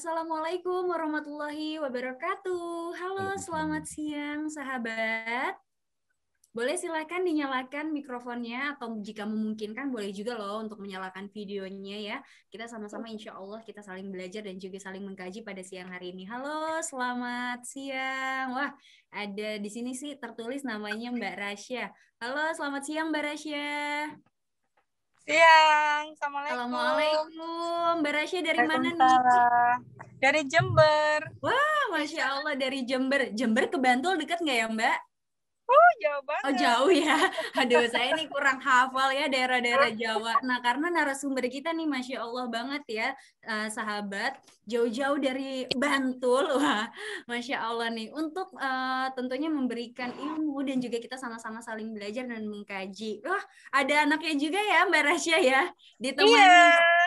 Assalamualaikum warahmatullahi wabarakatuh. Halo, Waalaikumsalam. selamat siang sahabat. Boleh silakan dinyalakan mikrofonnya atau jika memungkinkan boleh juga loh untuk menyalakan videonya ya. Kita sama-sama insya Allah kita saling belajar dan juga saling mengkaji pada siang hari ini. Halo, selamat siang. Wah, ada di sini sih tertulis namanya Mbak Rasya. Halo, selamat siang Mbak Rasya. Siang, Assalamualaikum. Assalamualaikum. Mbak Rasya dari mana nih? Waalaikumsalam. Dari Jember. Wah, Masya Allah dari Jember. Jember ke Bantul dekat nggak ya Mbak? Jauh Oh banget. jauh ya. Aduh saya ini kurang hafal ya daerah-daerah Jawa. Nah karena narasumber kita nih Masya Allah banget ya sahabat. Jauh-jauh dari Bantul. Wah Masya Allah nih. Untuk tentunya memberikan ilmu dan juga kita sama-sama saling belajar dan mengkaji. Wah ada anaknya juga ya Mbak Rasya ya. Iya, Ditemani.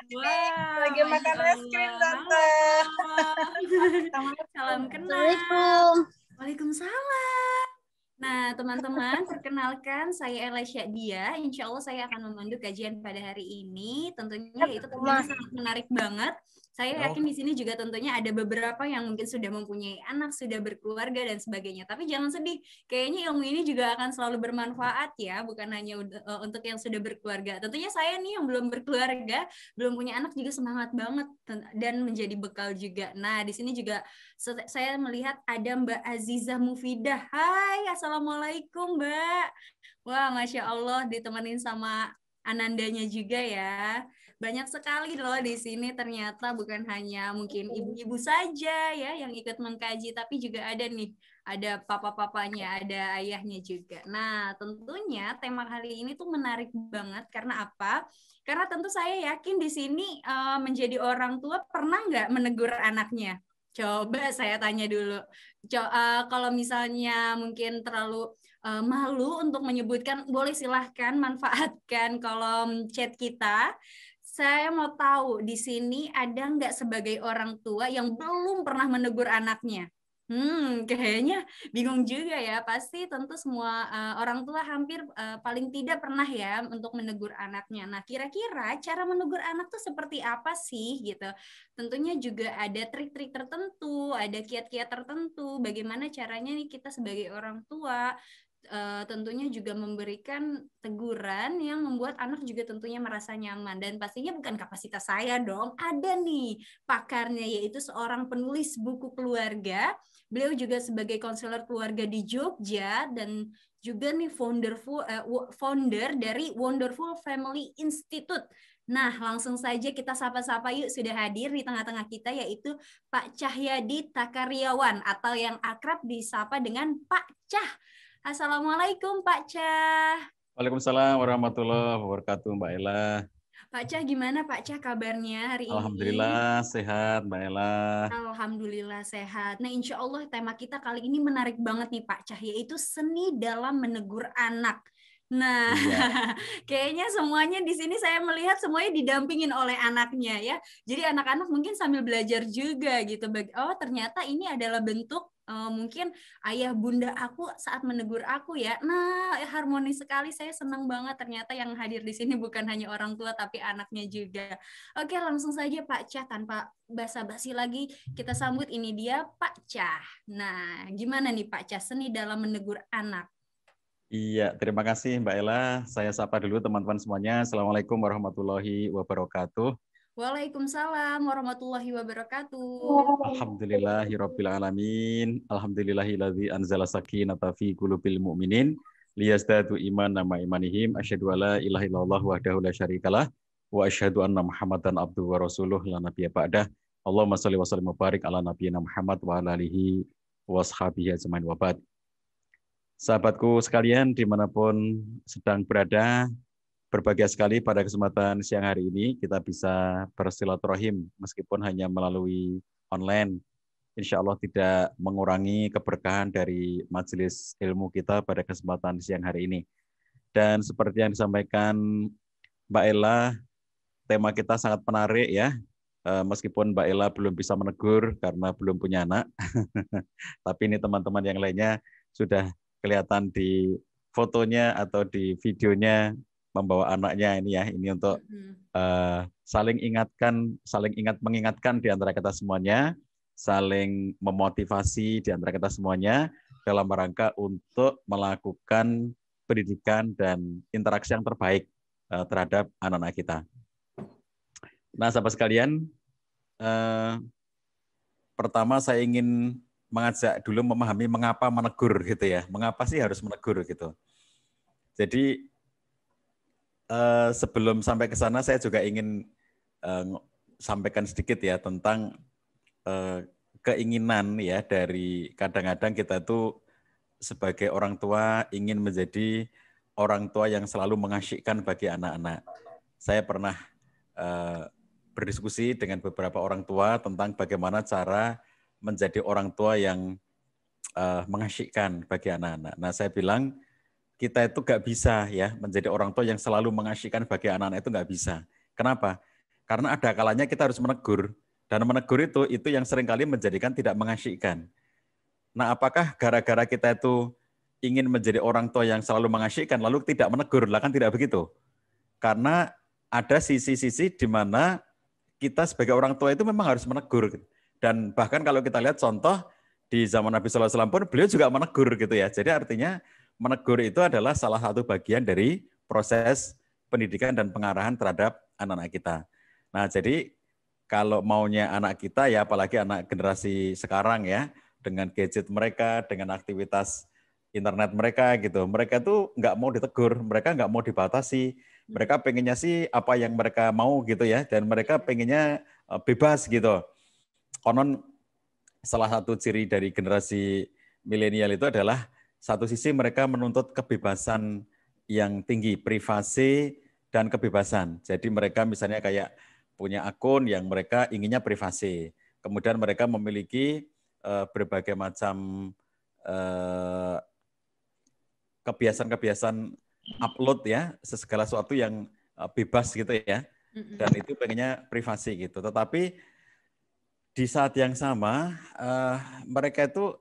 ini Wah lagi Masya makan es krim, Allah. Tante. Halo. Salam kenal. Assalamualaikum. Waalaikumsalam. Nah, teman-teman, perkenalkan saya Ella Syadia. Insya Allah saya akan memandu kajian pada hari ini. Tentunya itu temanya sangat menarik banget. Saya yakin di sini juga tentunya ada beberapa yang mungkin sudah mempunyai anak, sudah berkeluarga, dan sebagainya. Tapi jangan sedih, kayaknya ilmu ini juga akan selalu bermanfaat ya, bukan hanya untuk yang sudah berkeluarga. Tentunya saya nih yang belum berkeluarga, belum punya anak juga semangat banget dan menjadi bekal juga. Nah, di sini juga saya melihat ada Mbak Azizah Mufidah. Hai, Assalamualaikum Mbak. Wah, Masya Allah ditemenin sama Anandanya juga ya. Banyak sekali loh di sini ternyata bukan hanya mungkin ibu-ibu saja ya yang ikut mengkaji, tapi juga ada nih, ada papa-papanya, ada ayahnya juga. Nah, tentunya tema kali ini tuh menarik banget karena apa? Karena tentu saya yakin di sini menjadi orang tua pernah nggak menegur anaknya? Coba saya tanya dulu. Kalau misalnya mungkin terlalu malu untuk menyebutkan, boleh silahkan manfaatkan kolom chat kita. Saya mau tahu di sini ada nggak sebagai orang tua yang belum pernah menegur anaknya? Kayaknya bingung juga ya. Pasti tentu semua orang tua hampir paling tidak pernah ya untuk menegur anaknya. Nah, kira-kira cara menegur anak tuh seperti apa sih gitu? Tentunya juga ada trik-trik tertentu, ada kiat-kiat tertentu. Bagaimana caranya nih kita sebagai orang tua tentunya juga memberikan teguran yang membuat anak juga tentunya merasa nyaman dan pastinya bukan kapasitas saya dong. Ada nih pakarnya yaitu seorang penulis buku keluarga. Beliau juga sebagai konselor keluarga di Jogja dan juga nih founder dari Wonderful Family Institute. Nah, langsung saja kita sapa-sapa yuk, sudah hadir di tengah-tengah kita yaitu Pak Cahyadi Takaryawan atau yang akrab disapa dengan Pak Cah. Assalamualaikum Pak Cah. Waalaikumsalam warahmatullahi wabarakatuh, Mbak Ella. Pak Cah gimana Pak Cah kabarnya hari ini? Alhamdulillah sehat, Mbak Ella. Alhamdulillah sehat. Nah insya Allah tema kita kali ini menarik banget nih Pak Cah, yaitu seni dalam menegur anak. Nah, Iya. kayaknya semuanya di sini saya melihat semuanya didampingin oleh anaknya ya. Jadi anak-anak mungkin sambil belajar juga gitu. Oh ternyata ini adalah bentuk mungkin ayah bunda aku saat menegur aku ya. Nah, harmonis sekali. Saya senang banget ternyata yang hadir di sini bukan hanya orang tua tapi anaknya juga. Oke, langsung saja Pak Cah tanpa basa-basi lagi kita sambut ini dia Pak Cah. Nah, gimana nih Pak Cah seni dalam menegur anak? Iya, terima kasih Mbak Ella. Saya sapa dulu teman-teman semuanya. Assalamualaikum warahmatullahi wabarakatuh. Waalaikumsalam warahmatullahi wabarakatuh. Alhamdulillahirabbil alamin. Alhamdulillahilladzi anzala sakinata fi qulubil mu'minin liyazdadu imanan ma imanihim. Asyhadu alla ilaha illallah wahdahu la syarikalah wa asyhadu anna Muhammadan abduhu wa rasuluh la nabiyya ba'dah. Allahumma shalli wa sallim wa barik ala nabiyyina Muhammad wa ala alihi wa ashabihi ajmain wa ba'd. Sahabatku sekalian dimanapun sedang berada, berbahagia sekali pada kesempatan siang hari ini kita bisa bersilaturahim meskipun hanya melalui online. Insya Allah tidak mengurangi keberkahan dari majelis ilmu kita pada kesempatan siang hari ini. Dan seperti yang disampaikan Mbak Ella, tema kita sangat menarik ya. Meskipun Mbak Ella belum bisa menegur karena belum punya anak, tapi ini teman-teman yang lainnya sudah kelihatan di fotonya atau di videonya membawa anaknya ini ya, ini untuk saling mengingatkan di antara kita semuanya, saling memotivasi di antara kita semuanya dalam rangka untuk melakukan pendidikan dan interaksi yang terbaik terhadap anak-anak kita. Nah, sahabat sekalian, pertama saya ingin mengajak dulu memahami mengapa menegur gitu ya. Mengapa sih harus menegur gitu. Jadi sebelum sampai ke sana saya juga ingin sampaikan sedikit ya tentang keinginan ya dari kadang-kadang kita tuh sebagai orang tua ingin menjadi orang tua yang selalu mengasyikkan bagi anak-anak. Saya pernah berdiskusi dengan beberapa orang tua tentang bagaimana cara menjadi orang tua yang mengasyikkan bagi anak-anak. Nah, saya bilang kita itu nggak bisa ya menjadi orang tua yang selalu mengasyikkan bagi anak-anak, itu nggak bisa. Kenapa? Karena ada kalanya kita harus menegur, dan menegur itu yang seringkali menjadikan tidak mengasyikkan. Nah, apakah gara-gara kita itu ingin menjadi orang tua yang selalu mengasyikkan lalu tidak menegur? Lah kan tidak begitu. Karena ada sisi-sisi di mana kita sebagai orang tua itu memang harus menegur. Dan bahkan kalau kita lihat contoh di zaman Nabi SAW pun beliau juga menegur gitu ya. Jadi artinya menegur itu adalah salah satu bagian dari proses pendidikan dan pengarahan terhadap anak-anak kita. Nah, jadi kalau maunya anak kita ya, apalagi anak generasi sekarang ya, dengan gadget mereka, dengan aktivitas internet mereka gitu, mereka tuh nggak mau ditegur, mereka nggak mau dibatasi, mereka pengennya sih apa yang mereka mau gitu ya, dan mereka pengennya bebas gitu. Konon salah satu ciri dari generasi milenial itu adalah satu sisi mereka menuntut kebebasan yang tinggi, privasi dan kebebasan. Jadi mereka misalnya kayak punya akun yang mereka inginnya privasi. Kemudian mereka memiliki berbagai macam kebiasaan-kebiasaan upload ya, segala sesuatu yang bebas gitu ya. Dan itu pengennya privasi gitu. Tetapi di saat yang sama mereka itu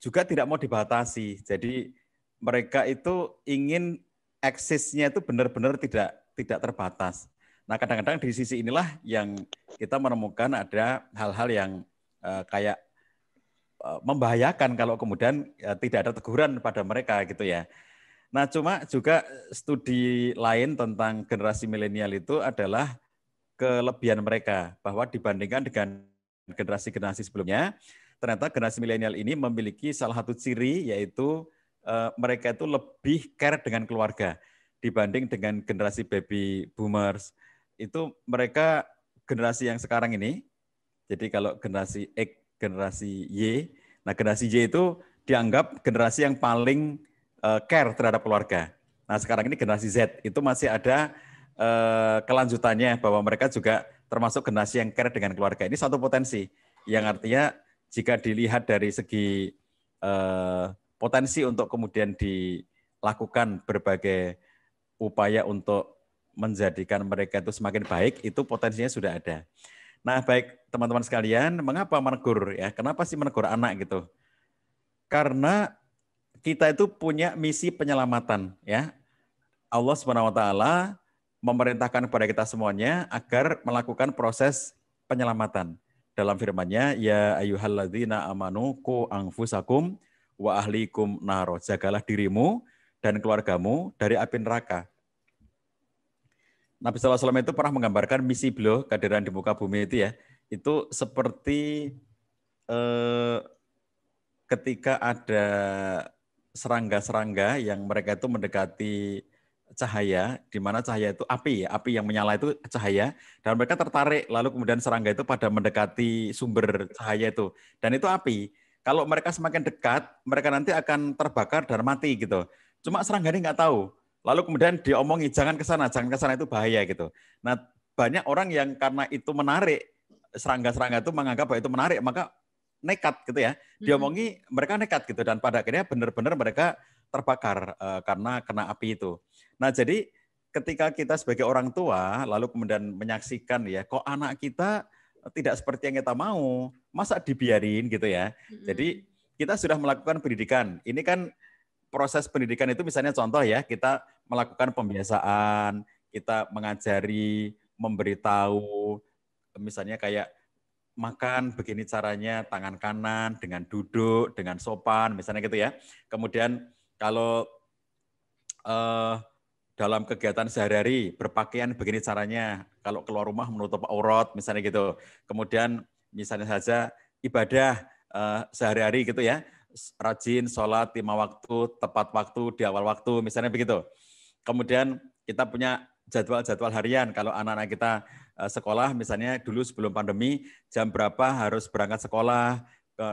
juga tidak mau dibatasi. Jadi mereka itu ingin aksesnya itu benar-benar tidak terbatas. Nah, kadang-kadang di sisi inilah yang kita menemukan ada hal-hal yang kayak membahayakan kalau kemudian tidak ada teguran pada mereka gitu ya. Nah, cuma juga studi lain tentang generasi milenial itu adalah kelebihan mereka, bahwa dibandingkan dengan generasi-generasi sebelumnya, ternyata generasi milenial ini memiliki salah satu ciri, yaitu mereka itu lebih care dengan keluarga dibanding dengan generasi baby boomers. Itu mereka generasi yang sekarang ini, jadi kalau generasi X, generasi Y, nah generasi Y itu dianggap generasi yang paling care terhadap keluarga. Nah sekarang ini generasi Z itu masih ada kelanjutannya, bahwa mereka juga termasuk generasi yang care dengan keluarga. Ini satu potensi yang artinya jika dilihat dari segi potensi untuk kemudian dilakukan berbagai upaya untuk menjadikan mereka itu semakin baik, itu potensinya sudah ada. Nah, baik teman-teman sekalian, mengapa menegur ya? Kenapa sih menegur anak gitu? Karena kita itu punya misi penyelamatan ya. Allah SWT memerintahkan kepada kita semuanya agar melakukan proses penyelamatan. Dalam firman-Nya, ya ayyuhalladzina amanu qu anfusakum wa ahlikum naro. Jagalah dirimu dan keluargamu dari api neraka. Nabi SAW itu pernah menggambarkan misi beliau kehadiran di muka bumi itu ya. Itu seperti ketika ada serangga-serangga yang mereka itu mendekati cahaya, di mana cahaya itu api ya, api yang menyala itu cahaya, dan mereka tertarik, lalu kemudian serangga itu pada mendekati sumber cahaya itu, dan itu api. Kalau mereka semakin dekat, mereka nanti akan terbakar dan mati gitu. Cuma serangga ini nggak tahu. Lalu kemudian diomongi jangan ke sana itu bahaya gitu. Nah banyak orang yang karena itu menarik, serangga-serangga itu menganggap bahwa itu menarik, maka nekat gitu ya. Diomongi mereka nekat gitu, dan pada akhirnya benar-benar mereka terbakar karena kena api itu. Nah, jadi ketika kita sebagai orang tua lalu kemudian menyaksikan ya, kok anak kita tidak seperti yang kita mau, masa dibiarin gitu ya. Jadi kita sudah melakukan pendidikan. Ini kan proses pendidikan itu misalnya contoh ya, kita melakukan pembiasaan, kita mengajari, memberitahu, misalnya kayak makan begini caranya, tangan kanan dengan duduk, dengan sopan, misalnya gitu ya. Kemudian kalau dalam kegiatan sehari-hari berpakaian begini caranya, kalau keluar rumah menutup aurat, misalnya gitu. Kemudian misalnya saja ibadah sehari-hari gitu ya, rajin sholat 5 waktu, tepat waktu, di awal waktu, misalnya begitu. Kemudian kita punya jadwal-jadwal harian, kalau anak-anak kita sekolah, misalnya dulu sebelum pandemi, jam berapa harus berangkat sekolah,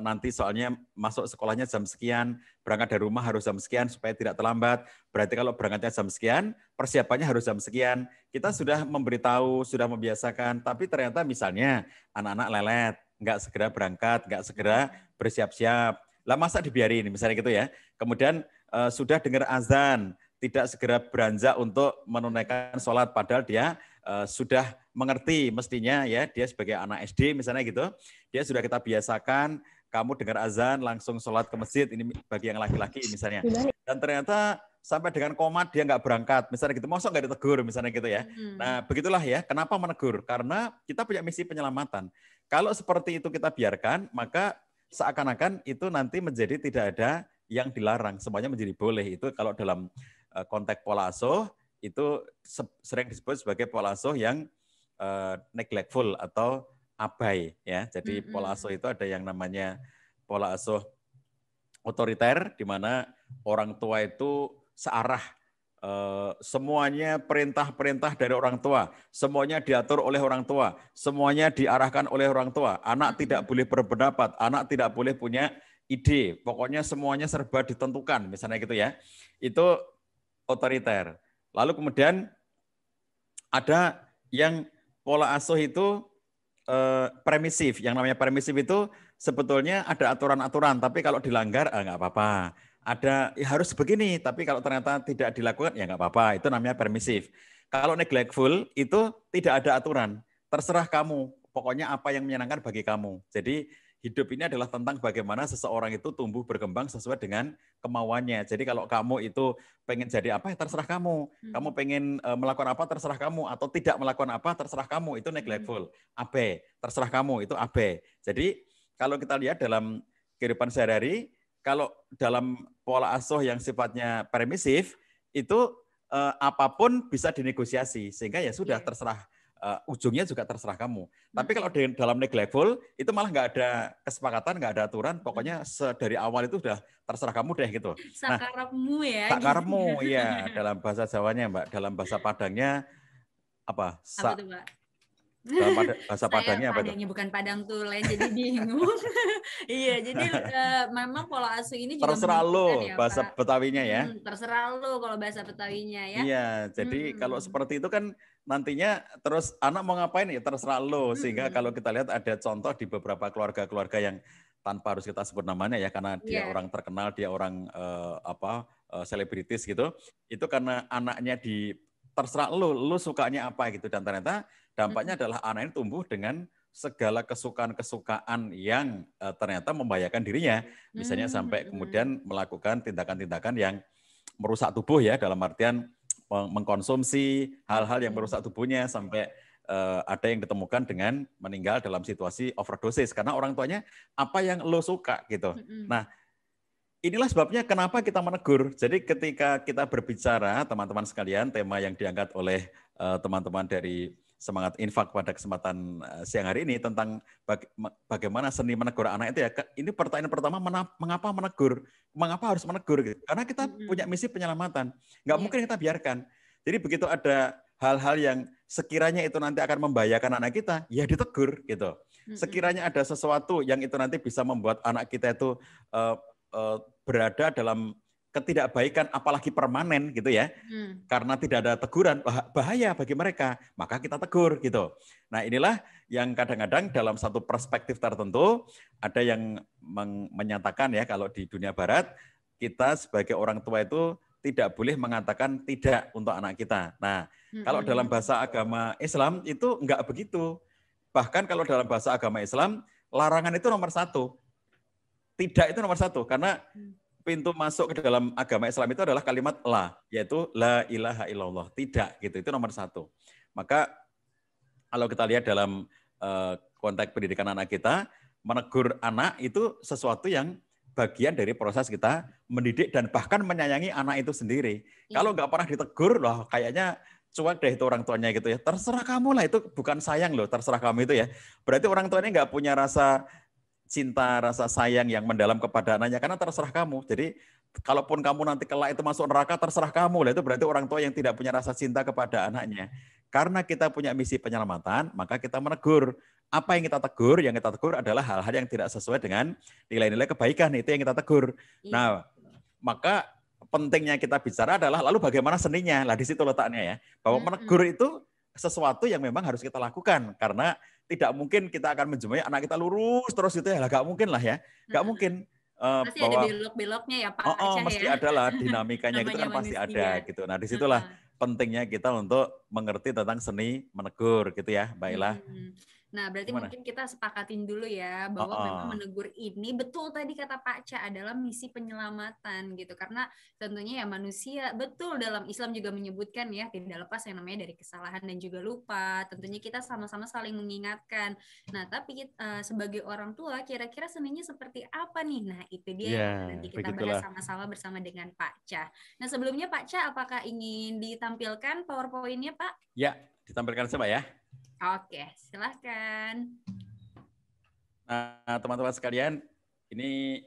nanti soalnya masuk sekolahnya jam sekian, berangkat dari rumah harus jam sekian supaya tidak terlambat. Berarti kalau berangkatnya jam sekian, persiapannya harus jam sekian. Kita sudah memberitahu, sudah membiasakan, tapi ternyata misalnya anak-anak lelet, nggak segera berangkat, nggak segera bersiap-siap. Lah masa dibiarin, misalnya gitu ya. Kemudian sudah dengar azan, tidak segera beranjak untuk menunaikan sholat, padahal dia sudah mengerti mestinya ya, dia sebagai anak SD misalnya gitu, dia sudah kita biasakan, kamu dengar azan langsung sholat ke masjid, ini bagi yang laki-laki misalnya. Dan ternyata sampai dengan komat dia nggak berangkat, misalnya gitu, masa nggak ditegur misalnya gitu ya. Nah begitulah ya, kenapa menegur? Karena kita punya misi penyelamatan. Kalau seperti itu kita biarkan, maka seakan-akan itu nanti menjadi tidak ada yang dilarang, semuanya menjadi boleh. Itu kalau dalam konteks pola asuh, itu sering disebut sebagai pola asuh yang neglectful atau abai ya. Jadi pola asuh itu ada yang namanya pola asuh otoriter, di mana orang tua itu searah, semuanya perintah-perintah dari orang tua, semuanya diatur oleh orang tua, semuanya diarahkan oleh orang tua. Anak tidak boleh berpendapat, anak tidak boleh punya ide, pokoknya semuanya serba ditentukan, misalnya gitu ya. Itu otoriter. Lalu kemudian ada yang pola asuh itu permisif. Yang namanya permisif itu sebetulnya ada aturan-aturan, tapi kalau dilanggar nggak apa-apa. Ada ya harus begini, tapi kalau ternyata tidak dilakukan ya nggak apa-apa. Itu namanya permisif. Kalau neglectful itu tidak ada aturan, terserah kamu. Pokoknya apa yang menyenangkan bagi kamu. Jadi hidup ini adalah tentang bagaimana seseorang itu tumbuh berkembang sesuai dengan kemauannya. Jadi kalau kamu itu pengen jadi apa, ya terserah kamu. Kamu pengen melakukan apa, terserah kamu. Atau tidak melakukan apa, terserah kamu. Itu neglectful. AB, terserah kamu. Itu AB. Jadi kalau kita lihat dalam kehidupan sehari-hari, kalau dalam pola asuh yang sifatnya permisif, itu apapun bisa dinegosiasi. Sehingga ya sudah terserah. Ujungnya juga terserah kamu. Tapi kalau dalam neglectful itu malah nggak ada kesepakatan, nggak ada aturan. Pokoknya dari awal itu udah terserah kamu deh gitu. Sakarepmu ya. Sakarepmu ya dalam bahasa Jawanya Mbak. Dalam bahasa Padangnya apa? Apa tuh Mbak? Dalam bahasa Padangnya apa itu? Bukan Padang tulen, jadi bingung. Iya, jadi memang pola asuh ini juga terserah lo ya, bahasa Pak. Betawinya ya. Terserah lo kalau bahasa Betawinya ya. Iya, jadi kalau seperti itu kan nantinya terus anak mau ngapain ya terserah lo. Sehingga kalau kita lihat ada contoh di beberapa keluarga-keluarga yang tanpa harus kita sebut namanya ya, karena dia orang terkenal, dia orang selebritis gitu. Itu karena anaknya terserah lo sukanya apa gitu, dan ternyata dampaknya adalah anak ini tumbuh dengan segala kesukaan-kesukaan yang ternyata membahayakan dirinya, misalnya sampai kemudian melakukan tindakan-tindakan yang merusak tubuh ya, dalam artian mengkonsumsi hal-hal yang merusak tubuhnya sampai ada yang ditemukan dengan meninggal dalam situasi overdosis karena orang tuanya apa yang lo suka gitu. Nah, inilah sebabnya kenapa kita menegur. Jadi ketika kita berbicara, teman-teman sekalian, tema yang diangkat oleh teman-teman dari Semangat Infak pada kesempatan siang hari ini tentang bagaimana seni menegur anak itu ya. Ini pertanyaan pertama, mengapa menegur? Mengapa harus menegur? Gitu. Karena kita punya misi penyelamatan. Nggak mungkin kita biarkan. Jadi begitu ada hal-hal yang sekiranya itu nanti akan membahayakan anak kita, ya ditegur gitu. Sekiranya ada sesuatu yang itu nanti bisa membuat anak kita itu berada dalam ketidakbaikan, apalagi permanen gitu ya, karena tidak ada teguran, bahaya bagi mereka, maka kita tegur gitu. Nah inilah yang kadang-kadang dalam satu perspektif tertentu ada yang menyatakan ya, kalau di dunia barat kita sebagai orang tua itu tidak boleh mengatakan tidak untuk anak kita. Nah kalau dalam bahasa agama Islam itu enggak begitu. Bahkan kalau dalam bahasa agama Islam larangan itu nomor 1. Tidak itu nomor 1, karena pintu masuk ke dalam agama Islam itu adalah kalimat la, yaitu la ilaha illallah, tidak gitu. Itu nomor satu. Maka kalau kita lihat dalam konteks pendidikan anak kita, menegur anak itu sesuatu yang bagian dari proses kita mendidik dan bahkan menyayangi anak itu sendiri. Kalau nggak pernah ditegur, loh kayaknya cuek deh itu orang tuanya gitu ya. Terserah kamu lah, itu bukan sayang loh, terserah kamu itu ya. Berarti orang tuanya nggak punya rasa cinta, rasa sayang yang mendalam kepada anaknya karena terserah kamu. Jadi kalaupun kamu nanti kelak itu masuk neraka, terserah kamu lah. Itu berarti orang tua yang tidak punya rasa cinta kepada anaknya. Karena kita punya misi penyelamatan, maka kita menegur. Apa yang kita tegur? Yang kita tegur adalah hal-hal yang tidak sesuai dengan nilai-nilai kebaikan. Itu yang kita tegur. Nah, maka pentingnya kita bicara adalah lalu bagaimana seninya. Lah di situ letaknya ya. Bahwa menegur itu sesuatu yang memang harus kita lakukan. Karena tidak mungkin kita akan menjumpai anak kita lurus terus gitu ya. Lah gak mungkin lah ya. Gak mungkin. Pasti ada belok-beloknya ya Pak Acah mesti ya. ada lah dinamikanya gitu kan pasti ada gitu. Nah disitulah pentingnya kita untuk mengerti tentang seni menegur gitu ya Mbak Ila. Nah, berarti mungkin kita sepakatin dulu ya bahwa memang menegur ini betul tadi kata Pak Ca adalah misi penyelamatan gitu. Karena tentunya ya manusia betul dalam Islam juga menyebutkan ya tidak lepas yang namanya dari kesalahan dan juga lupa. Tentunya kita sama-sama saling mengingatkan. Nah, tapi sebagai orang tua kira-kira seninya seperti apa nih? Nah, itu dia yang nanti kita bahas sama-sama bersama dengan Pak Ca. Nah, sebelumnya Pak Ca apakah ingin ditampilkan PowerPoint-nya Pak? Ya, ditampilkan coba ya. Oke, silahkan. Nah, teman-teman sekalian, ini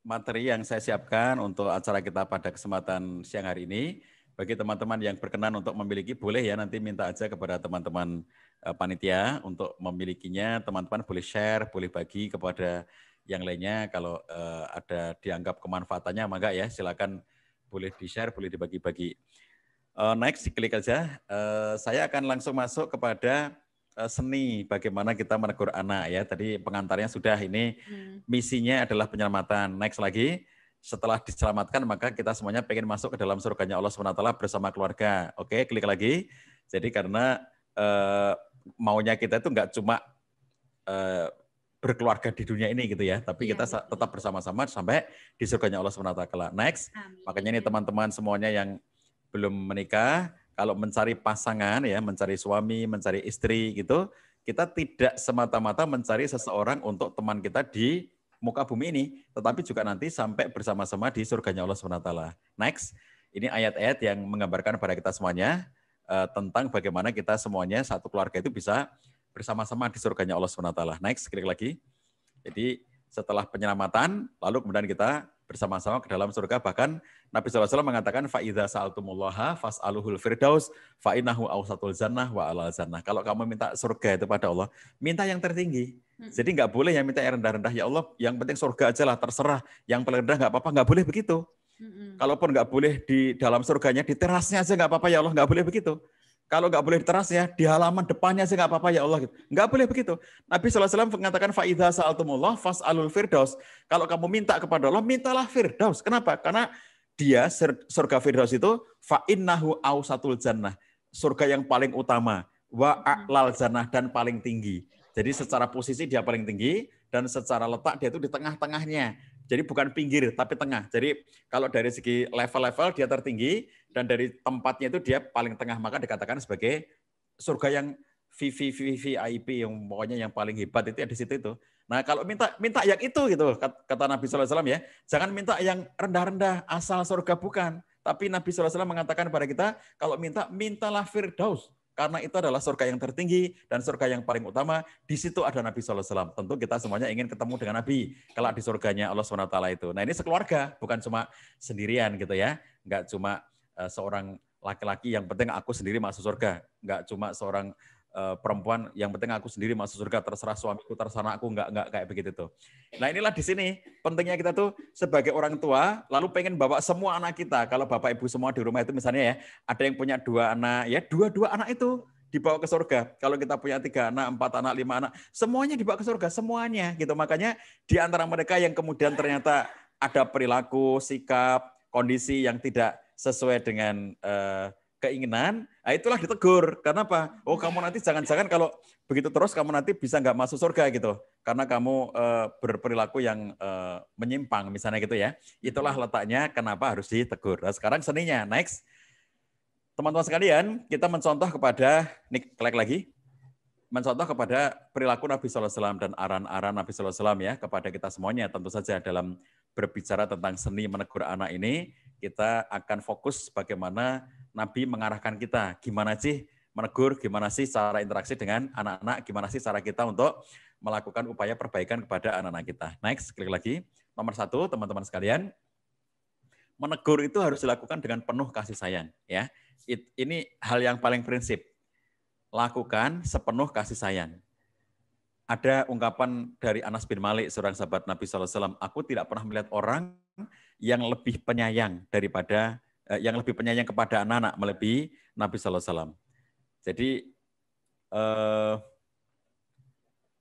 materi yang saya siapkan untuk acara kita pada kesempatan siang hari ini. Bagi teman-teman yang berkenan untuk memiliki, boleh ya nanti minta aja kepada teman-teman panitia untuk memilikinya. Teman-teman boleh share, boleh bagi kepada yang lainnya. Kalau ada dianggap kemanfaatannya, maka ya silakan boleh di-share, boleh dibagi-bagi. Next, klik aja. Saya akan langsung masuk kepada seni bagaimana kita menegur anak ya. Tadi pengantarnya sudah, ini misinya adalah penyelamatan. Next lagi, setelah diselamatkan maka kita semuanya pengen masuk ke dalam surganya Allah SWT bersama keluarga. Oke, klik lagi. Jadi karena maunya kita itu nggak cuma berkeluarga di dunia ini gitu ya, tapi kita tetap bersama-sama sampai di surganya Allah SWT. Next, makanya ini teman-teman semuanya yang belum menikah, kalau mencari pasangan ya, mencari suami, mencari istri gitu, kita tidak semata-mata mencari seseorang untuk teman kita di muka bumi ini, tetapi juga nanti sampai bersama-sama di surganya Allah SWT. Next, ini ayat-ayat yang menggambarkan pada kita semuanya tentang bagaimana kita semuanya satu keluarga itu bisa bersama-sama di surganya Allah SWT. Next, klik lagi. Jadi setelah penyelamatan, lalu kemudian kita bersama-sama ke dalam surga. Bahkan Nabi SAW mengatakan fa'idha sa'altumullaha fas'aluhul firdaus fa'innahu awsatul jannah wa alal jannah. Kalau kamu minta surga itu pada Allah, minta yang tertinggi. Jadi nggak boleh yang minta yang rendah-rendah. Ya Allah, yang penting surga aja lah, terserah. Yang paling rendah nggak apa-apa, nggak boleh begitu. Kalaupun nggak boleh di dalam surganya, di terasnya aja nggak apa-apa ya Allah, nggak boleh begitu. Kalau nggak boleh di terasnya, di halaman depannya sih nggak apa-apa ya Allah. Nggak boleh begitu. Nabi SAW mengatakan fa'idha sa'altumullah fas'alul firdaus. Kalau kamu minta kepada Allah, mintalah firdaus. Kenapa? Karena dia surga firdaus itu fa'innahu awsatul jannah. Surga yang paling utama. Wa'a'lal jannah, dan paling tinggi. Jadi secara posisi dia paling tinggi, dan secara letak dia itu di tengah-tengahnya. Jadi bukan pinggir, tapi tengah. Jadi kalau dari segi level-level dia tertinggi, dan dari tempatnya itu dia paling tengah, maka dikatakan sebagai surga yang VIP, yang pokoknya yang paling hebat itu ya di situ itu. Nah kalau minta yang itu gitu, kata Nabi SAW ya, jangan minta yang rendah-rendah asal surga, bukan. Tapi Nabi SAW mengatakan kepada kita, kalau mintalah firdaus. Karena itu adalah surga yang tertinggi dan surga yang paling utama. Di situ ada Nabi SAW. Tentu kita semuanya ingin ketemu dengan Nabi kalau di surganya Allah SWT itu. Nah ini sekeluarga, bukan cuma sendirian gitu ya. Enggak cuma seorang laki-laki yang penting aku sendiri masuk surga. Enggak cuma seorang perempuan yang penting aku sendiri masuk surga, terserah suamiku, terserah aku, enggak kayak begitu tuh. Nah inilah di sini pentingnya kita tuh sebagai orang tua lalu pengen bawa semua anak kita. Kalau bapak ibu semua di rumah itu misalnya ya, ada yang punya 2 anak ya, dua anak itu dibawa ke surga. Kalau kita punya 3 anak, 4 anak, 5 anak, semuanya dibawa ke surga, semuanya gitu. Makanya di antara mereka yang kemudian ternyata ada perilaku, sikap, kondisi yang tidak sesuai dengan keinginan, Nah, itulah ditegur. Karena apa? Oh, kamu nanti jangan-jangan kalau begitu terus kamu nanti bisa nggak masuk surga gitu. Karena kamu berperilaku yang menyimpang misalnya gitu ya. Itulah letaknya kenapa harus ditegur. Nah, sekarang seninya. Next. Teman-teman sekalian, kita mencontoh kepada, nih klik lagi. Mencontoh kepada perilaku Nabi SAW dan aran-aran Nabi SAW ya kepada kita semuanya. Tentu saja dalam berbicara tentang seni menegur anak ini, kita akan fokus bagaimana Nabi mengarahkan kita. Gimana sih menegur, gimana sih cara interaksi dengan anak-anak, gimana sih cara kita untuk melakukan upaya perbaikan kepada anak-anak kita. Next, klik lagi. Nomor 1, teman-teman sekalian, menegur itu harus dilakukan dengan penuh kasih sayang. Ya, ini hal yang paling prinsip. Lakukan sepenuh kasih sayang. Ada ungkapan dari Anas bin Malik, seorang sahabat Nabi SAW, aku tidak pernah melihat orang yang lebih penyayang daripada, yang lebih penyayang kepada anak-anak melebihi Nabi SAW. Jadi,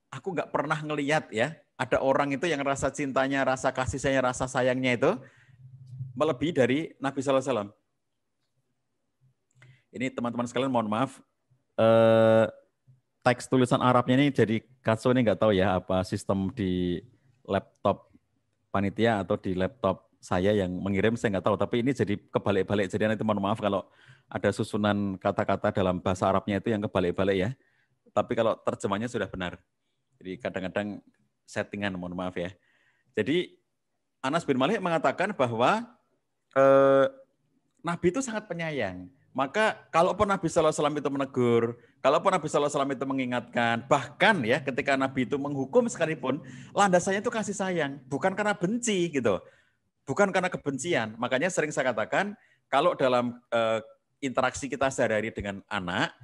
aku nggak pernah ngelihat ya, ada orang itu yang rasa cintanya, rasa kasih sayangnya, rasa sayangnya itu melebihi dari Nabi SAW. Ini teman-teman sekalian mohon maaf, teks tulisan Arabnya ini jadi kacau, ini nggak tahu ya apa sistem di laptop panitia atau di laptop saya yang mengirim, saya nggak tahu, tapi ini jadi kebalik-balik. Jadi nanti mohon maaf kalau ada susunan kata-kata dalam bahasa Arabnya itu yang kebalik-balik ya. Tapi kalau terjemahnya sudah benar. Jadi kadang-kadang settingan, mohon maaf ya. Jadi Anas bin Malik mengatakan bahwa Nabi itu sangat penyayang. Maka kalaupun Nabi SAW itu menegur, kalaupun Nabi SAW itu mengingatkan, bahkan ya ketika Nabi itu menghukum sekalipun, landasannya itu kasih sayang, bukan karena benci gitu, bukan karena kebencian. Makanya sering saya katakan, kalau dalam interaksi kita sehari-hari dengan anak,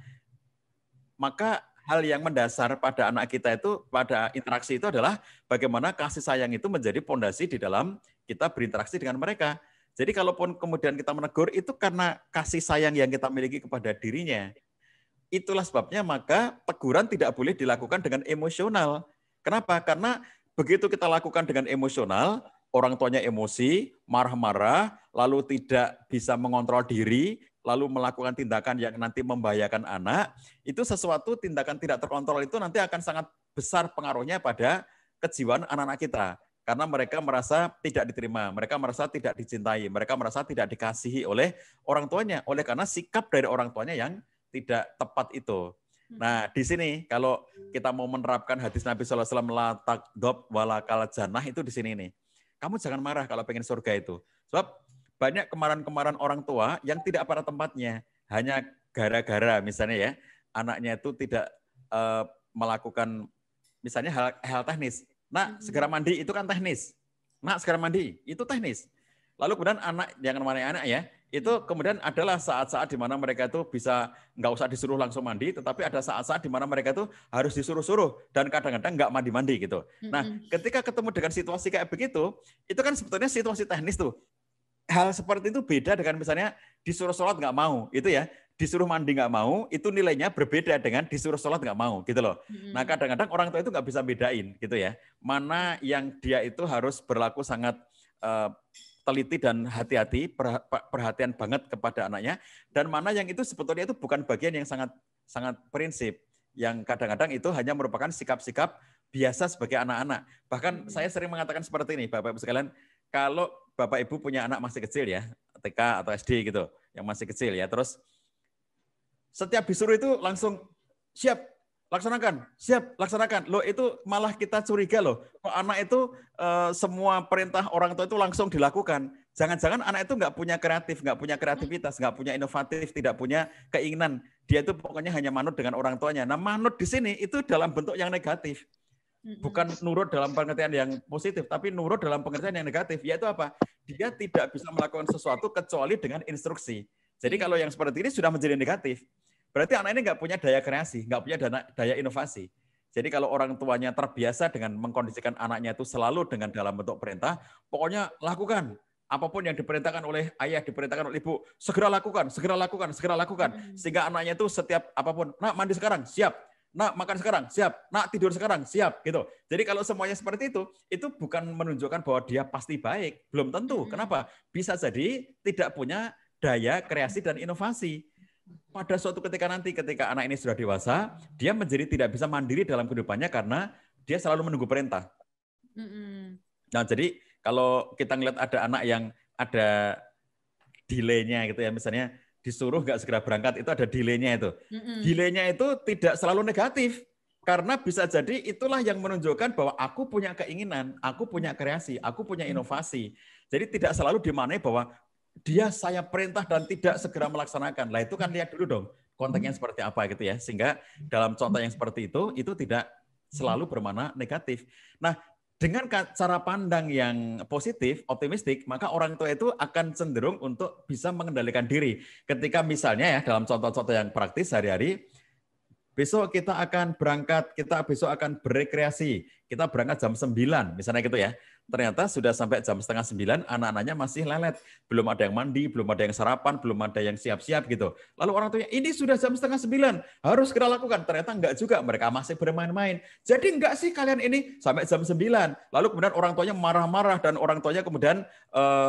maka hal yang mendasar pada anak kita itu, pada interaksi itu adalah bagaimana kasih sayang itu menjadi pondasi di dalam kita berinteraksi dengan mereka. Jadi kalaupun kemudian kita menegur, itu karena kasih sayang yang kita miliki kepada dirinya. Itulah sebabnya maka teguran tidak boleh dilakukan dengan emosional. Kenapa? Karena begitu kita lakukan dengan emosional, orang tuanya emosi, marah-marah, lalu tidak bisa mengontrol diri, lalu melakukan tindakan yang nanti membahayakan anak, itu sesuatu tindakan tidak terkontrol itu nanti akan sangat besar pengaruhnya pada kejiwaan anak-anak kita. Karena mereka merasa tidak diterima, mereka merasa tidak dicintai, mereka merasa tidak dikasihi oleh orang tuanya, oleh karena sikap dari orang tuanya yang tidak tepat itu. Nah, di sini kalau kita mau menerapkan hadis Nabi SAW, la taqdob walakal jannah, itu di sini nih. Kamu jangan marah kalau pengen surga itu. Sebab banyak kemarahan-kemarahan orang tua yang tidak pada tempatnya. Hanya gara-gara misalnya ya, anaknya itu tidak melakukan misalnya hal teknis. Nak, segera mandi itu kan teknis. Nak, segera mandi itu teknis. Lalu kemudian anak, jangan marah anak ya, itu kemudian adalah saat-saat di mana mereka itu bisa nggak usah disuruh langsung mandi, tetapi ada saat-saat di mana mereka itu harus disuruh-suruh dan kadang-kadang nggak mandi-mandi gitu. Nah, ketika ketemu dengan situasi kayak begitu, itu kan sebetulnya situasi teknis tuh. Hal seperti itu beda dengan misalnya disuruh sholat nggak mau, itu ya. Disuruh mandi nggak mau, itu nilainya berbeda dengan disuruh sholat nggak mau, gitu loh. Nah, kadang-kadang orang tua itu nggak bisa bedain, gitu ya. Mana yang dia itu harus berlaku sangat teliti dan hati-hati, perhatian banget kepada anaknya, dan mana yang itu sebetulnya itu bukan bagian yang sangat prinsip, yang kadang-kadang itu hanya merupakan sikap-sikap biasa sebagai anak-anak. Bahkan saya sering mengatakan seperti ini, Bapak-Ibu sekalian, kalau Bapak Ibu punya anak masih kecil ya, TK atau SD gitu, yang masih kecil ya, terus setiap disuruh itu langsung siap, laksanakan, siap, laksanakan. Loh itu malah kita curiga loh, kok anak itu semua perintah orang tua itu langsung dilakukan. Jangan-jangan anak itu nggak punya kreativitas, nggak punya inovatif, tidak punya keinginan. Dia itu pokoknya hanya manut dengan orang tuanya. Nah, manut di sini itu dalam bentuk yang negatif. Bukan nurut dalam pengertian yang positif, tapi nurut dalam pengertian yang negatif. Yaitu apa? Dia tidak bisa melakukan sesuatu kecuali dengan instruksi. Jadi kalau yang seperti ini sudah menjadi negatif. Berarti anak ini nggak punya daya kreasi, nggak punya daya inovasi. Jadi kalau orang tuanya terbiasa dengan mengkondisikan anaknya itu selalu dengan dalam bentuk perintah, pokoknya lakukan. Apapun yang diperintahkan oleh ayah, diperintahkan oleh ibu, segera lakukan, segera lakukan, segera lakukan. Sehingga anaknya itu setiap apapun, nak mandi sekarang, siap. Nak makan sekarang, siap. Nak tidur sekarang, siap. Gitu. Jadi kalau semuanya seperti itu bukan menunjukkan bahwa dia pasti baik. Belum tentu. Kenapa? Bisa jadi tidak punya daya kreasi dan inovasi. pada suatu ketika nanti, ketika anak ini sudah dewasa, dia menjadi tidak bisa mandiri dalam kehidupannya karena dia selalu menunggu perintah. Nah, jadi kalau kita ngeliat ada anak yang ada delay-nya gitu ya, misalnya disuruh nggak segera berangkat, itu ada delay-nya itu. Delay-nya itu tidak selalu negatif, karena bisa jadi itulah yang menunjukkan bahwa aku punya keinginan, aku punya kreasi, aku punya inovasi. Jadi tidak selalu dimaknai bahwa dia saya perintah dan tidak segera melaksanakan. Lah itu kan lihat dulu dong konteksnya seperti apa gitu ya. Sehingga dalam contoh yang seperti itu tidak selalu bermakna negatif. Nah, dengan cara pandang yang positif, optimistik, maka orang tua itu akan cenderung untuk bisa mengendalikan diri. Ketika misalnya ya dalam contoh-contoh yang praktis sehari-hari, besok kita akan berangkat, kita besok akan berekreasi, kita berangkat jam 9, misalnya gitu ya. Ternyata sudah sampai jam setengah 9, anak-anaknya masih lelet. Belum ada yang mandi, belum ada yang sarapan, belum ada yang siap-siap gitu. Lalu orang tuanya, ini sudah jam setengah 9, harus kita lakukan. Ternyata enggak juga, mereka masih bermain-main. Jadi enggak sih kalian ini sampai jam 9. Lalu kemudian orang tuanya marah-marah dan orang tuanya kemudian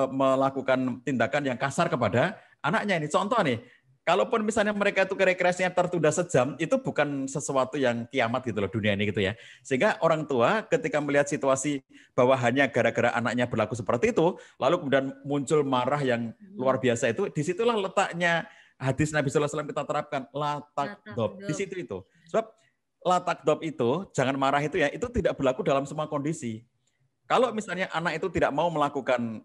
melakukan tindakan yang kasar kepada anaknya ini. Contoh nih, kalaupun misalnya mereka itu rekreasinya tertunda sejam, itu bukan sesuatu yang kiamat gitu loh dunia ini gitu ya. Sehingga orang tua ketika melihat situasi bahwa hanya gara-gara anaknya berlaku seperti itu, lalu kemudian muncul marah yang luar biasa itu, disitulah letaknya hadis Nabi SAW kita terapkan, la takdob. Di situ itu. Sebab la takdob itu, jangan marah itu ya, itu tidak berlaku dalam semua kondisi. Kalau misalnya anak itu tidak mau melakukan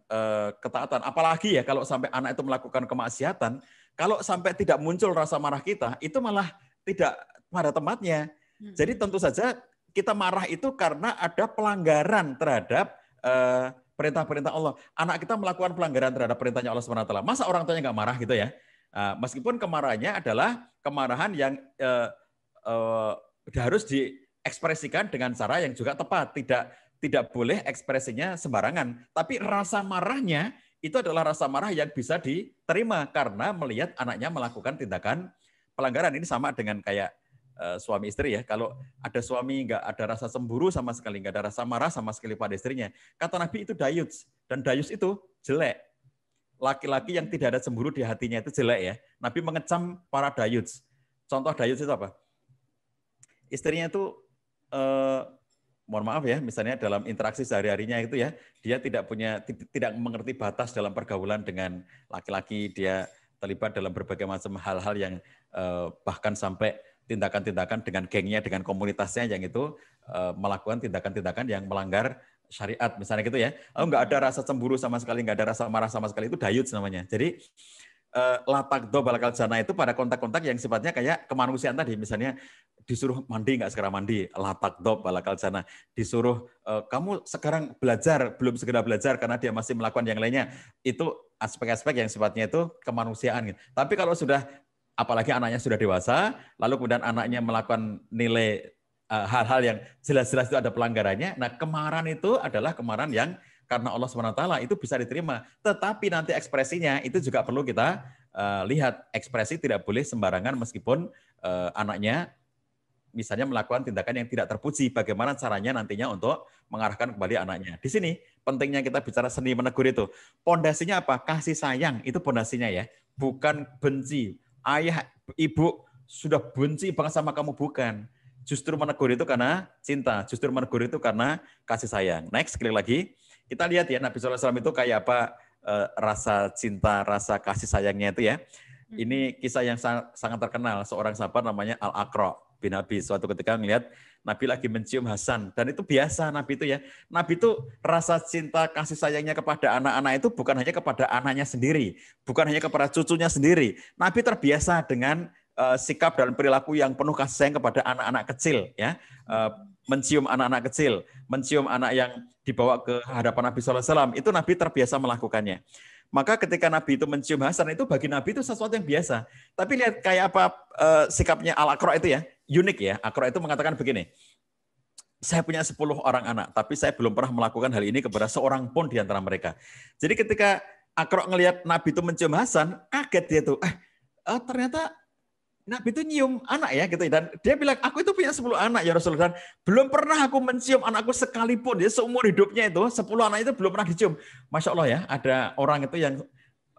ketaatan, apalagi ya kalau sampai anak itu melakukan kemaksiatan, kalau sampai tidak muncul rasa marah kita, itu malah tidak pada tempatnya. Jadi tentu saja kita marah itu karena ada pelanggaran terhadap perintah-perintah Allah. Anak kita melakukan pelanggaran terhadap perintahnya Allah SWT. Masa orang tuanya nggak marah gitu ya? Meskipun kemarahannya adalah kemarahan yang harus diekspresikan dengan cara yang juga tepat. Tidak boleh ekspresinya sembarangan. Tapi rasa marahnya itu adalah rasa marah yang bisa diterima karena melihat anaknya melakukan tindakan pelanggaran. Ini sama dengan kayak suami istri ya. Kalau ada suami nggak ada rasa cemburu sama sekali, nggak ada rasa marah sama sekali pada istrinya. Kata Nabi itu dayus. Dan dayus itu jelek. Laki-laki yang tidak ada cemburu di hatinya itu jelek ya. Nabi mengecam para dayus. Contoh dayus itu apa? Istrinya itu mohon maaf ya, misalnya dalam interaksi sehari-harinya itu ya, dia tidak mengerti batas dalam pergaulan dengan laki-laki, dia terlibat dalam berbagai macam hal-hal yang bahkan sampai tindakan-tindakan dengan gengnya, dengan komunitasnya yang itu melakukan tindakan-tindakan yang melanggar syariat, misalnya gitu ya. Nggak ada rasa cemburu sama sekali, nggak ada rasa marah sama sekali, itu dayut namanya. Jadi latakdo balakal jana itu pada kontak-kontak yang sifatnya kayak kemanusiaan tadi, misalnya disuruh mandi nggak segera mandi, latakdo balakal jana, disuruh kamu sekarang belajar belum segera belajar karena dia masih melakukan yang lainnya, itu aspek-aspek yang sifatnya itu kemanusiaan. Tapi kalau sudah, apalagi anaknya sudah dewasa, lalu kemudian anaknya melakukan nilai hal-hal yang jelas-jelas itu ada pelanggarannya, nah kemarahan itu adalah kemarahan yang karena Allah SWT itu bisa diterima. Tetapi nanti ekspresinya itu juga perlu kita lihat. Ekspresi tidak boleh sembarangan meskipun anaknya misalnya melakukan tindakan yang tidak terpuji. Bagaimana caranya nantinya untuk mengarahkan kembali anaknya. Di sini pentingnya kita bicara seni menegur itu. Pondasinya apa? Kasih sayang, itu pondasinya ya. Bukan benci. Ayah, ibu sudah benci banget sama kamu, bukan. Justru menegur itu karena cinta. Justru menegur itu karena kasih sayang. Next, sekali lagi. Kita lihat ya Nabi SAW itu kayak apa rasa cinta, rasa kasih sayangnya itu ya. Ini kisah yang sangat terkenal. Seorang sahabat namanya Al-Aqra bin Abi. Suatu ketika melihat Nabi lagi mencium Hasan. Dan itu biasa Nabi itu ya. Nabi itu rasa cinta kasih sayangnya kepada anak-anak itu bukan hanya kepada anaknya sendiri. Bukan hanya kepada cucunya sendiri. Nabi terbiasa dengan sikap dan perilaku yang penuh kasih sayang kepada anak-anak kecil. Ya. Mencium anak-anak kecil. Mencium anak yang dibawa ke hadapan Nabi SAW, itu Nabi terbiasa melakukannya. Maka ketika Nabi itu mencium Hasan, itu bagi Nabi itu sesuatu yang biasa. Tapi lihat kayak apa sikapnya Al-Aqra itu ya, unik ya. Aqra itu mengatakan begini, saya punya 10 orang anak, tapi saya belum pernah melakukan hal ini kepada seorang pun di antara mereka. Jadi ketika Aqra ngelihat Nabi itu mencium Hasan, kaget dia tuh, ternyata Nabi itu nyium anak ya gitu, dan dia bilang aku itu punya 10 anak ya Rasulullah, dan belum pernah aku mencium anakku sekalipun ya, seumur hidupnya itu 10 anak itu belum pernah dicium. Masya Allah ya, ada orang itu yang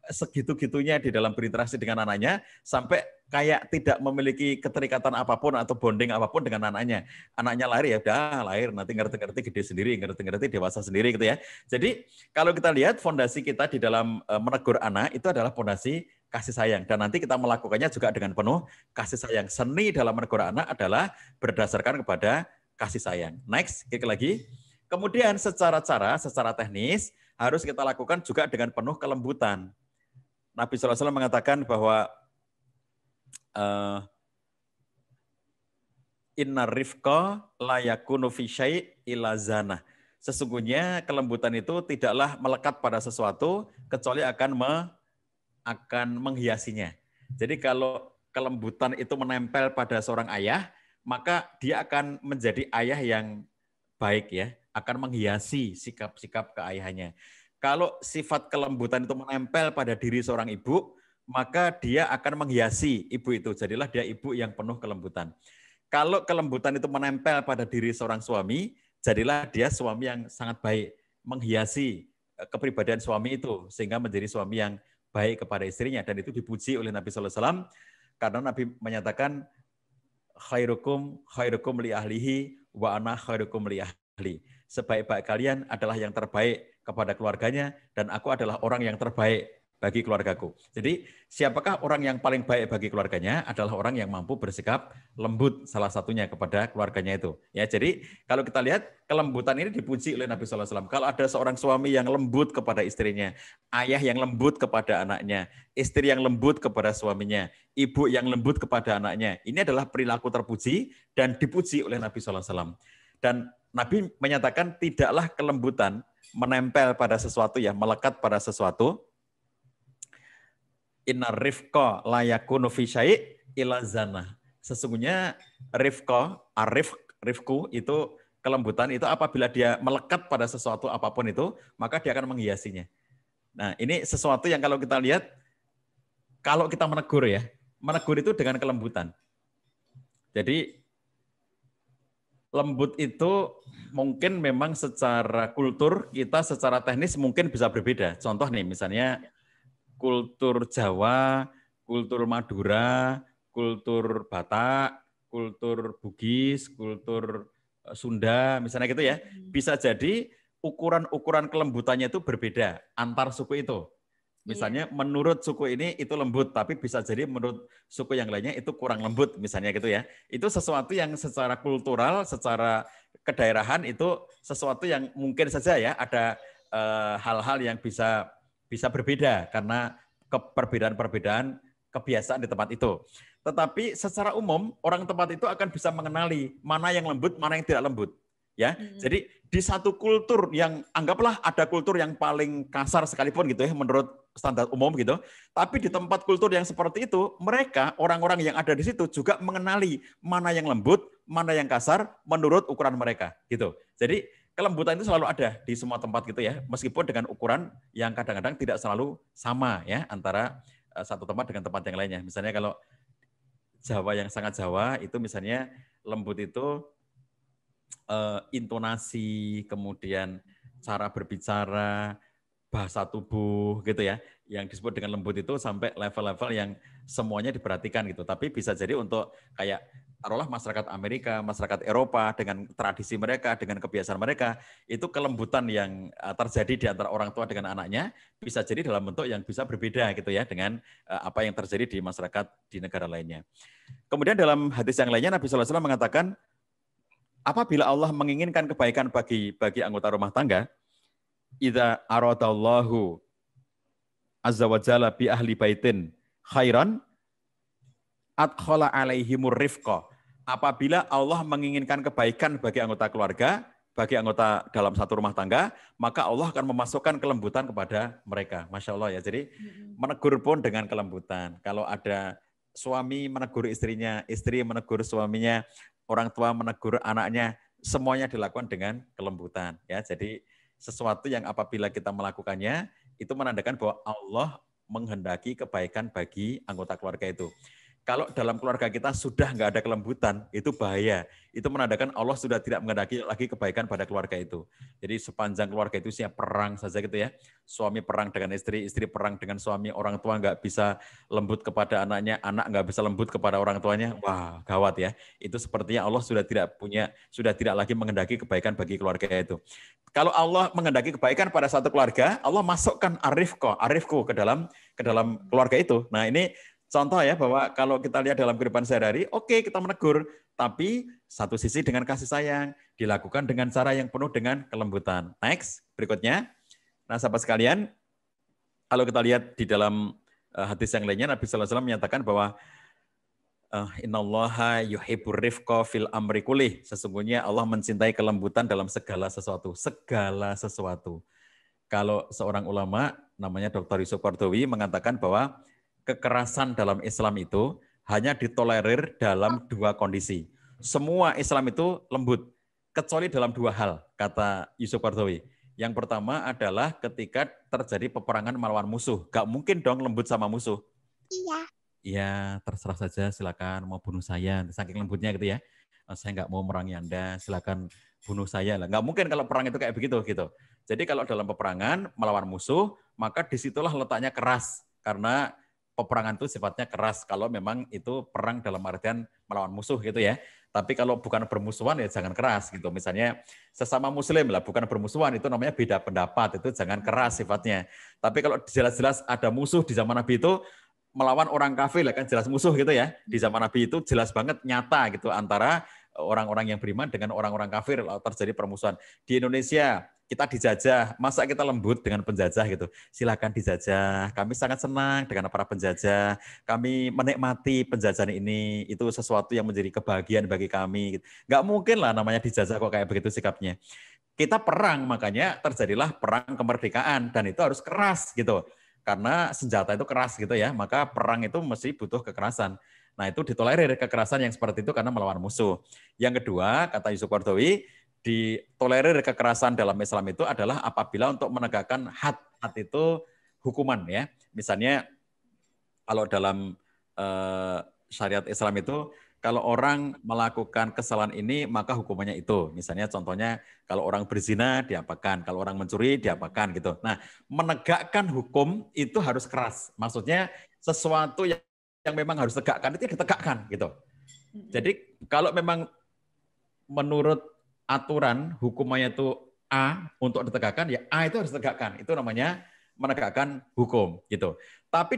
segitu-gitunya di dalam berinteraksi dengan anaknya sampai kayak tidak memiliki keterikatan apapun atau bonding apapun dengan anaknya. Anaknya lahir ya udah lahir, nanti ngerti-ngerti gede sendiri, ngerti-ngerti dewasa sendiri gitu ya. Jadi kalau kita lihat fondasi kita di dalam menegur anak itu adalah fondasi kasih sayang. Dan nanti kita melakukannya juga dengan penuh kasih sayang. Seni dalam menegur anak adalah berdasarkan kepada kasih sayang. Next, klik lagi. Kemudian secara teknis harus kita lakukan juga dengan penuh kelembutan. Nabi SAW mengatakan bahwa inna rifqa la yakunu fi syai' illa zana. Sesungguhnya kelembutan itu tidaklah melekat pada sesuatu kecuali akan menghiasinya. Jadi kalau kelembutan itu menempel pada seorang ayah, maka dia akan menjadi ayah yang baik ya, akan menghiasi sikap-sikap keayahannya. Kalau sifat kelembutan itu menempel pada diri seorang ibu, maka dia akan menghiasi ibu itu. Jadilah dia ibu yang penuh kelembutan. Kalau kelembutan itu menempel pada diri seorang suami, jadilah dia suami yang sangat baik, menghiasi kepribadian suami itu sehingga menjadi suami yang baik kepada istrinya, dan itu dipuji oleh Nabi sallallahu alaihi wasallam karena Nabi menyatakan khairukum li ahlihi wa ana khairukum li ahli. Sebaik-baik kalian adalah yang terbaik kepada keluarganya dan aku adalah orang yang terbaik bagi keluargaku. Jadi siapakah orang yang paling baik bagi keluarganya adalah orang yang mampu bersikap lembut salah satunya kepada keluarganya itu. Ya, jadi kalau kita lihat kelembutan ini dipuji oleh Nabi sallallahu alaihi wasallam. Kalau ada seorang suami yang lembut kepada istrinya, ayah yang lembut kepada anaknya, istri yang lembut kepada suaminya, ibu yang lembut kepada anaknya, ini adalah perilaku terpuji dan dipuji oleh Nabi sallallahu alaihi wasallam. Dan Nabi menyatakan tidaklah kelembutan menempel pada sesuatu ya, melekat pada sesuatu. Inna rifqa la yakunu fi syai' illa zana. Sesungguhnya rifku itu kelembutan itu apabila dia melekat pada sesuatu apapun itu, maka dia akan menghiasinya. Nah, ini sesuatu yang kalau kita lihat, kalau kita menegur ya, menegur itu dengan kelembutan. Jadi lembut itu mungkin memang secara kultur kita secara teknis mungkin bisa berbeda. Contoh nih misalnya kultur Jawa, kultur Madura, kultur Batak, kultur Bugis, kultur Sunda, misalnya gitu ya. Bisa jadi ukuran-ukuran kelembutannya itu berbeda antar suku itu. Misalnya menurut suku ini itu lembut, tapi bisa jadi menurut suku yang lainnya itu kurang lembut, misalnya gitu ya. Itu sesuatu yang secara kultural, secara kedaerahan itu sesuatu yang mungkin saja ya ada hal-hal yang bisa berbeda karena perbedaan-perbedaan kebiasaan di tempat itu. Tetapi secara umum orang tempat itu akan bisa mengenali mana yang lembut, mana yang tidak lembut. Ya, jadi di satu kultur yang anggaplah ada kultur yang paling kasar sekalipun gitu ya menurut standar umum gitu, tapi di tempat kultur yang seperti itu mereka orang-orang yang ada di situ juga mengenali mana yang lembut, mana yang kasar menurut ukuran mereka gitu. Jadi kelembutan itu selalu ada di semua tempat gitu ya, meskipun dengan ukuran yang kadang-kadang tidak selalu sama ya antara satu tempat dengan tempat yang lainnya. Misalnya kalau Jawa yang sangat Jawa itu misalnya lembut itu intonasi, kemudian cara berbicara, bahasa tubuh gitu ya, yang disebut dengan lembut itu sampai level-level yang semuanya diperhatikan gitu. Tapi bisa jadi untuk kayak taruhlah masyarakat Amerika, masyarakat Eropa dengan tradisi mereka, dengan kebiasaan mereka, itu kelembutan yang terjadi di antara orang tua dengan anaknya bisa jadi dalam bentuk yang bisa berbeda gitu ya dengan apa yang terjadi di masyarakat di negara lainnya. Kemudian dalam hadis yang lainnya Nabi sallallahu alaihi wasallam mengatakan apabila Allah menginginkan kebaikan bagi anggota rumah tangga, idza aradallahu azza wa jalla bi ahli baitin khairan adkhala alaihimur rifqa. Apabila Allah menginginkan kebaikan bagi anggota keluarga, bagi anggota dalam satu rumah tangga, maka Allah akan memasukkan kelembutan kepada mereka. Masya Allah ya. Jadi menegur pun dengan kelembutan. Kalau ada suami menegur istrinya, istri menegur suaminya, orang tua menegur anaknya, semuanya dilakukan dengan kelembutan. Ya, jadi sesuatu yang apabila kita melakukannya, itu menandakan bahwa Allah menghendaki kebaikan bagi anggota keluarga itu. kalau dalam keluarga kita sudah nggak ada kelembutan, itu bahaya. Itu menandakan Allah sudah tidak menghendaki lagi kebaikan pada keluarga itu. Jadi sepanjang keluarga itu siap perang saja gitu ya. Suami perang dengan istri perang dengan suami, orang tua nggak bisa lembut kepada anaknya, anak nggak bisa lembut kepada orang tuanya. Wah, gawat ya. Itu sepertinya Allah sudah tidak lagi menghendaki kebaikan bagi keluarga itu. Kalau Allah menghendaki kebaikan pada satu keluarga, Allah masukkan arifku ke dalam keluarga itu. Nah, ini contoh ya, bahwa kalau kita lihat dalam kehidupan sehari-hari, oke, kita menegur, tapi satu sisi dengan kasih sayang, dilakukan dengan cara yang penuh dengan kelembutan. Next, berikutnya. Nah, sahabat sekalian, kalau kita lihat di dalam hadis yang lainnya, Nabi sallallahu alaihi wasallam menyatakan bahwa innallaha yuhibbur rifqa fil amri kullih. Sesungguhnya Allah mencintai kelembutan dalam segala sesuatu. Segala sesuatu. Kalau seorang ulama, namanya Dr. Yusuf Qaradawi, mengatakan bahwa kekerasan dalam Islam itu hanya ditolerir dalam dua kondisi. Semua Islam itu lembut, kecuali dalam dua hal, kata Yusuf Qaradawi. Yang pertama adalah ketika terjadi peperangan melawan musuh. Gak mungkin dong lembut sama musuh. Iya, terserah saja, silakan mau bunuh saya. Saking lembutnya gitu ya. Saya nggak mau merangi Anda, silakan bunuh saya. Nggak mungkin kalau perang itu kayak begitu gitu. Jadi kalau dalam peperangan melawan musuh, maka disitulah letaknya keras. Karena peperangan itu sifatnya keras kalau memang itu perang dalam artian melawan musuh gitu ya. Tapi kalau bukan bermusuhan ya jangan keras gitu. Misalnya sesama muslim lah, bukan bermusuhan, itu namanya beda pendapat, itu jangan keras sifatnya. Tapi kalau jelas-jelas ada musuh di zaman Nabi itu, melawan orang kafir lah kan jelas musuh gitu ya. Di zaman Nabi itu jelas banget nyata gitu antara orang-orang yang beriman dengan orang-orang kafir, terjadi permusuhan. Di Indonesia kita dijajah, masa kita lembut dengan penjajah gitu? Silakan dijajah. Kami sangat senang dengan para penjajah. Kami menikmati penjajahan ini. Itu sesuatu yang menjadi kebahagiaan bagi kami. Nggak mungkin lah namanya dijajah kok kayak begitu sikapnya. Kita perang, makanya terjadilah perang kemerdekaan dan itu harus keras gitu. Karena senjata itu keras gitu ya, maka perang itu mesti butuh kekerasan. Nah itu ditolerir kekerasan yang seperti itu karena melawan musuh. Yang kedua, kata Yusuf Qaradawi, ditolerir kekerasan dalam Islam itu adalah apabila untuk menegakkan had itu hukuman ya. Misalnya kalau dalam syariat Islam itu, kalau orang melakukan kesalahan ini, maka hukumannya itu. Misalnya contohnya, kalau orang berzina, diapakan. Kalau orang mencuri, diapakan gitu. Nah, menegakkan hukum itu harus keras. Maksudnya sesuatu yang memang harus tegakkan, itu ditegakkan gitu. Jadi kalau memang menurut aturan hukumannya itu A untuk ditegakkan, ya A itu harus ditegakkan. Itu namanya menegakkan hukum gitu. Tapi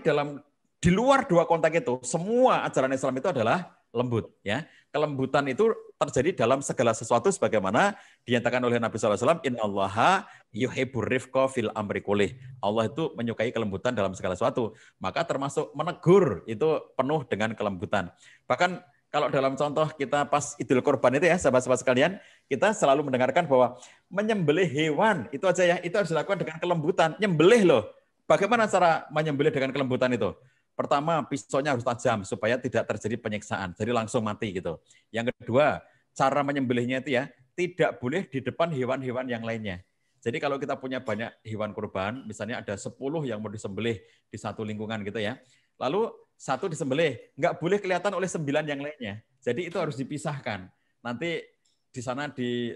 di luar dua konteks itu, semua ajaran Islam itu adalah lembut ya. Kelembutan itu terjadi dalam segala sesuatu sebagaimana dinyatakan oleh Nabi sallallahu alaihi wasallam, innallaha yuhibbur rifqa fil amri kullih. Allah itu menyukai kelembutan dalam segala sesuatu. Maka termasuk menegur itu penuh dengan kelembutan. Bahkan kalau dalam contoh kita pas Idul Kurban itu ya, sahabat-sahabat sekalian, kita selalu mendengarkan bahwa menyembelih hewan itu aja ya, itu harus dilakukan dengan kelembutan. Nyembelih loh. Bagaimana cara menyembelih dengan kelembutan itu? Pertama, pisaunya harus tajam supaya tidak terjadi penyiksaan, jadi langsung mati gitu. Yang kedua, cara menyembelihnya itu ya, tidak boleh di depan hewan-hewan yang lainnya. Jadi kalau kita punya banyak hewan kurban, misalnya ada 10 yang mau disembelih di satu lingkungan gitu ya, lalu satu disembelih, nggak boleh kelihatan oleh 9 yang lainnya. Jadi itu harus dipisahkan. Nanti di sana di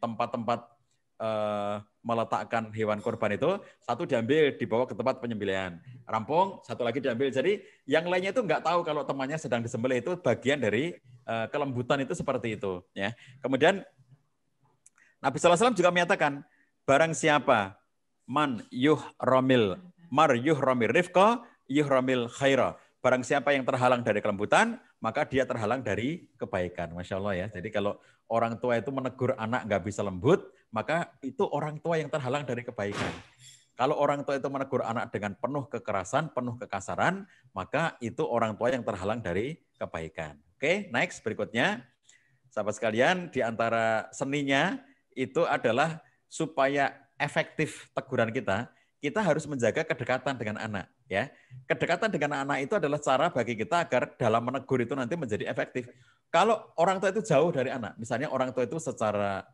tempat-tempat meletakkan hewan kurban itu, satu diambil dibawa ke tempat penyembelihan, rampung, satu lagi diambil. Jadi yang lainnya itu nggak tahu kalau temannya sedang disembelih. Itu bagian dari kelembutan itu seperti itu. Ya. Kemudian Nabi sallallahu alaihi wasallam juga menyatakan, barang siapa man yuhramil rifqa yuhramil khaira. Barang siapa yang terhalang dari kelembutan, maka dia terhalang dari kebaikan. Masya Allah ya. Jadi kalau orang tua itu menegur anak nggak bisa lembut, maka itu orang tua yang terhalang dari kebaikan. Kalau orang tua itu menegur anak dengan penuh kekerasan, penuh kekasaran, maka itu orang tua yang terhalang dari kebaikan. Oke, next berikutnya. Sahabat sekalian, di antara seninya itu adalah supaya efektif teguran kita harus menjaga kedekatan dengan anak. Ya, kedekatan dengan anak itu adalah cara bagi kita agar dalam menegur itu nanti menjadi efektif. Kalau orang tua itu jauh dari anak, misalnya orang tua itu secara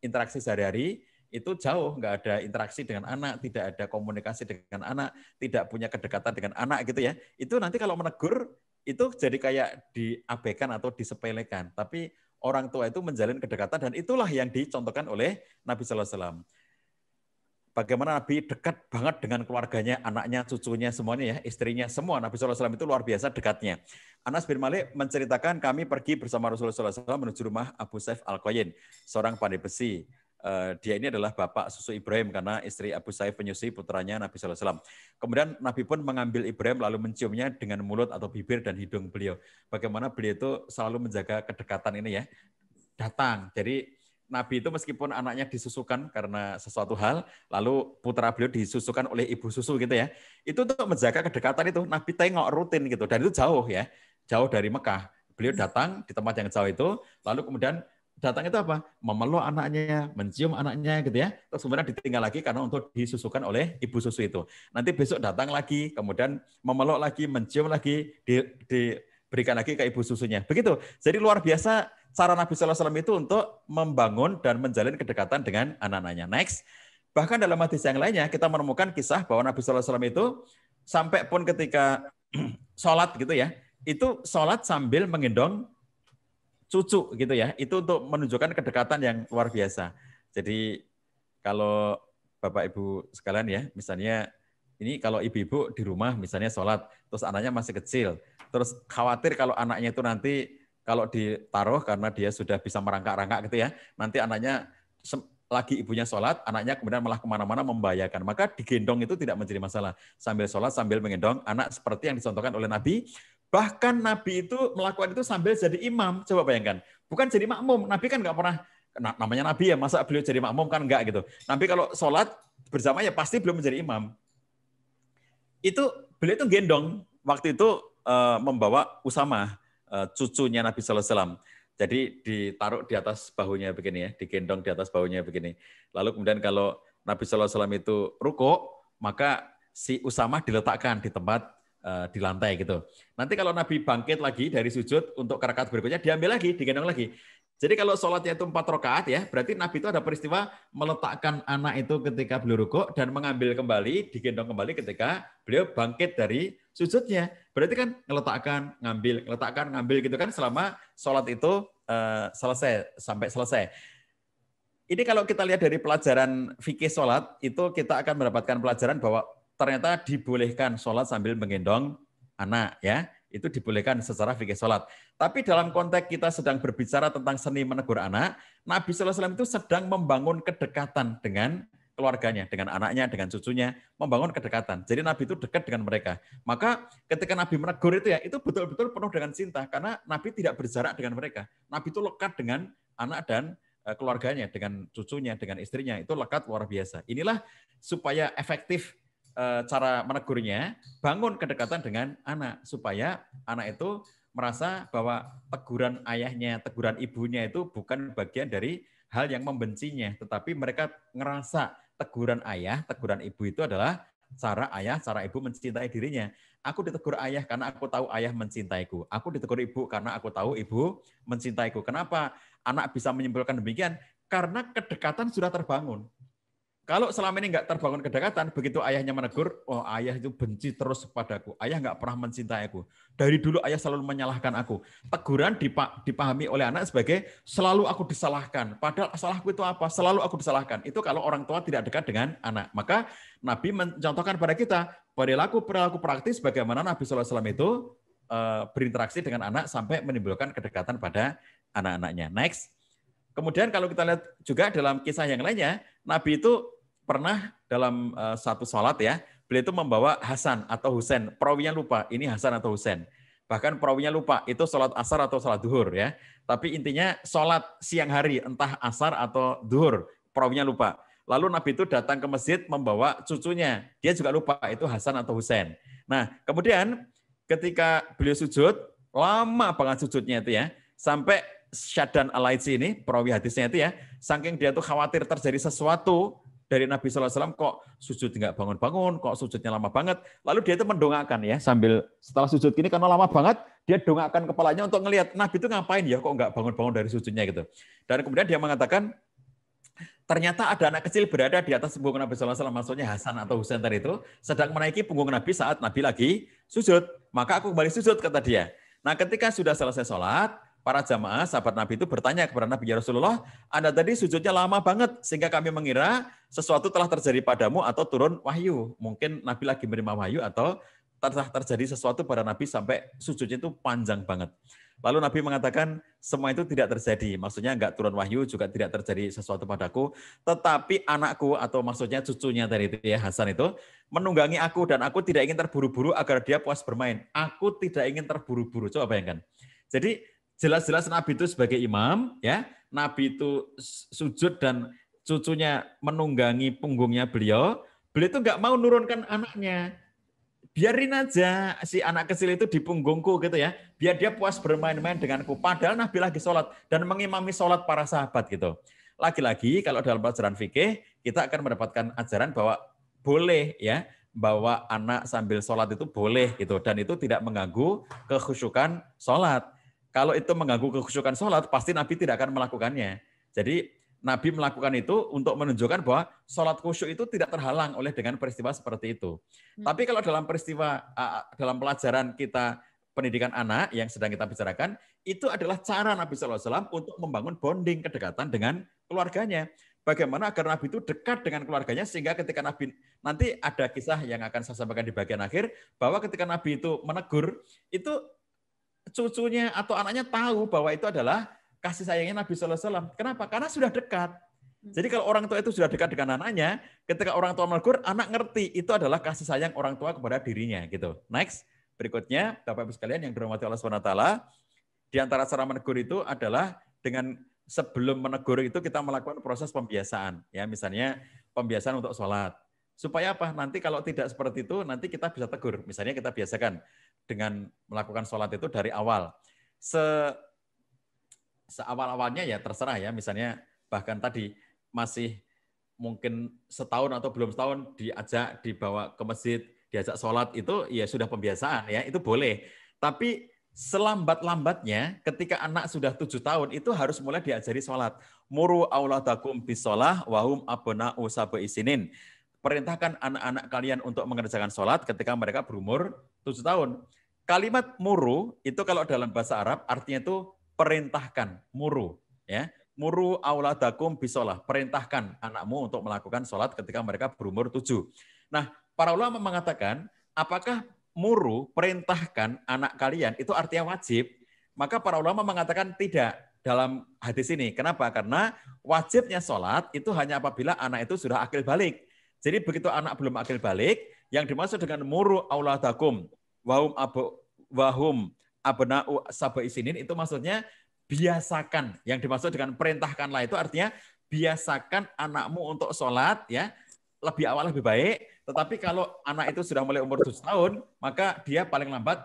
interaksi sehari-hari itu jauh, nggak ada interaksi dengan anak, tidak ada komunikasi dengan anak, tidak punya kedekatan dengan anak gitu ya. Itu nanti kalau menegur itu jadi kayak diabaikan atau disepelekan. Tapi orang tua itu menjalin kedekatan dan itulah yang dicontohkan oleh Nabi Sallallahu Alaihi Wasallam. Bagaimana Nabi dekat banget dengan keluarganya, anaknya, cucunya, semuanya ya, istrinya, semua. Nabi Sallallahu Alaihi Wasallam itu luar biasa dekatnya. Anas bin Malik menceritakan kami pergi bersama Rasulullah SAW menuju rumah Abu Saif Al-Qayin, seorang pandai besi. Dia ini adalah bapak susu Ibrahim karena istri Abu Saif menyusui putranya Nabi Sallallahu Alaihi Wasallam. Kemudian Nabi pun mengambil Ibrahim lalu menciumnya dengan mulut atau bibir dan hidung beliau. Bagaimana beliau itu selalu menjaga kedekatan ini ya. Datang. Jadi Nabi itu meskipun anaknya disusukan karena sesuatu hal, lalu putra beliau disusukan oleh ibu susu gitu ya. Itu untuk menjaga kedekatan itu Nabi tengok rutin gitu. Dan itu jauh ya, jauh dari Mekah. Beliau datang di tempat yang jauh itu, lalu kemudian datang itu apa? Memeluk anaknya, mencium anaknya gitu ya. Terus kemudian ditinggal lagi karena untuk disusukan oleh ibu susu itu. Nanti besok datang lagi, kemudian memeluk lagi, mencium lagi, diberikan lagi ke ibu susunya. Begitu. Jadi luar biasa cara Nabi Sallallahu Alaihi Wasallam itu untuk membangun dan menjalin kedekatan dengan anak-anaknya. Next, bahkan dalam hadis yang lainnya kita menemukan kisah bahwa Nabi Sallallahu Alaihi Wasallam itu sampai pun ketika sholat gitu ya, itu sholat sambil menggendong cucu gitu ya. Itu untuk menunjukkan kedekatan yang luar biasa. Jadi kalau Bapak Ibu sekalian ya, misalnya ini kalau ibu-ibu di rumah misalnya sholat, terus anaknya masih kecil, terus khawatir kalau anaknya itu nanti kalau ditaruh karena dia sudah bisa merangkak-rangkak gitu ya, nanti anaknya lagi ibunya sholat, anaknya kemudian malah kemana-mana membahayakan. Maka digendong itu tidak menjadi masalah. Sambil sholat, sambil menggendong anak seperti yang dicontohkan oleh Nabi. Bahkan Nabi itu melakukan itu sambil jadi imam. Coba bayangkan. Bukan jadi makmum. Nabi kan nggak pernah, namanya Nabi ya, masa beliau jadi makmum kan enggak gitu. Nabi kalau sholat bersama ya pasti belum menjadi imam. Itu beliau itu gendong. Waktu itu membawa Usamah, cucunya Nabi Sallallahu Alaihi Wasallam. Jadi ditaruh di atas bahunya begini ya, digendong di atas bahunya begini. Lalu kemudian kalau Nabi Sallallahu Alaihi Wasallam itu rukuk, maka si Usamah diletakkan di tempat di lantai gitu. Nanti kalau Nabi bangkit lagi dari sujud untuk rakaat berikutnya, diambil lagi, digendong lagi. Jadi kalau sholatnya itu 4 rakaat ya, berarti Nabi itu ada peristiwa meletakkan anak itu ketika beliau rukuk dan mengambil kembali, digendong kembali ketika beliau bangkit dari sujudnya. Berarti kan ngeletakkan, ngambil gitu kan selama sholat itu selesai, sampai selesai. Ini kalau kita lihat dari pelajaran fikih sholat, itu kita akan mendapatkan pelajaran bahwa ternyata dibolehkan sholat sambil menggendong anak ya. Itu dibolehkan secara fikih sholat. Tapi dalam konteks kita sedang berbicara tentang seni menegur anak, Nabi Sallallahu Alaihi Wasallam itu sedang membangun kedekatan dengan keluarganya, dengan anaknya, dengan cucunya, membangun kedekatan. Jadi Nabi itu dekat dengan mereka. Maka ketika Nabi menegur itu ya, itu betul-betul penuh dengan cinta, karena Nabi tidak berjarak dengan mereka. Nabi itu lekat dengan anak dan keluarganya, dengan cucunya, dengan istrinya. Itu lekat luar biasa. Inilah supaya efektif cara menegurnya, bangun kedekatan dengan anak supaya anak itu merasa bahwa teguran ayahnya, teguran ibunya itu bukan bagian dari hal yang membencinya, tetapi mereka ngerasa teguran ayah, teguran ibu itu adalah cara ayah, cara ibu mencintai dirinya. Aku ditegur ayah karena aku tahu ayah mencintaiku. Aku ditegur ibu karena aku tahu ibu mencintaiku. Kenapa anak bisa menyimpulkan demikian? Karena kedekatan sudah terbangun. Kalau selama ini nggak terbangun kedekatan, begitu ayahnya menegur, oh ayah itu benci terus padaku. Ayah nggak pernah mencintai aku. Dari dulu ayah selalu menyalahkan aku. Teguran dipahami oleh anak sebagai selalu aku disalahkan. Padahal salahku itu apa? Selalu aku disalahkan. Itu kalau orang tua tidak dekat dengan anak. Maka Nabi mencontohkan pada kita perilaku praktis bagaimana Nabi Sallallahu Alaihi Wasallam itu berinteraksi dengan anak sampai menimbulkan kedekatan pada anak-anaknya. Next. Kemudian kalau kita lihat juga dalam kisah yang lainnya, Nabi itu pernah dalam satu sholat ya, beliau itu membawa Hasan atau Husain. Perawinya lupa, ini Hasan atau Husain. Bahkan perawinya lupa, itu sholat asar atau sholat duhur ya. Tapi intinya sholat siang hari, entah asar atau duhur, perawinya lupa. Lalu Nabi itu datang ke masjid membawa cucunya. Dia juga lupa, itu Hasan atau Husain. Nah, kemudian ketika beliau sujud, lama banget sujudnya itu ya, sampai Syaddan Al-Laitsi ini, perawi hadisnya itu ya, saking dia tuh khawatir terjadi sesuatu dari Nabi Sallallahu Alaihi Wasallam, kok sujud nggak bangun-bangun, kok sujudnya lama banget. Lalu dia itu mendongakkan ya, sambil setelah sujud gini karena lama banget, dia dongakkan kepalanya untuk ngelihat Nabi itu ngapain ya, kok nggak bangun-bangun dari sujudnya gitu. Dan kemudian dia mengatakan, ternyata ada anak kecil berada di atas punggung Nabi SAW, maksudnya Hasan atau Husain tadi itu, sedang menaiki punggung Nabi saat Nabi lagi sujud. Maka aku kembali sujud, kata dia. Nah ketika sudah selesai sholat, para jamaah sahabat Nabi itu bertanya kepada Nabi, ya Rasulullah, Anda tadi sujudnya lama banget, sehingga kami mengira sesuatu telah terjadi padamu atau turun wahyu. Mungkin Nabi lagi menerima wahyu atau telah terjadi sesuatu pada Nabi sampai sujudnya itu panjang banget. Lalu Nabi mengatakan semua itu tidak terjadi. Maksudnya enggak turun wahyu, juga tidak terjadi sesuatu padaku. Tetapi anakku atau maksudnya cucunya tadi itu ya, Hasan itu menunggangi aku dan aku tidak ingin terburu-buru agar dia puas bermain. Aku tidak ingin terburu-buru. Coba bayangkan. Jadi jelas-jelas Nabi itu sebagai imam, ya, Nabi itu sujud dan cucunya menunggangi punggungnya beliau. Beliau itu enggak mau nurunkan anaknya. Biarin aja si anak kecil itu di punggungku gitu ya, biar dia puas bermain-main denganku. Padahal Nabi lagi sholat dan mengimami sholat para sahabat gitu. Lagi-lagi kalau dalam pelajaran fikih kita akan mendapatkan ajaran bahwa boleh ya, bawa anak sambil sholat itu boleh gitu, dan itu tidak mengganggu kekhusyukan sholat. Kalau itu mengganggu kekhusyukan sholat, pasti Nabi tidak akan melakukannya. Jadi Nabi melakukan itu untuk menunjukkan bahwa sholat khusyuk itu tidak terhalang oleh dengan peristiwa seperti itu. Tapi kalau dalam peristiwa, dalam pelajaran kita pendidikan anak yang sedang kita bicarakan, itu adalah cara Nabi SAW untuk membangun bonding, kedekatan dengan keluarganya. Bagaimana agar Nabi itu dekat dengan keluarganya, sehingga ketika Nabi, nanti ada kisah yang akan saya sampaikan di bagian akhir, bahwa ketika Nabi itu menegur, itu cucunya atau anaknya tahu bahwa itu adalah kasih sayangnya Nabi SAW. Kenapa? Karena sudah dekat. Jadi kalau orang tua itu sudah dekat dengan anaknya, ketika orang tua menegur, anak ngerti itu adalah kasih sayang orang tua kepada dirinya. Gitu. Next, berikutnya, Bapak Ibu sekalian yang dirahmati Allah SWT, di antara cara menegur itu adalah dengan sebelum menegur itu kita melakukan proses pembiasaan. Ya, misalnya pembiasaan untuk sholat. Supaya apa? Nanti kalau tidak seperti itu, nanti kita bisa tegur. Misalnya kita biasakan dengan melakukan sholat itu dari awal. Seawal-awalnya ya terserah ya, misalnya bahkan tadi masih mungkin setahun atau belum setahun diajak dibawa ke masjid, diajak sholat, itu ya sudah pembiasaan ya, itu boleh. Tapi selambat-lambatnya ketika anak sudah 7 tahun itu harus mulai diajari sholat. Muru auladakum bisolah wahum abna'u sab'i sinin. Perintahkan anak-anak kalian untuk mengerjakan sholat ketika mereka berumur 7 tahun. Kalimat muru itu kalau dalam bahasa Arab artinya itu perintahkan, muru, ya, muru auladakum bisolah, perintahkan anakmu untuk melakukan sholat ketika mereka berumur 7. Nah, para ulama mengatakan, apakah muru, perintahkan anak kalian itu artinya wajib? Maka para ulama mengatakan tidak dalam hadis ini. Kenapa? Karena wajibnya sholat itu hanya apabila anak itu sudah akil balik. Jadi begitu anak belum akil balik, yang dimaksud dengan muru auladakum wahum abna'u sab'i sinin itu maksudnya biasakan. Yang dimaksud dengan perintahkanlah itu artinya biasakan anakmu untuk sholat ya, lebih awal lebih baik. Tetapi kalau anak itu sudah mulai umur 7 tahun, maka dia paling lambat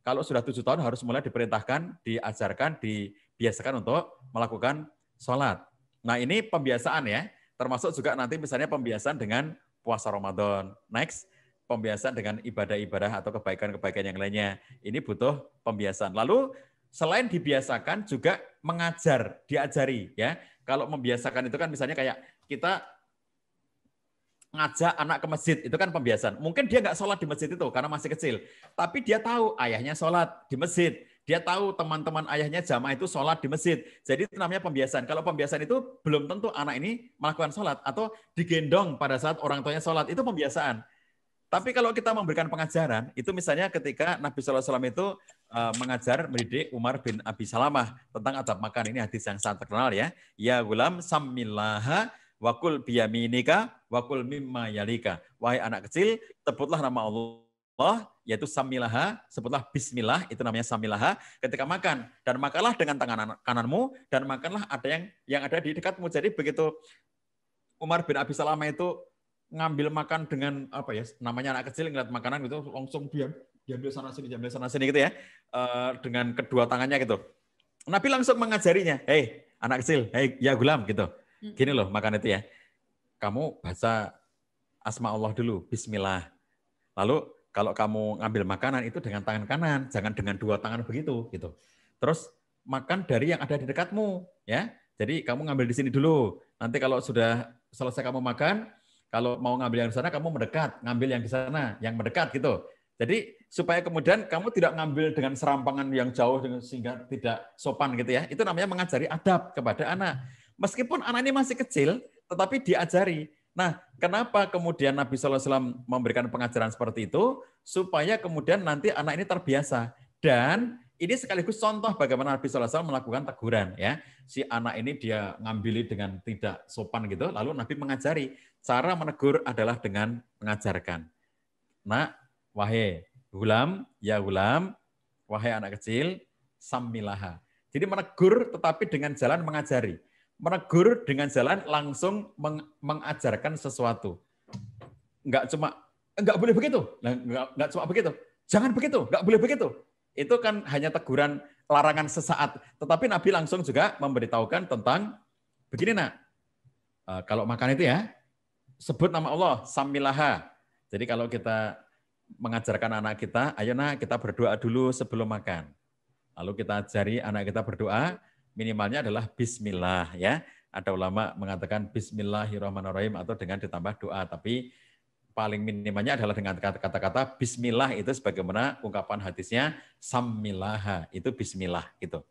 kalau sudah 7 tahun harus mulai diperintahkan, diajarkan, dibiasakan untuk melakukan sholat. Nah ini pembiasaan ya, termasuk juga nanti misalnya pembiasaan dengan puasa Ramadan. Next, pembiasaan dengan ibadah-ibadah atau kebaikan-kebaikan yang lainnya. Ini butuh pembiasaan. Lalu selain dibiasakan juga mengajar, diajari ya. Kalau membiasakan itu kan misalnya kayak kita ngajak anak ke masjid, itu kan pembiasaan. Mungkin dia nggak sholat di masjid itu karena masih kecil. Tapi dia tahu ayahnya sholat di masjid. Dia tahu teman-teman ayahnya jamaah itu sholat di masjid. Jadi itu namanya pembiasaan. Kalau pembiasaan itu belum tentu anak ini melakukan sholat atau digendong pada saat orang tuanya sholat. Itu pembiasaan. Tapi kalau kita memberikan pengajaran, itu misalnya ketika Nabi SAW itu mengajar, mendidik Umar bin Abi Salamah tentang adab makan. Ini hadis yang sangat terkenal ya. Ya gulam sammillaha wakul biyaminika wakul mimma yalika. Wahai anak kecil, sebutlah nama Allah, yaitu samilaha, sebutlah bismillah, itu namanya samilaha ketika makan. Dan makanlah dengan tangan kananmu, dan makanlah ada yang ada di dekatmu. Jadi begitu Umar bin Abi Salamah itu ngambil makan dengan apa ya, namanya anak kecil ngeliat makanan gitu langsung diambil sana sini gitu ya, dengan kedua tangannya gitu. Nabi langsung mengajarinya, hei anak kecil, hei ya gulam gitu, gini loh makan itu ya, kamu baca asma Allah dulu, bismillah, lalu kalau kamu ngambil makanan itu dengan tangan kanan, jangan dengan dua tangan begitu gitu. Terus makan dari yang ada di dekatmu ya, Jadi kamu ngambil di sini dulu. Nanti kalau sudah selesai kamu makan, kalau mau ngambil yang di sana, kamu mendekat, ngambil yang di sana, yang mendekat gitu. Jadi supaya kemudian kamu tidak ngambil dengan serampangan yang jauh sehingga tidak sopan gitu ya. Itu namanya mengajari adab kepada anak. Meskipun anak ini masih kecil, tetapi diajari. Nah, kenapa kemudian Nabi SAW memberikan pengajaran seperti itu? Supaya kemudian nanti anak ini terbiasa. Dan ini sekaligus contoh bagaimana Nabi SAW melakukan teguran. Ya, si anak ini dia ngambil dengan tidak sopan gitu, lalu Nabi mengajari. Cara menegur adalah dengan mengajarkan. Nak, wahai gulam, ya gulam, wahai anak kecil, sammilaha. Jadi menegur tetapi dengan jalan mengajari. Menegur dengan jalan langsung mengajarkan sesuatu. Enggak boleh begitu. Enggak cuma begitu. Jangan begitu, enggak boleh begitu. Itu kan hanya teguran larangan sesaat. Tetapi Nabi langsung juga memberitahukan tentang, begini nak, kalau makan itu ya, sebut nama Allah, sammilaha. Jadi kalau kita mengajarkan anak kita, ayo nak kita berdoa dulu sebelum makan. Lalu kita ajari anak kita berdoa, minimalnya adalah bismillah ya. Ada ulama mengatakan bismillahirrahmanirrahim atau dengan ditambah doa, tapi paling minimalnya adalah dengan kata-kata bismillah itu sebagaimana ungkapan hadisnya sammilaha, itu bismillah gitu.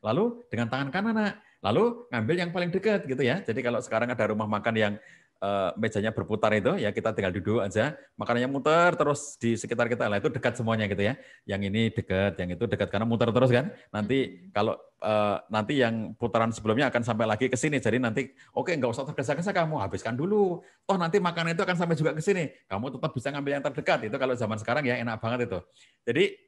Lalu dengan tangan kanan nak, lalu ngambil yang paling dekat gitu ya. Jadi kalau sekarang ada rumah makan yang mejanya berputar itu ya, kita tinggal duduk aja, makanannya muter terus di sekitar kita lah, itu dekat semuanya gitu ya. Yang ini dekat, yang itu dekat karena muter terus kan. Nanti kalau nanti yang putaran sebelumnya akan sampai lagi ke sini. Jadi nanti oke, nggak usah tergesa-gesa, kamu habiskan dulu. Toh nanti makanan itu akan sampai juga ke sini. Kamu tetap bisa ngambil yang terdekat. Itu kalau zaman sekarang ya enak banget itu. Jadi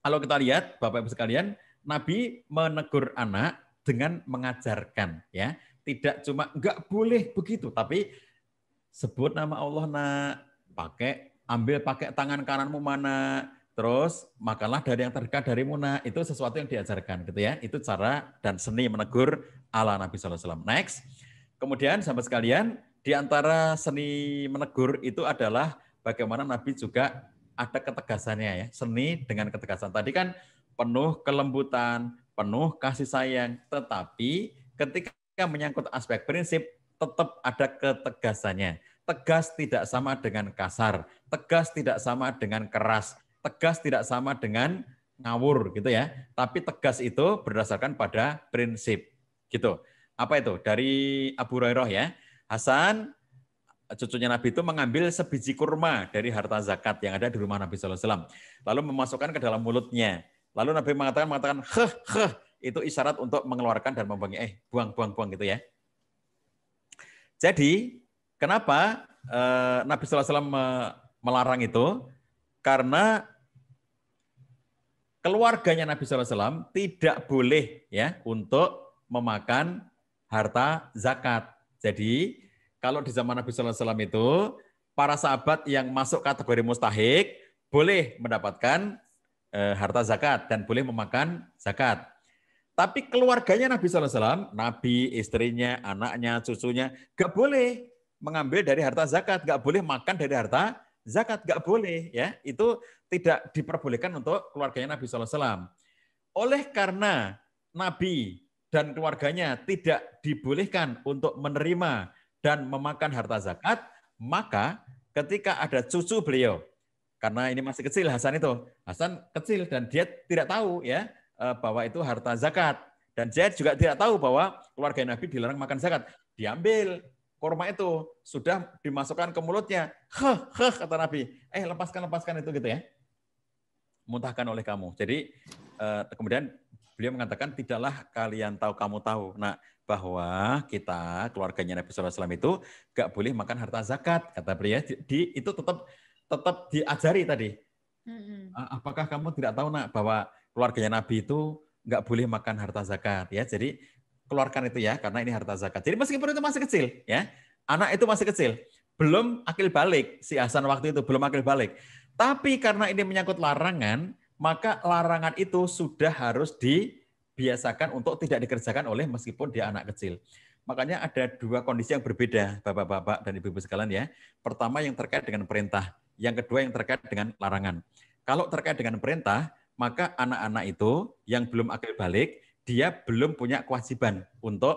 kalau kita lihat Bapak Ibu sekalian, Nabi menegur anak dengan mengajarkan ya. Tidak cuma enggak boleh begitu, tapi sebut nama Allah nak, ambil pakai tangan kananmu mana, terus makanlah dari yang terdekat darimu nak. Itu sesuatu yang diajarkan gitu ya. Itu cara dan seni menegur ala Nabi SAW. Next. Kemudian sahabat sekalian, di antara seni menegur itu adalah bagaimana Nabi juga ada ketegasannya ya. Seni dengan ketegasan. Tadi kan penuh kelembutan, penuh kasih sayang, tetapi ketika menyangkut aspek prinsip, tetap ada ketegasannya. Tegas tidak sama dengan kasar, tegas tidak sama dengan keras, tegas tidak sama dengan ngawur gitu ya. Tapi tegas itu berdasarkan pada prinsip gitu. Apa itu? Dari Abu Hurairah ya. Hasan, cucunya Nabi itu mengambil sebiji kurma dari harta zakat yang ada di rumah Nabi SAW. Lalu memasukkan ke dalam mulutnya. Lalu Nabi mengatakan, itu isyarat untuk mengeluarkan dan membuang, buang gitu ya. Jadi, kenapa Nabi SAW melarang itu? Karena keluarganya Nabi SAW tidak boleh ya untuk memakan harta zakat. Jadi, kalau di zaman Nabi SAW itu, para sahabat yang masuk kategori mustahik boleh mendapatkan harta zakat dan boleh memakan zakat. Tapi keluarganya Nabi SAW, Nabi, istrinya, anaknya, cucunya, gak boleh mengambil dari harta zakat, gak boleh makan dari harta zakat, gak boleh. Ya, itu tidak diperbolehkan untuk keluarganya Nabi SAW. Oleh karena Nabi dan keluarganya tidak dibolehkan untuk menerima dan memakan harta zakat, maka ketika ada cucu beliau, karena ini masih kecil Hasan kecil dan dia tidak tahu ya, bahwa itu harta zakat. Dan dia juga tidak tahu bahwa keluarga Nabi dilarang makan zakat. Diambil kurma itu, sudah dimasukkan ke mulutnya. Kata Nabi, lepaskan itu gitu ya. Muntahkan oleh kamu. Jadi kemudian beliau mengatakan, tidaklah kalian kamu tahu. Nah, bahwa kita, keluarganya Nabi SAW itu gak boleh makan harta zakat. Kata beliau, itu tetap diajari tadi. Apakah kamu tidak tahu nak bahwa keluarganya Nabi itu nggak boleh makan harta zakat ya. Jadi keluarkan itu ya karena ini harta zakat. Jadi meskipun itu masih kecil ya, anak itu masih kecil, belum akil balik, si Hasan waktu itu belum akil balik. Tapi karena ini menyangkut larangan, maka larangan itu sudah harus dibiasakan untuk tidak dikerjakan oleh meskipun dia anak kecil. Makanya ada dua kondisi yang berbeda Bapak-bapak dan Ibu-ibu sekalian ya. Pertama yang terkait dengan perintah, yang kedua yang terkait dengan larangan. Kalau terkait dengan perintah, maka anak-anak itu yang belum akil balik dia belum punya kewajiban untuk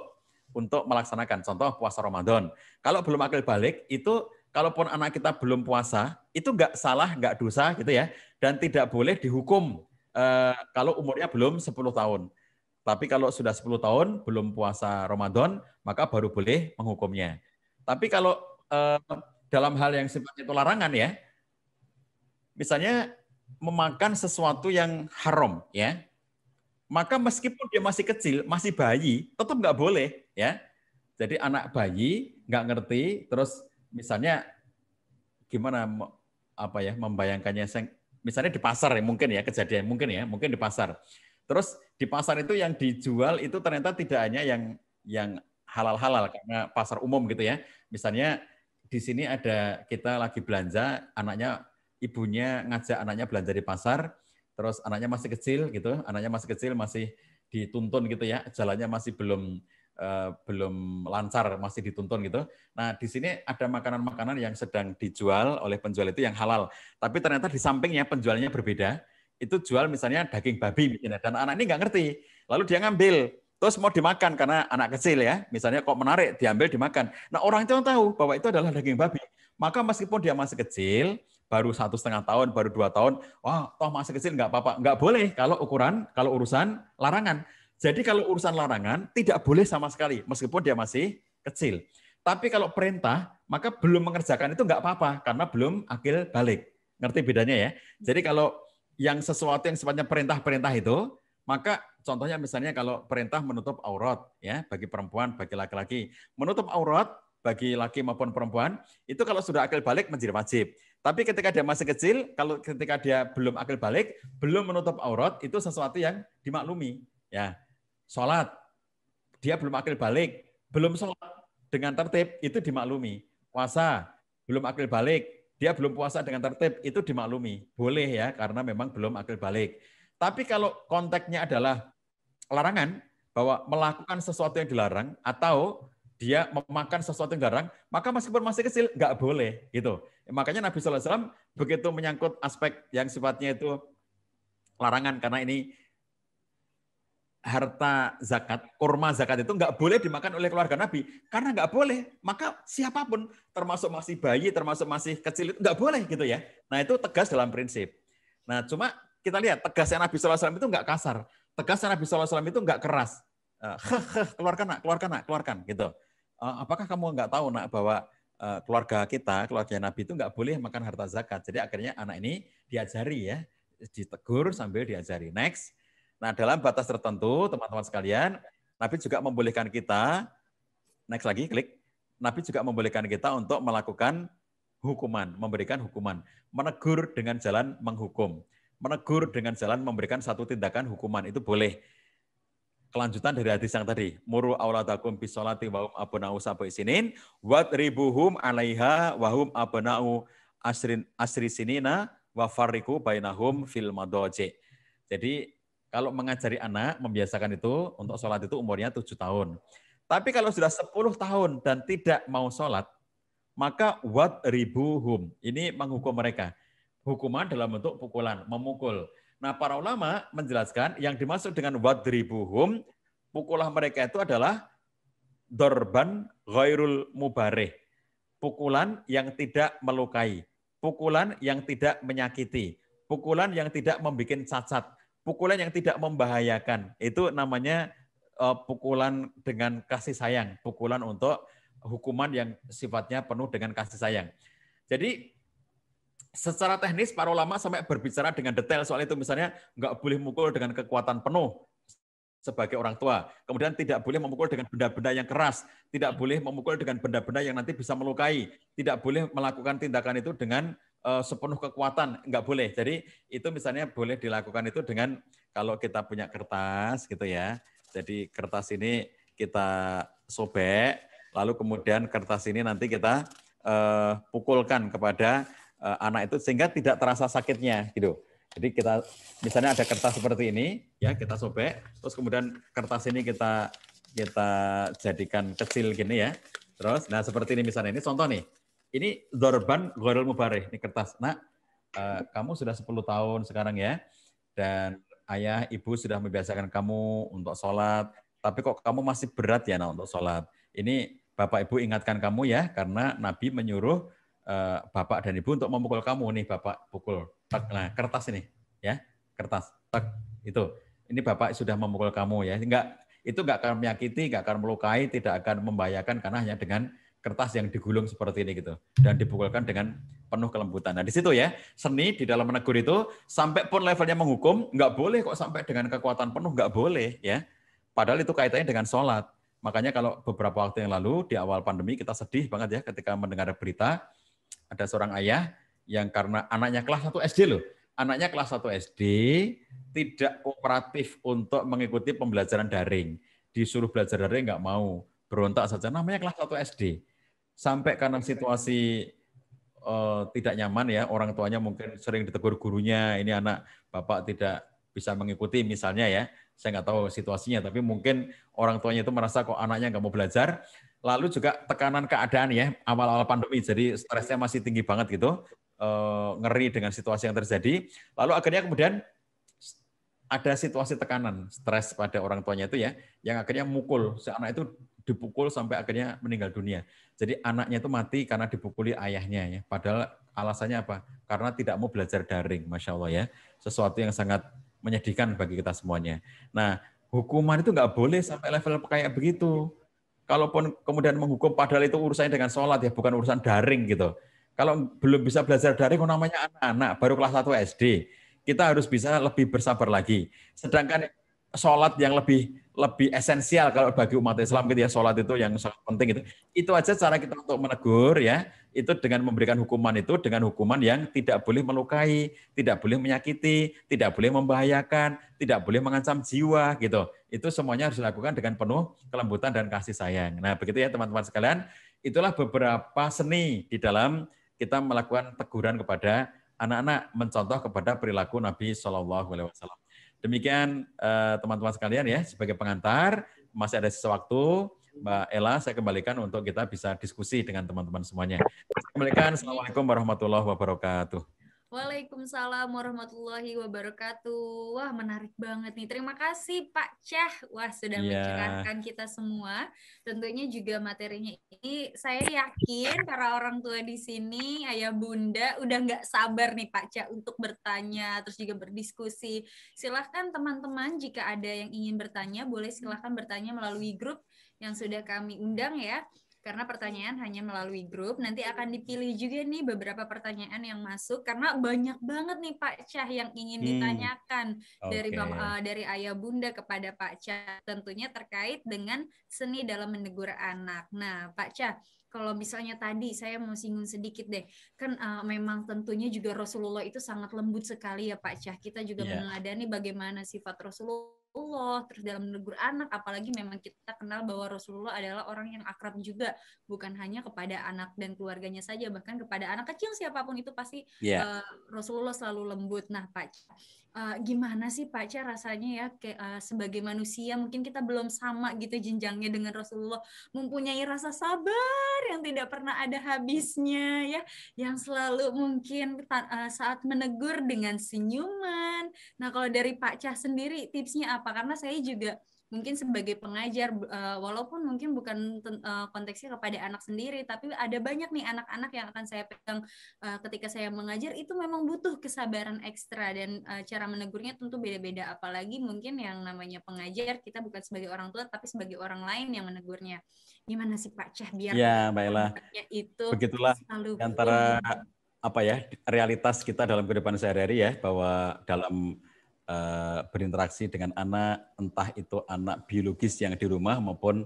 melaksanakan. Contoh puasa Ramadan. Kalau belum akil balik, itu kalaupun anak kita belum puasa, itu nggak salah, nggak dosa gitu ya. Dan tidak boleh dihukum kalau umurnya belum 10 tahun. Tapi kalau sudah 10 tahun, belum puasa Ramadan, maka baru boleh menghukumnya. Tapi kalau dalam hal yang sifatnya itu larangan ya, misalnya memakan sesuatu yang haram ya, maka meskipun dia masih kecil, masih bayi, tetap nggak boleh ya. Jadi anak bayi nggak ngerti, terus misalnya gimana apa ya membayangkannya, misalnya di pasar ya mungkin ya kejadian mungkin di pasar. Terus di pasar itu yang dijual itu ternyata tidak hanya yang halal-halal karena pasar umum gitu ya. Misalnya di sini ada kita lagi belanja, ibunya ngajak anaknya belanja di pasar. Terus anaknya masih kecil gitu, masih dituntun gitu ya, jalannya masih belum lancar, masih dituntun gitu. Nah di sini ada makanan-makanan yang sedang dijual oleh penjual itu yang halal, tapi ternyata di sampingnya penjualnya berbeda, itu jual misalnya daging babi misalnya, dan anak ini nggak ngerti, lalu dia ngambil, terus mau dimakan karena anak kecil ya, misalnya kok menarik, diambil dimakan. Nah orang itu tahu bahwa itu adalah daging babi, maka meskipun dia masih kecil, baru 1,5 tahun, baru 2 tahun, wah toh masih kecil nggak apa-apa, nggak boleh kalau urusan larangan. Jadi kalau urusan larangan tidak boleh sama sekali, meskipun dia masih kecil. Tapi kalau perintah, maka belum mengerjakan itu nggak apa-apa, karena belum akil balik. Ngerti bedanya ya? Jadi kalau yang sesuatu yang sifatnya perintah-perintah itu, maka contohnya misalnya kalau perintah menutup aurat, ya bagi perempuan, bagi laki-laki, menutup aurat bagi laki maupun perempuan, itu kalau sudah akil balik menjadi wajib. Tapi ketika dia masih kecil, ketika dia belum akil balik, belum menutup aurat, itu sesuatu yang dimaklumi. Ya, sholat, dia belum akil balik, belum sholat dengan tertib, itu dimaklumi. Puasa, belum akil balik, dia belum puasa dengan tertib, itu dimaklumi. Boleh ya, karena memang belum akil balik. Tapi kalau konteksnya adalah larangan, bahwa melakukan sesuatu yang dilarang, atau dia memakan sesuatu yang dilarang, maka meskipun masih kecil, nggak boleh. Gitu. Makanya Nabi SAW begitu menyangkut aspek yang sifatnya itu larangan, karena ini harta zakat, kurma zakat itu nggak boleh dimakan oleh keluarga Nabi, karena nggak boleh, maka siapapun, termasuk masih bayi, termasuk masih kecil, itu nggak boleh gitu ya. Nah itu tegas dalam prinsip. Nah cuma kita lihat tegasnya Nabi SAW itu nggak kasar, tegasnya Nabi SAW itu nggak keras. Keluarkan nak, keluarkan gitu. Apakah kamu nggak tahu nak bahwa keluarga kita, keluarga Nabi itu nggak boleh makan harta zakat. Jadi akhirnya anak ini diajari ya, ditegur sambil diajari. Next. Nah dalam batas tertentu teman-teman sekalian, Nabi juga membolehkan kita, next lagi klik, Nabi juga membolehkan kita untuk melakukan hukuman, memberikan hukuman, menegur dengan jalan menghukum, menegur dengan jalan memberikan satu tindakan hukuman, itu boleh. Kelanjutan dari hadis yang tadi, muru auladakum bisolati wahum abna'u sab'i sinin wadribuhum 'alaiha wahum abna'u asri sinina wa farriqu bainahum fil madaji. Jadi kalau mengajari anak, membiasakan itu untuk sholat itu umurnya 7 tahun. Tapi kalau sudah 10 tahun dan tidak mau sholat, maka wadribuhum, ini menghukum mereka. Hukuman dalam bentuk pukulan, memukul. Nah, para ulama menjelaskan yang dimaksud dengan wadribuhum, pukulan mereka itu adalah dorban ghairul mubareh. Pukulan yang tidak melukai, pukulan yang tidak menyakiti, pukulan yang tidak membuat cacat, pukulan yang tidak membahayakan. Itu namanya pukulan dengan kasih sayang, pukulan untuk hukuman yang sifatnya penuh dengan kasih sayang. Jadi secara teknis para ulama sampai berbicara dengan detail soal itu, misalnya nggak boleh mukul dengan kekuatan penuh sebagai orang tua, kemudian tidak boleh memukul dengan benda-benda yang keras, tidak boleh memukul dengan benda-benda yang nanti bisa melukai, tidak boleh melakukan tindakan itu dengan sepenuh kekuatan, nggak boleh. Jadi itu misalnya boleh dilakukan itu dengan, kalau kita punya kertas gitu ya, jadi kertas ini kita sobek, lalu kemudian kertas ini nanti kita pukulkan kepada anak itu sehingga tidak terasa sakitnya gitu. Jadi kita misalnya ada kertas seperti ini ya, kita sobek, terus kemudian kertas ini kita jadikan kecil gini ya. Terus nah seperti ini misalnya, ini contoh nih. Ini dorban ghairul mubareh, ini kertas. Nah, kamu sudah 10 tahun sekarang ya. Dan ayah, ibu sudah membiasakan kamu untuk sholat, tapi kok kamu masih berat ya nak untuk sholat. Ini Bapak Ibu ingatkan kamu ya, karena Nabi menyuruh Bapak dan Ibu untuk memukul kamu. Nih Bapak pukul. Nah, kertas ini ya, kertas. Itu. Ini Bapak sudah memukul kamu ya. Itu enggak akan menyakiti, enggak akan melukai, tidak akan membahayakan karena hanya dengan kertas yang digulung seperti ini gitu. Dan dipukulkan dengan penuh kelembutan. Nah di situ ya, seni di dalam menegur itu, sampai pun levelnya menghukum, nggak boleh kok sampai dengan kekuatan penuh, nggak boleh ya. Padahal itu kaitannya dengan sholat. Makanya kalau beberapa waktu yang lalu, di awal pandemi, kita sedih banget ya ketika mendengar berita, ada seorang ayah yang karena anaknya kelas 1 SD loh, anaknya kelas 1 SD tidak kooperatif untuk mengikuti pembelajaran daring. Disuruh belajar daring nggak mau, berontak saja, namanya kelas 1 SD. Sampai karena situasi tidak nyaman ya, orang tuanya mungkin sering ditegur gurunya, ini anak Bapak tidak bisa mengikuti misalnya ya, saya nggak tahu situasinya, tapi mungkin orang tuanya itu merasa kok anaknya nggak mau belajar, lalu juga tekanan keadaan ya, awal-awal pandemi, jadi stresnya masih tinggi banget gitu, ngeri dengan situasi yang terjadi, lalu akhirnya kemudian ada situasi tekanan, stres pada orang tuanya itu ya, yang akhirnya mukul, si anak itu dipukul sampai akhirnya meninggal dunia. Jadi anaknya itu mati karena dipukuli ayahnya ya. Padahal alasannya apa? Karena tidak mau belajar daring, Masya Allah ya. Sesuatu yang sangat menyedihkan bagi kita semuanya. Nah, hukuman itu nggak boleh sampai level kayak begitu. Kalaupun kemudian menghukum, padahal itu urusannya dengan sholat ya, bukan urusan daring gitu. Kalau belum bisa belajar daring, namanya anak-anak, baru kelas 1 SD. Kita harus bisa lebih bersabar lagi. Sedangkan sholat yang lebih esensial kalau bagi umat Islam gitu ya, sholat itu yang sangat penting itu. Itu aja cara kita untuk menegur ya, itu dengan memberikan hukuman itu dengan hukuman yang tidak boleh melukai, tidak boleh menyakiti, tidak boleh membahayakan, tidak boleh mengancam jiwa gitu. Itu semuanya harus dilakukan dengan penuh kelembutan dan kasih sayang. Nah, begitu ya teman-teman sekalian, itulah beberapa seni di dalam kita melakukan teguran kepada anak-anak, mencontoh kepada perilaku Nabi SAW. Demikian teman-teman sekalian ya, sebagai pengantar, masih ada sisa waktu, Mbak Ella, saya kembalikan untuk kita bisa diskusi dengan teman-teman semuanya. Saya kembalikan, Assalamualaikum warahmatullahi wabarakatuh. Waalaikumsalam warahmatullahi wabarakatuh. Wah, menarik banget nih. Terima kasih Pak Cah. Wah, sudah mencerahkan kita semua. Tentunya juga materinya ini saya yakin para orang tua di sini, ayah bunda, udah nggak sabar nih Pak Cah untuk bertanya, terus juga berdiskusi. Silahkan teman-teman jika ada yang ingin bertanya, boleh silahkan bertanya melalui grup yang sudah kami undang ya. Karena pertanyaan hanya melalui grup, nanti akan dipilih juga nih beberapa pertanyaan yang masuk, karena banyak banget nih Pak Cah yang ingin ditanyakan dari ayah bunda kepada Pak Cah, tentunya terkait dengan seni dalam menegur anak. Nah Pak Cah, kalau misalnya tadi saya mau singgung sedikit deh, kan memang tentunya juga Rasulullah itu sangat lembut sekali ya Pak Cah, kita juga meneladani bagaimana sifat Rasulullah, terus dalam menegur anak, apalagi memang kita kenal bahwa Rasulullah adalah orang yang akrab juga, bukan hanya kepada anak dan keluarganya saja, bahkan kepada anak kecil siapapun itu pasti Rasulullah selalu lembut. Nah Pak, gimana sih Pak Cah rasanya ya sebagai manusia, mungkin kita belum sama gitu jenjangnya dengan Rasulullah, mempunyai rasa sabar yang tidak pernah ada habisnya ya, yang selalu mungkin saat menegur dengan senyuman. Nah kalau dari Pak Cah sendiri tipsnya apa? Karena saya juga mungkin sebagai pengajar, walaupun mungkin bukan konteksnya kepada anak sendiri, tapi ada banyak nih anak-anak yang akan saya pegang ketika saya mengajar, itu memang butuh kesabaran ekstra, dan cara menegurnya tentu beda-beda, apalagi mungkin yang namanya pengajar, kita bukan sebagai orang tua, tapi sebagai orang lain yang menegurnya. Gimana sih Pak Cah biar Mbak Ella, itu begitulah antara apa ya, realitas kita dalam kehidupan sehari-hari ya, bahwa dalam berinteraksi dengan anak, entah itu anak biologis yang di rumah maupun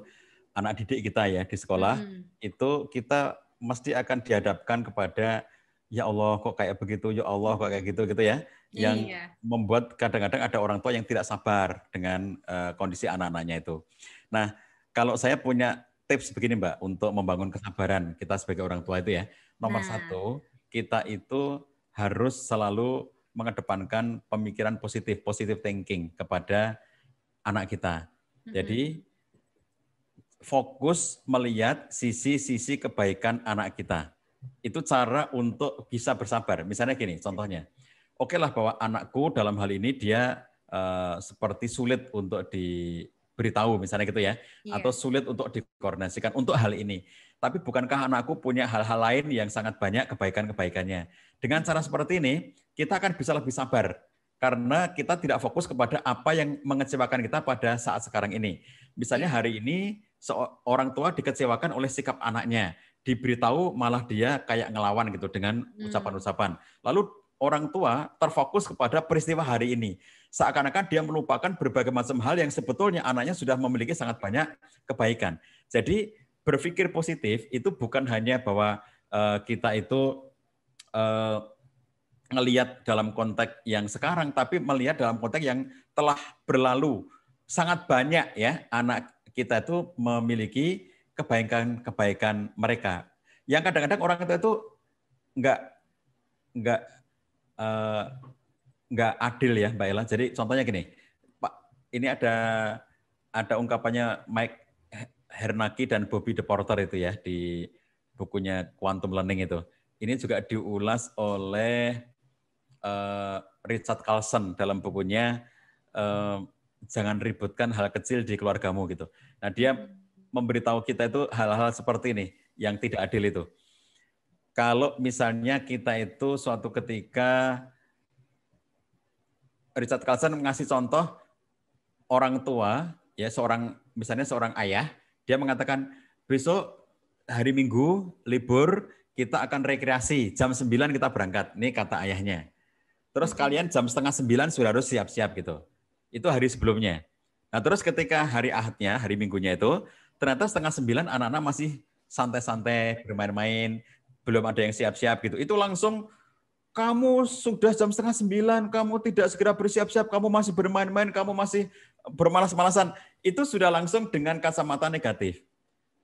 anak didik kita ya di sekolah, itu kita mesti akan dihadapkan kepada ya Allah kok kayak begitu, ya Allah kok kayak gitu ya, yang membuat kadang-kadang ada orang tua yang tidak sabar dengan kondisi anak-anaknya itu. Nah, kalau saya punya tips begini Mbak, untuk membangun kesabaran kita sebagai orang tua itu ya, nomor satu, kita itu harus selalu mengedepankan pemikiran positive thinking kepada anak kita. Jadi fokus melihat sisi-sisi kebaikan anak kita. Itu cara untuk bisa bersabar. Misalnya gini, contohnya, oke lah bahwa anakku dalam hal ini dia seperti sulit untuk diberitahu misalnya gitu ya, atau sulit untuk dikoordinasikan untuk hal ini. Tapi bukankah anakku punya hal-hal lain yang sangat banyak kebaikan-kebaikannya? Dengan cara seperti ini, kita akan bisa lebih sabar. Karena kita tidak fokus kepada apa yang mengecewakan kita pada saat sekarang ini. Misalnya hari ini, orang tua dikecewakan oleh sikap anaknya. Diberitahu malah dia kayak ngelawan gitu dengan ucapan-ucapan. Lalu orang tua terfokus kepada peristiwa hari ini. Seakan-akan dia melupakan berbagai macam hal yang sebetulnya anaknya sudah memiliki sangat banyak kebaikan. Jadi berpikir positif itu bukan hanya bahwa kita itu ngelihat dalam konteks yang sekarang, tapi melihat dalam konteks yang telah berlalu. Sangat banyak ya anak kita itu memiliki kebaikan-kebaikan mereka. Yang kadang-kadang orang tua itu nggak adil ya Mbak Ella. Jadi contohnya gini, Pak, ini ada ungkapannya Mike Hernaki dan Bobby DePorter itu ya di bukunya Quantum Learning itu. Ini juga diulas oleh Richard Carlson dalam bukunya Jangan Ributkan Hal Kecil di Keluargamu gitu. Nah dia memberitahu kita itu hal-hal seperti ini yang tidak adil itu. Kalau misalnya kita itu suatu ketika Richard Carlson mengasih contoh orang tua ya misalnya seorang ayah, dia mengatakan besok hari Minggu libur kita akan rekreasi, jam 9 kita berangkat. Ini kata ayahnya. Terus kalian jam 8:30 sudah harus siap-siap gitu. Itu hari sebelumnya. Nah terus ketika hari Ahadnya, hari Minggunya itu, ternyata 8:30 anak-anak masih santai-santai, bermain-main, belum ada yang siap-siap gitu. Itu langsung, kamu sudah jam 8:30, kamu tidak segera bersiap-siap, kamu masih bermain-main, kamu masih bermalas-malasan. Itu sudah langsung dengan kacamata negatif.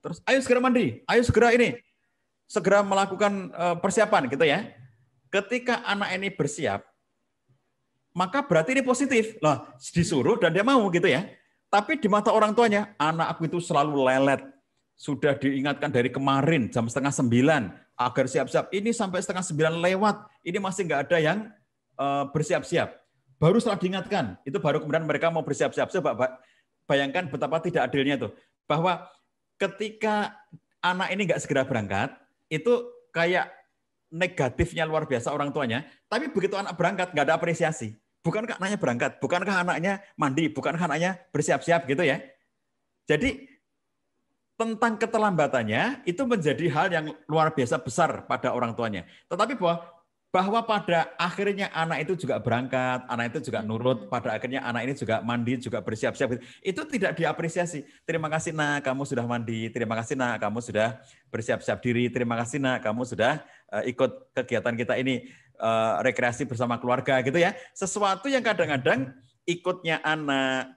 Terus ayo segera mandi, ayo segera melakukan persiapan gitu ya. Ketika anak ini bersiap, maka berarti ini positif. Lah, disuruh dan dia mau gitu ya. Tapi di mata orang tuanya, anak aku itu selalu lelet. Sudah diingatkan dari kemarin jam 8:30 agar siap-siap. Ini sampai 8:30 lewat, ini masih nggak ada yang bersiap-siap. Baru setelah diingatkan, itu baru kemudian mereka mau bersiap-siap. Coba bayangkan betapa tidak adilnya itu. Bahwa ketika anak ini nggak segera berangkat, itu kayak negatifnya luar biasa orang tuanya, tapi begitu anak berangkat nggak ada apresiasi. Bukankah anaknya berangkat? Bukankah anaknya mandi? Bukankah anaknya bersiap-siap gitu ya? Jadi tentang keterlambatannya itu menjadi hal yang luar biasa besar pada orang tuanya. Tetapi bahwa pada akhirnya anak itu juga berangkat, anak itu juga nurut, pada akhirnya anak ini juga mandi, juga bersiap-siap. Itu tidak diapresiasi. Terima kasih nak, kamu sudah mandi. Terima kasih nak, kamu sudah bersiap-siap diri. Terima kasih nak, kamu sudah ikut kegiatan kita ini, rekreasi bersama keluarga gitu ya. Sesuatu yang kadang-kadang ikutnya anak,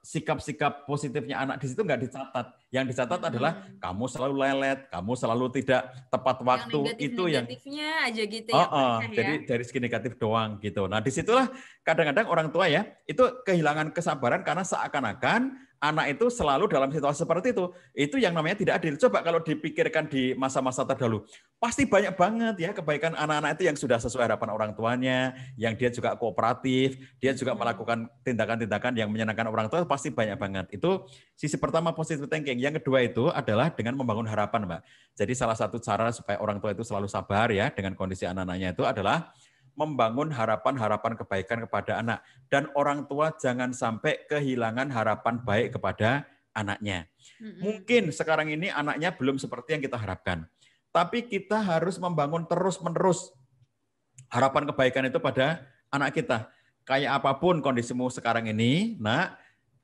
sikap-sikap positifnya anak di situ nggak dicatat. Yang dicatat adalah kamu selalu lelet, kamu selalu tidak tepat waktu. Itu yang negatifnya aja gitu ya. Jadi dari segi negatif doang gitu. Nah disitulah kadang-kadang orang tua ya itu kehilangan kesabaran karena seakan-akan anak itu selalu dalam situasi seperti itu. Itu yang namanya tidak adil. Coba kalau dipikirkan di masa-masa terdahulu, pasti banyak banget ya kebaikan anak-anak itu yang sudah sesuai harapan orang tuanya, yang dia juga kooperatif, dia juga melakukan tindakan-tindakan yang menyenangkan orang tua, pasti banyak banget. Itu sisi pertama positive thinking. Yang kedua itu adalah dengan membangun harapan, Mbak. Jadi salah satu cara supaya orang tua itu selalu sabar ya dengan kondisi anak-anaknya itu adalah membangun harapan-harapan kebaikan kepada anak. Dan orang tua jangan sampai kehilangan harapan baik kepada anaknya. Mungkin sekarang ini anaknya belum seperti yang kita harapkan. Tapi kita harus membangun terus-menerus harapan kebaikan itu pada anak kita. Kayak apapun kondisimu sekarang ini, nak,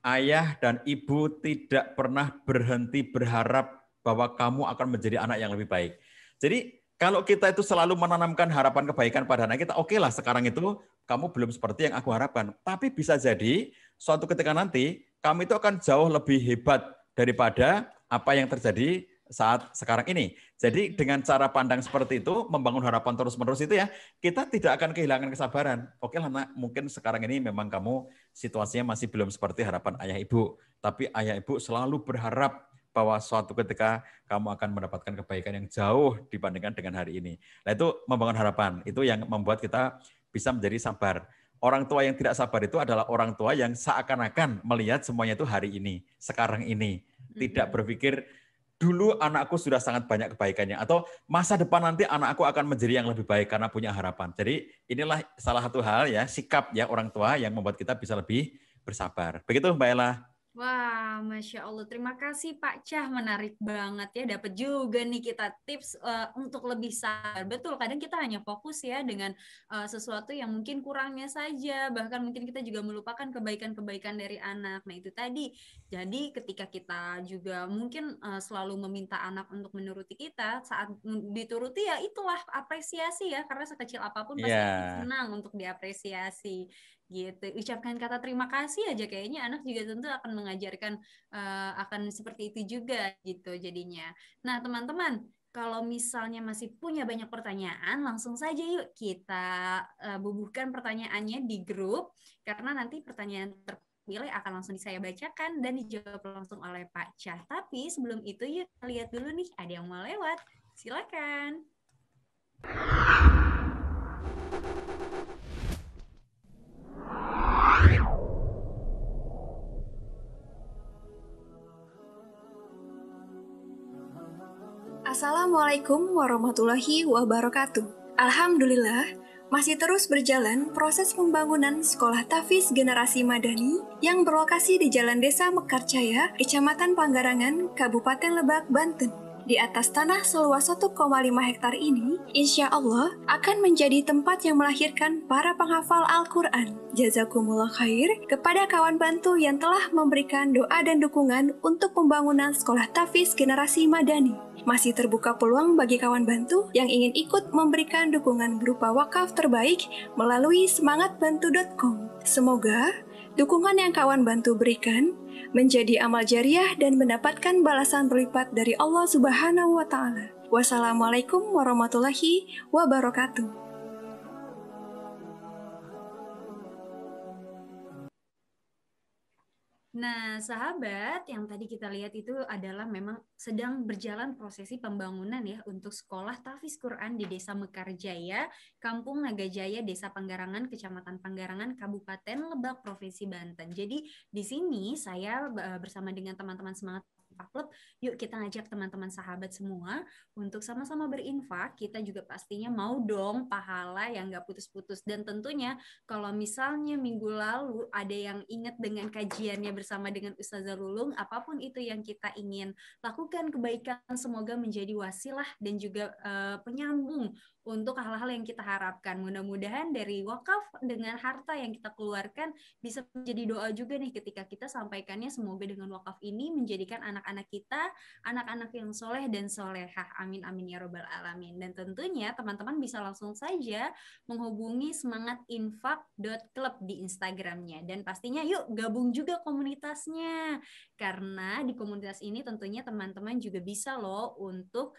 ayah dan ibu tidak pernah berhenti berharap bahwa kamu akan menjadi anak yang lebih baik. Jadi kalau kita itu selalu menanamkan harapan kebaikan pada anak kita, oke lah sekarang itu kamu belum seperti yang aku harapkan. Tapi bisa jadi suatu ketika nanti kamu itu akan jauh lebih hebat daripada apa yang terjadi saat sekarang ini. Jadi dengan cara pandang seperti itu, membangun harapan terus-menerus itu ya, kita tidak akan kehilangan kesabaran. Oke lah nak, mungkin sekarang ini memang kamu situasinya masih belum seperti harapan ayah ibu. Tapi ayah ibu selalu berharap bahwa suatu ketika kamu akan mendapatkan kebaikan yang jauh dibandingkan dengan hari ini. Nah itu membangun harapan, itu yang membuat kita bisa menjadi sabar. Orang tua yang tidak sabar itu adalah orang tua yang seakan-akan melihat semuanya itu hari ini, sekarang ini. Tidak berpikir, dulu anakku sudah sangat banyak kebaikannya, atau masa depan nanti anakku akan menjadi yang lebih baik karena punya harapan. Jadi inilah salah satu hal ya, sikap ya orang tua yang membuat kita bisa lebih bersabar. Begitu Mbak Ella. Wah, Masya Allah. Terima kasih Pak Cah, menarik banget ya. Dapat juga nih kita tips untuk lebih sabar. Betul, kadang kita hanya fokus ya dengan sesuatu yang mungkin kurangnya saja. Bahkan mungkin kita juga melupakan kebaikan-kebaikan dari anak. Nah itu tadi. Jadi ketika kita juga mungkin selalu meminta anak untuk menuruti kita, saat dituruti ya itulah apresiasi ya. Karena sekecil apapun pasti senang untuk diapresiasi. Gitu, ucapkan kata terima kasih aja, kayaknya anak juga tentu akan mengajarkan akan seperti itu juga gitu jadinya. Nah teman-teman, kalau misalnya masih punya banyak pertanyaan, langsung saja yuk kita bubuhkan pertanyaannya di grup, karena nanti pertanyaan terpilih akan langsung saya bacakan dan dijawab langsung oleh Pak Cah. Tapi sebelum itu yuk kita lihat dulu nih, ada yang mau lewat, silakan. Assalamualaikum warahmatullahi wabarakatuh. Alhamdulillah, masih terus berjalan proses pembangunan Sekolah Tahfiz Generasi Madani yang berlokasi di Jalan Desa Mekarjaya, Kecamatan Panggarangan, Kabupaten Lebak, Banten. Di atas tanah seluas 1,5 hektar ini, insya Allah akan menjadi tempat yang melahirkan para penghafal Al-Quran. Jazakumullah khair kepada kawan bantu yang telah memberikan doa dan dukungan untuk pembangunan Sekolah Tahfiz Generasi Madani. Masih terbuka peluang bagi kawan bantu yang ingin ikut memberikan dukungan berupa wakaf terbaik melalui semangatbantu.com. Semoga dukungan yang kawan bantu berikan menjadi amal jariah dan mendapatkan balasan berlipat dari Allah Subhanahu wa Ta'ala. Wassalamualaikum warahmatullahi wabarakatuh. Nah, sahabat, yang tadi kita lihat itu adalah memang sedang berjalan prosesi pembangunan ya untuk Sekolah Tahfiz Quran di Desa Mekarjaya, Kampung Nagajaya, Desa Panggarangan, Kecamatan Panggarangan, Kabupaten Lebak, Provinsi Banten. Jadi di sini saya bersama dengan teman-teman Semangat Klub, yuk kita ngajak teman-teman sahabat semua untuk sama-sama berinfak. Kita juga pastinya mau dong pahala yang gak putus-putus. Dan tentunya kalau misalnya minggu lalu ada yang ingat dengan kajiannya bersama dengan Ustazah Lulung, apapun itu yang kita ingin lakukan kebaikan, semoga menjadi wasilah dan juga penyambung untuk hal-hal yang kita harapkan. Mudah-mudahan dari wakaf dengan harta yang kita keluarkan bisa menjadi doa juga nih ketika kita sampaikannya, semoga dengan wakaf ini menjadikan anak-anak kita anak-anak yang soleh dan solehah. Amin amin ya robbal alamin. Dan tentunya teman-teman bisa langsung saja menghubungi semangatinfak.club di Instagramnya. Dan pastinya yuk gabung juga komunitasnya, karena di komunitas ini tentunya teman-teman juga bisa loh untuk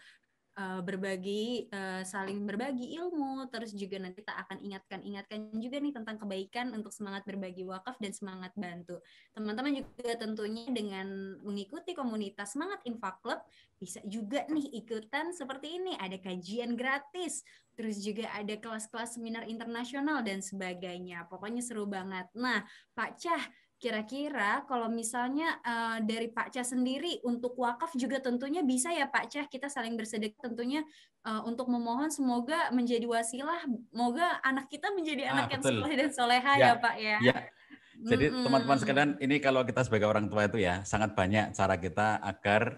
saling berbagi ilmu, terus juga nanti kita akan ingatkan juga nih tentang kebaikan untuk semangat berbagi wakaf dan semangat bantu. Teman-teman juga tentunya dengan mengikuti komunitas Semangat Infak Club bisa juga nih ikutan seperti ini, ada kajian gratis, terus juga ada kelas-kelas seminar internasional dan sebagainya. Pokoknya seru banget. Nah, Pak Cah, kira-kira kalau misalnya dari Pak Cah sendiri untuk wakaf juga tentunya bisa ya Pak Cah, kita saling bersedekah tentunya untuk memohon semoga menjadi wasilah, semoga anak kita menjadi anak yang soleh dan soleha ya Pak ya. Ya. Jadi teman-teman sekalian, ini kalau kita sebagai orang tua itu ya sangat banyak cara kita agar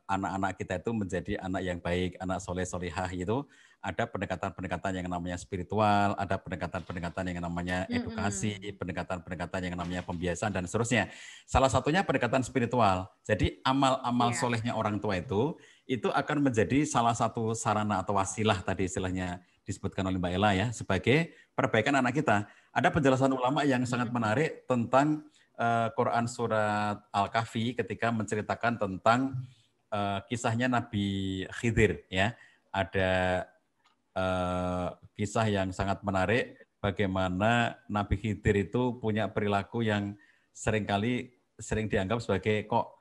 anak-anak kita itu menjadi anak yang baik, anak soleh solehah gitu. Ada pendekatan-pendekatan yang namanya spiritual, ada pendekatan-pendekatan yang namanya edukasi, pendekatan-pendekatan yang namanya pembiasaan dan seterusnya. Salah satunya pendekatan spiritual. Jadi amal-amal solehnya orang tua itu akan menjadi salah satu sarana atau wasilah tadi istilahnya disebutkan oleh Mbak Ella ya, sebagai perbaikan anak kita. Ada penjelasan ulama yang sangat menarik tentang Quran surat Al-Kahfi ketika menceritakan tentang kisahnya Nabi Khidir ya. Ada kisah yang sangat menarik bagaimana Nabi Khidir itu punya perilaku yang sering dianggap sebagai kok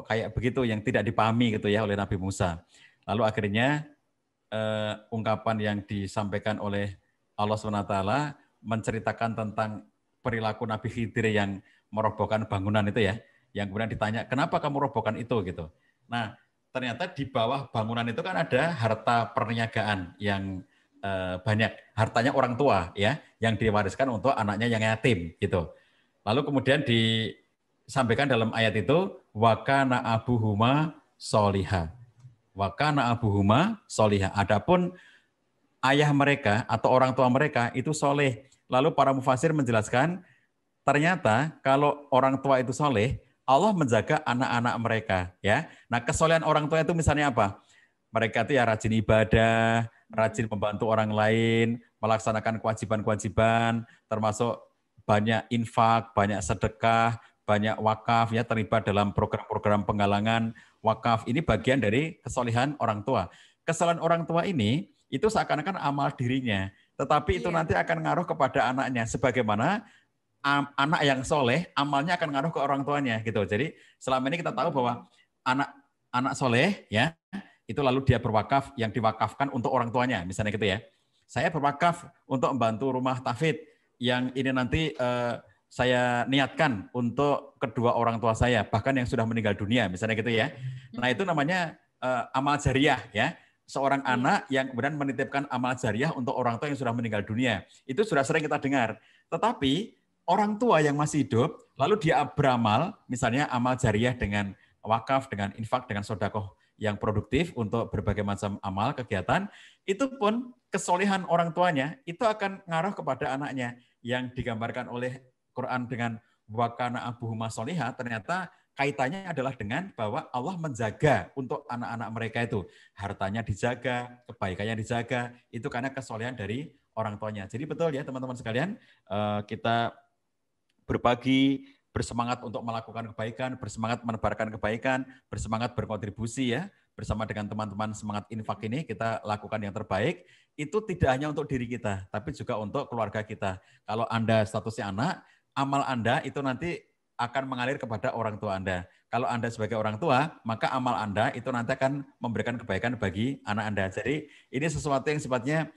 kayak begitu, yang tidak dipahami gitu ya oleh Nabi Musa. Lalu akhirnya ungkapan yang disampaikan oleh Allah SWT menceritakan tentang perilaku Nabi Khidir yang merobohkan bangunan itu ya, yang kemudian ditanya, kenapa kamu robohkan itu gitu. Nah, ternyata di bawah bangunan itu kan ada harta perniagaan yang banyak, hartanya orang tua ya, yang diwariskan untuk anaknya yang yatim gitu. Lalu kemudian disampaikan dalam ayat itu, wa kana abuhuma sholiha. Wa kana abuhuma sholiha. Adapun ayah mereka atau orang tua mereka itu soleh. Lalu para mufasir menjelaskan, ternyata kalau orang tua itu soleh, Allah menjaga anak-anak mereka. Ya. Nah, kesolehan orang tua itu misalnya apa? Mereka itu ya rajin ibadah, rajin membantu orang lain, melaksanakan kewajiban-kewajiban, termasuk banyak infak, banyak sedekah, banyak wakaf, ya terlibat dalam program-program penggalangan wakaf. Ini bagian dari kesolehan orang tua. Kesolehan orang tua ini itu seakan-akan amal dirinya, tetapi itu nanti akan ngaruh kepada anaknya. Sebagaimana anak yang soleh, amalnya akan ngaruh ke orang tuanya, gitu. Jadi selama ini kita tahu bahwa anak soleh, ya, itu lalu dia berwakaf, yang diwakafkan untuk orang tuanya, misalnya gitu ya. Saya berwakaf untuk membantu rumah tahfidz yang ini nanti saya niatkan untuk kedua orang tua saya, bahkan yang sudah meninggal dunia, misalnya gitu ya. Nah itu namanya amal jariah ya. Seorang anak yang kemudian menitipkan amal jariah untuk orang tua yang sudah meninggal dunia. Itu sudah sering kita dengar. Tetapi orang tua yang masih hidup, lalu dia beramal, misalnya amal jariah dengan wakaf, dengan infak, dengan sodakoh yang produktif untuk berbagai macam amal, kegiatan, itu pun kesolehan orang tuanya, itu akan ngaruh kepada anaknya yang digambarkan oleh Quran dengan wakana abuhuma sholiha, ternyata kaitannya adalah dengan bahwa Allah menjaga untuk anak-anak mereka itu. Hartanya dijaga, kebaikannya dijaga, itu karena kesolehan dari orang tuanya. Jadi betul ya teman-teman sekalian, kita berbagi, bersemangat untuk melakukan kebaikan, bersemangat menebarkan kebaikan, bersemangat berkontribusi ya, bersama dengan teman-teman semangat infak ini, kita lakukan yang terbaik, itu tidak hanya untuk diri kita, tapi juga untuk keluarga kita. Kalau Anda statusnya anak, amal Anda itu nanti akan mengalir kepada orang tua Anda. Kalau Anda sebagai orang tua, maka amal Anda itu nanti akan memberikan kebaikan bagi anak Anda. Jadi ini sesuatu yang sifatnya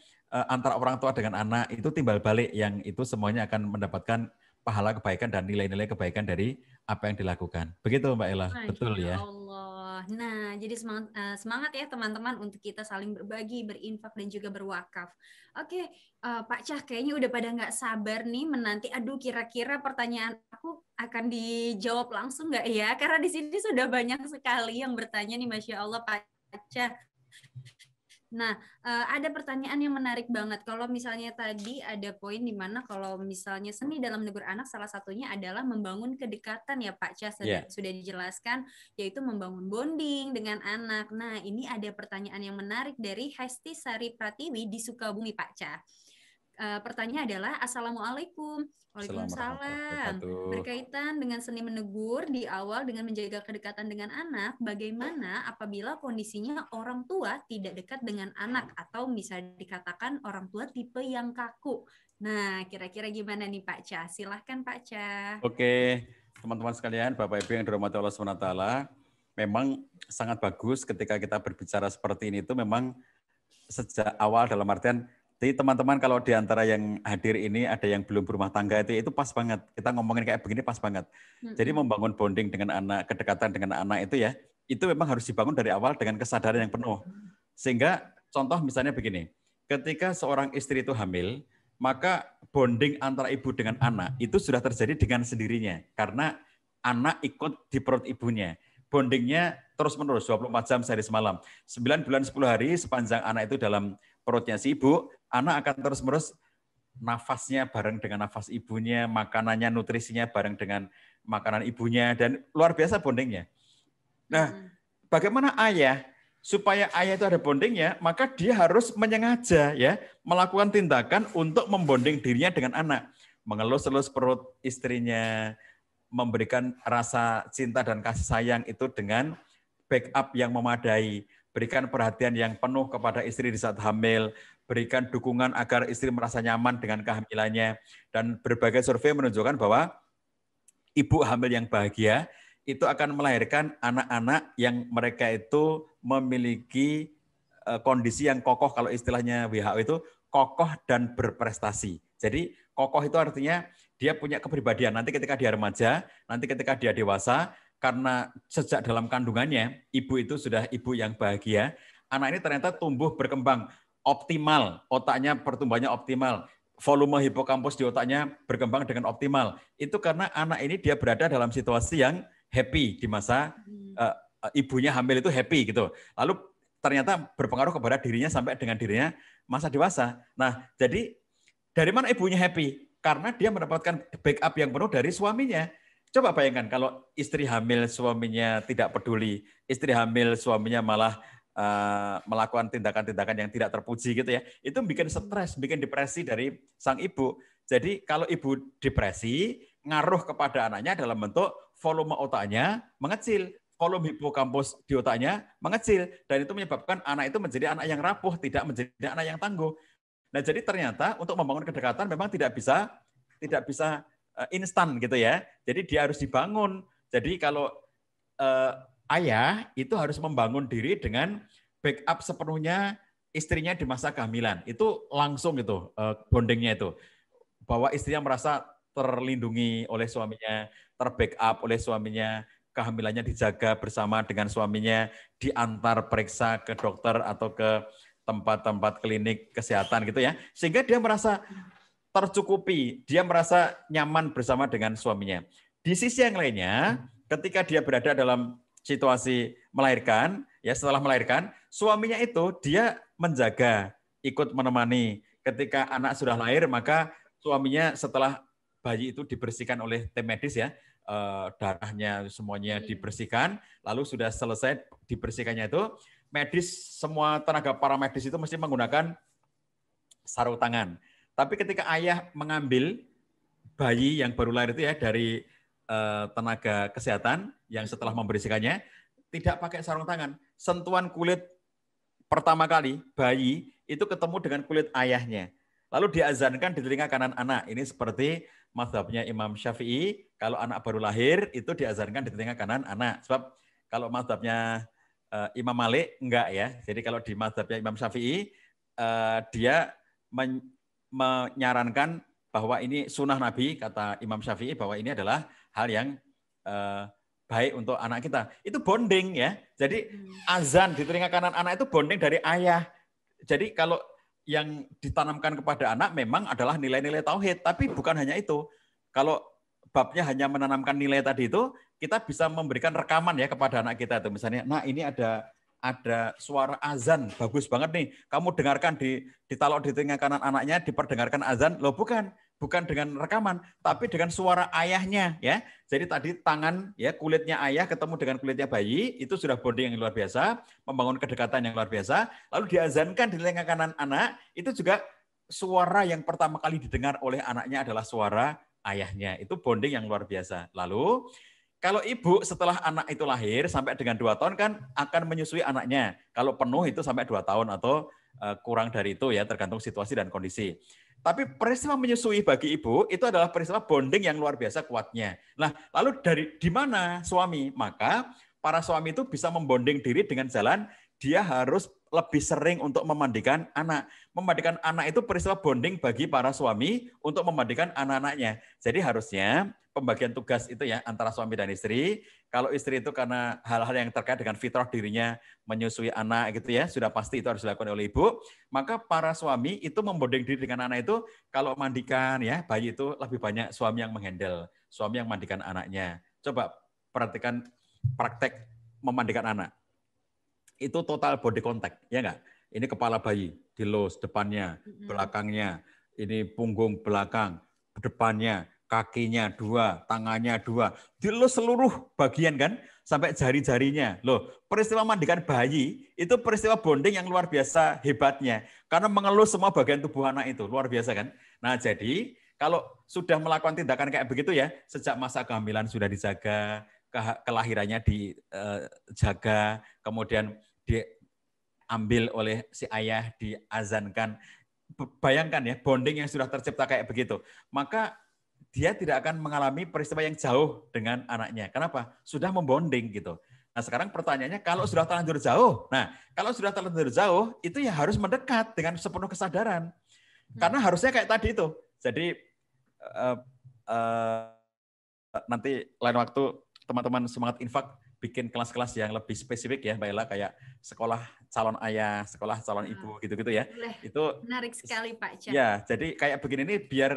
antara orang tua dengan anak, itu timbal balik yang itu semuanya akan mendapatkan pahala kebaikan dan nilai-nilai kebaikan dari apa yang dilakukan. Begitu Mbak Ella, betul ya? Allah. Nah, jadi semangat ya teman-teman untuk kita saling berbagi, berinfak dan juga berwakaf. Oke, Pak Cah kayaknya udah pada nggak sabar nih menanti. Aduh, kira-kira pertanyaan aku akan dijawab langsung nggak ya? Karena di sini sudah banyak sekali yang bertanya nih, Masya Allah Pak Cah. Nah, ada pertanyaan yang menarik banget. Kalau misalnya tadi ada poin di mana kalau misalnya seni dalam menegur anak salah satunya adalah membangun kedekatan ya Pak Cas, sudah dijelaskan, yaitu membangun bonding dengan anak. Nah, ini ada pertanyaan yang menarik dari Hesti Sari Pratiwi di Sukabumi Pak Cas. Pertanyaan adalah, Assalamualaikum. Waalaikumsalam. Berkaitan dengan seni menegur di awal dengan menjaga kedekatan dengan anak, bagaimana apabila kondisinya orang tua tidak dekat dengan anak atau bisa dikatakan orang tua tipe yang kaku? Nah, kira-kira gimana nih Pak Cah? Silahkan Pak Cah. Oke, teman-teman sekalian, Bapak Ibu yang dirahmati Allah SWT, memang sangat bagus ketika kita berbicara seperti ini itu memang sejak awal dalam artian. Jadi teman-teman kalau di antara yang hadir ini ada yang belum berumah tangga itu pas banget. Kita ngomongin kayak begini pas banget. Jadi membangun bonding dengan anak, kedekatan dengan anak itu ya, itu memang harus dibangun dari awal dengan kesadaran yang penuh. Sehingga contoh misalnya begini, ketika seorang istri itu hamil, maka bonding antara ibu dengan anak itu sudah terjadi dengan sendirinya. Karena anak ikut di perut ibunya. Bondingnya terus-menerus 24 jam sehari semalam. 9 bulan 10 hari sepanjang anak itu dalam perutnya si ibu, anak akan terus-menerus nafasnya bareng dengan nafas ibunya, makanannya, nutrisinya bareng dengan makanan ibunya, dan luar biasa bondingnya. Nah, bagaimana ayah? Supaya ayah itu ada bondingnya, maka dia harus menyengaja ya melakukan tindakan untuk membonding dirinya dengan anak. Mengelus-elus perut istrinya, memberikan rasa cinta dan kasih sayang itu dengan backup yang memadai, berikan perhatian yang penuh kepada istri di saat hamil, berikan dukungan agar istri merasa nyaman dengan kehamilannya, dan berbagai survei menunjukkan bahwa ibu hamil yang bahagia itu akan melahirkan anak-anak yang mereka itu memiliki kondisi yang kokoh, kalau istilahnya WHO itu kokoh dan berprestasi. Jadi kokoh itu artinya dia punya kepribadian. Nanti ketika dia remaja, nanti ketika dia dewasa, karena sejak dalam kandungannya, ibu itu sudah ibu yang bahagia, anak ini ternyata tumbuh berkembang optimal, otaknya pertumbuhannya optimal, volume hipokampus di otaknya berkembang dengan optimal. Itu karena anak ini dia berada dalam situasi yang happy di masa ibunya hamil itu happy gitu. Lalu ternyata berpengaruh kepada dirinya sampai dengan dirinya masa dewasa. Nah, jadi dari mana ibunya happy? Karena dia mendapatkan backup yang penuh dari suaminya. Coba bayangkan kalau istri hamil suaminya tidak peduli, istri hamil suaminya malah melakukan tindakan-tindakan yang tidak terpuji gitu ya. Itu bikin stres, bikin depresi dari sang ibu. Jadi kalau ibu depresi, ngaruh kepada anaknya dalam bentuk volume otaknya mengecil, volume hipokampus di otaknya mengecil, dan itu menyebabkan anak itu menjadi anak yang rapuh, tidak menjadi anak yang tangguh. Nah, jadi ternyata untuk membangun kedekatan memang tidak bisa instan gitu ya. Jadi dia harus dibangun. Jadi kalau ayah itu harus membangun diri dengan backup sepenuhnya istrinya di masa kehamilan. Itu langsung gitu bondingnya itu. Bahwa istrinya merasa terlindungi oleh suaminya, terbackup oleh suaminya, kehamilannya dijaga bersama dengan suaminya, diantar periksa ke dokter atau ke tempat-tempat klinik kesehatan gitu ya, sehingga dia merasa tercukupi, dia merasa nyaman bersama dengan suaminya. Di sisi yang lainnya, ketika dia berada dalam situasi melahirkan, ya setelah melahirkan, suaminya itu dia menjaga, ikut menemani. Ketika anak sudah lahir, maka suaminya setelah bayi itu dibersihkan oleh tim medis ya, darahnya semuanya dibersihkan, lalu sudah selesai dibersihkannya itu, medis, semua tenaga paramedis itu mesti menggunakan sarung tangan. Tapi ketika ayah mengambil bayi yang baru lahir itu ya dari tenaga kesehatan yang setelah membersihkannya, tidak pakai sarung tangan. Sentuhan kulit pertama kali bayi itu ketemu dengan kulit ayahnya. Lalu diazankan di telinga kanan anak. Ini seperti mazhabnya Imam Syafi'i, kalau anak baru lahir itu diazankan di telinga kanan anak. Sebab kalau mazhabnya Imam Malik enggak ya. Jadi kalau di mazhabnya Imam Syafi'i dia menyarankan bahwa ini sunnah Nabi, kata Imam Syafi'i, bahwa ini adalah hal yang baik untuk anak kita. Itu bonding ya. Jadi azan di telinga kanan anak itu bonding dari ayah. Jadi kalau yang ditanamkan kepada anak memang adalah nilai-nilai tauhid, tapi bukan hanya itu. Kalau babnya hanya menanamkan nilai tadi itu, kita bisa memberikan rekaman ya kepada anak kita itu. Misalnya, nah ini ada suara azan, bagus banget nih. Kamu dengarkan ditaruh di telinga kanan anaknya, diperdengarkan azan. Loh bukan dengan rekaman, tapi dengan suara ayahnya ya. Jadi tadi tangan ya, kulitnya ayah ketemu dengan kulitnya bayi, itu sudah bonding yang luar biasa, membangun kedekatan yang luar biasa. Lalu diazankan di telinga kanan anak, itu juga suara yang pertama kali didengar oleh anaknya adalah suara ayahnya. Itu bonding yang luar biasa. Lalu kalau ibu setelah anak itu lahir sampai dengan 2 tahun kan akan menyusui anaknya. Kalau penuh itu sampai 2 tahun atau kurang dari itu ya, tergantung situasi dan kondisi. Tapi peristiwa menyusui bagi ibu itu adalah peristiwa bonding yang luar biasa kuatnya. Nah, lalu di mana suami? Maka para suami itu bisa membonding diri dengan jalan dia harus lebih sering untuk memandikan anak. Memandikan anak itu peristiwa bonding bagi para suami untuk memandikan anak-anaknya. Jadi harusnya pembagian tugas itu ya antara suami dan istri. Kalau istri itu karena hal-hal yang terkait dengan fitrah dirinya menyusui anak gitu ya, sudah pasti itu harus dilakukan oleh ibu. Maka para suami itu membonding diri dengan anak itu, kalau mandikan ya bayi itu lebih banyak suami yang menghandle, suami yang mandikan anaknya. Coba perhatikan praktek memandikan anak. Itu total body contact, ya enggak? Ini kepala bayi, dilus depannya, belakangnya, ini punggung belakang, depannya, kakinya 2, tangannya 2, dilus seluruh bagian kan, sampai jari-jarinya. Loh, peristiwa mandikan bayi itu peristiwa bonding yang luar biasa hebatnya, karena mengelus semua bagian tubuh anak itu, luar biasa kan. Nah jadi kalau sudah melakukan tindakan kayak begitu ya, sejak masa kehamilan sudah dijaga, kelahirannya dijaga, kemudian diambil oleh si ayah, diazankan. Bayangkan ya, bonding yang sudah tercipta kayak begitu. Maka dia tidak akan mengalami peristiwa yang jauh dengan anaknya. Kenapa? Sudah membonding gitu. Nah sekarang pertanyaannya, kalau sudah terlanjur jauh, itu ya harus mendekat dengan sepenuh kesadaran. Karena harusnya kayak tadi itu, Jadi nanti lain waktu teman-teman semangat infak bikin kelas-kelas yang lebih spesifik ya Mbak Ella, kayak sekolah calon ayah, sekolah calon ibu gitu-gitu ya. Boleh. Itu menarik sekali Pak Cah. Ya, jadi kayak begini nih biar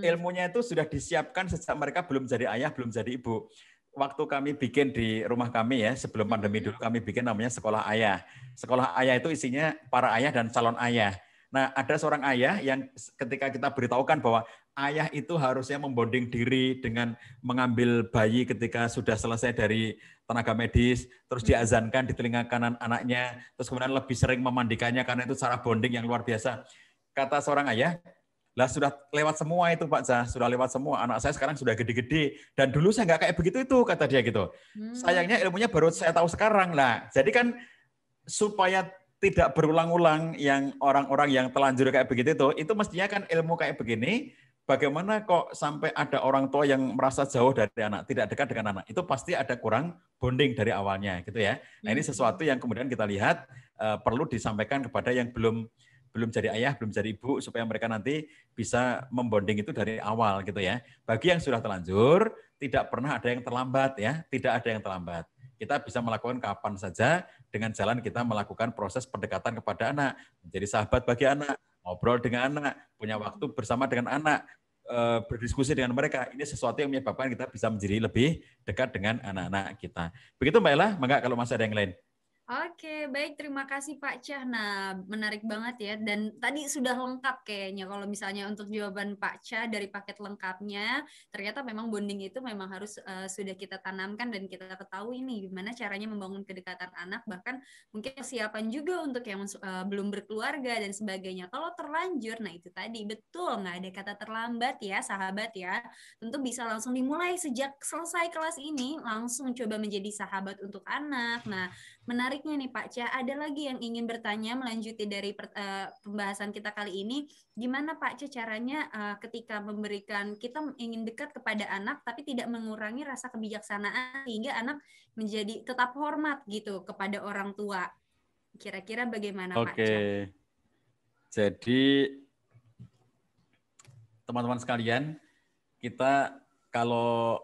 ilmunya itu sudah disiapkan sejak mereka belum jadi ayah, belum jadi ibu. Waktu kami bikin di rumah kami ya, sebelum pandemi dulu kami bikin namanya sekolah ayah. Sekolah ayah itu isinya para ayah dan calon ayah. Nah, ada seorang ayah yang ketika kita beritahukan bahwa ayah itu harusnya membonding diri dengan mengambil bayi ketika sudah selesai dari tenaga medis, terus diazankan di telinga kanan anaknya, terus kemudian lebih sering memandikannya karena itu cara bonding yang luar biasa. Kata seorang ayah, lah sudah lewat semua itu Pak Zah, sudah lewat semua. Anak saya sekarang sudah gede-gede dan dulu saya nggak kayak begitu itu, kata dia gitu. Sayangnya ilmunya baru saya tahu sekarang lah. Jadi kan supaya tidak berulang-ulang yang orang-orang yang telanjur kayak begitu itu mestinya kan ilmu kayak begini. Bagaimana kok sampai ada orang tua yang merasa jauh dari anak, tidak dekat dengan anak? Itu pasti ada kurang bonding dari awalnya, gitu ya. Nah ini sesuatu yang kemudian kita lihat perlu disampaikan kepada yang belum jadi ayah, belum jadi ibu, supaya mereka nanti bisa membonding itu dari awal gitu ya. Bagi yang sudah terlanjur, tidak pernah ada yang terlambat ya, tidak ada yang terlambat. Kita bisa melakukan kapan saja dengan jalan kita melakukan proses pendekatan kepada anak, menjadi sahabat bagi anak, ngobrol dengan anak, punya waktu bersama dengan anak, berdiskusi dengan mereka. Ini sesuatu yang menyebabkan kita bisa menjadi lebih dekat dengan anak-anak kita. Begitu Mbak Ella, maka kalau masih ada yang lain. Oke, baik. Terima kasih Pak Cah. Nah, menarik banget ya. Dan tadi sudah lengkap kayaknya. Kalau misalnya untuk jawaban Pak Cah dari paket lengkapnya, ternyata memang bonding itu memang harus sudah kita tanamkan dan kita ketahui nih gimana caranya membangun kedekatan anak. Bahkan mungkin persiapan juga untuk yang belum berkeluarga dan sebagainya. Kalau terlanjur, nah itu tadi betul nggak ada kata terlambat ya, sahabat ya. Tentu bisa langsung dimulai sejak selesai kelas ini, langsung coba menjadi sahabat untuk anak. Nah, menariknya nih Pak Cah, ada lagi yang ingin bertanya melanjuti dari pembahasan kita kali ini. Gimana Pak Cah caranya ketika memberikan, kita ingin dekat kepada anak tapi tidak mengurangi rasa kebijaksanaan sehingga anak menjadi tetap hormat gitu kepada orang tua. Kira-kira bagaimana Pak Cah? Oke. Jadi teman-teman sekalian, kita kalau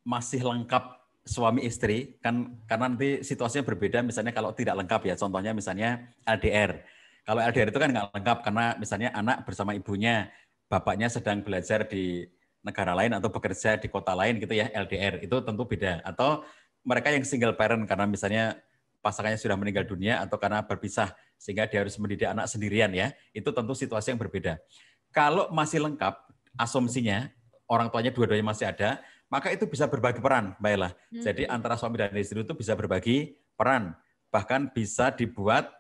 masih lengkap suami istri kan, karena nanti situasinya berbeda. Misalnya kalau tidak lengkap ya, contohnya misalnya LDR. Kalau LDR itu kan nggak lengkap karena misalnya anak bersama ibunya, bapaknya sedang belajar di negara lain atau bekerja di kota lain gitu ya, LDR itu tentu beda. Atau mereka yang single parent karena misalnya pasangannya sudah meninggal dunia atau karena berpisah sehingga dia harus mendidik anak sendirian ya, itu tentu situasi yang berbeda. Kalau masih lengkap, asumsinya orang tuanya dua-duanya masih ada, maka itu bisa berbagi peran, Mbak Ella. Jadi antara suami dan istri itu bisa berbagi peran. Bahkan bisa dibuat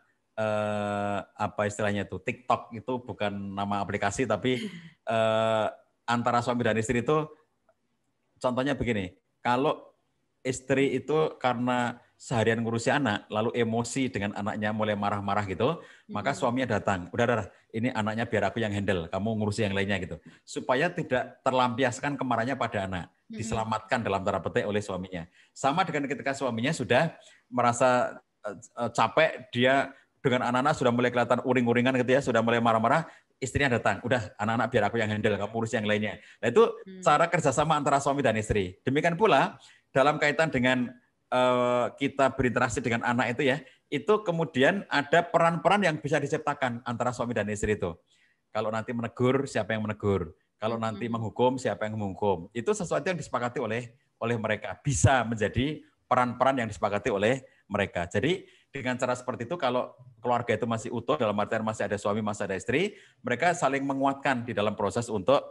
apa istilahnya itu, TikTok itu bukan nama aplikasi, tapi antara suami dan istri itu contohnya begini. Kalau istri itu karena seharian ngurusi anak, lalu emosi dengan anaknya mulai marah-marah gitu, maka suaminya datang. Udah, ini anaknya biar aku yang handle, kamu ngurusi yang lainnya gitu. Supaya tidak terlampiaskan kemarahannya pada anak. Diselamatkan dalam tanda petik oleh suaminya. Sama dengan ketika suaminya sudah merasa capek, dia dengan anak-anak sudah mulai kelihatan uring-uringan gitu ya, sudah mulai marah-marah, istrinya datang. Udah, anak-anak biar aku yang handle, kamu urus yang lainnya. Nah itu cara kerjasama antara suami dan istri. Demikian pula dalam kaitan dengan kita berinteraksi dengan anak itu ya, itu kemudian ada peran-peran yang bisa diciptakan antara suami dan istri itu. Kalau nanti menegur, siapa yang menegur? Kalau nanti menghukum, siapa yang menghukum? Itu sesuatu yang disepakati oleh mereka. Bisa menjadi peran-peran yang disepakati oleh mereka. Jadi dengan cara seperti itu, kalau keluarga itu masih utuh, dalam artian masih ada suami, masih ada istri, mereka saling menguatkan di dalam proses untuk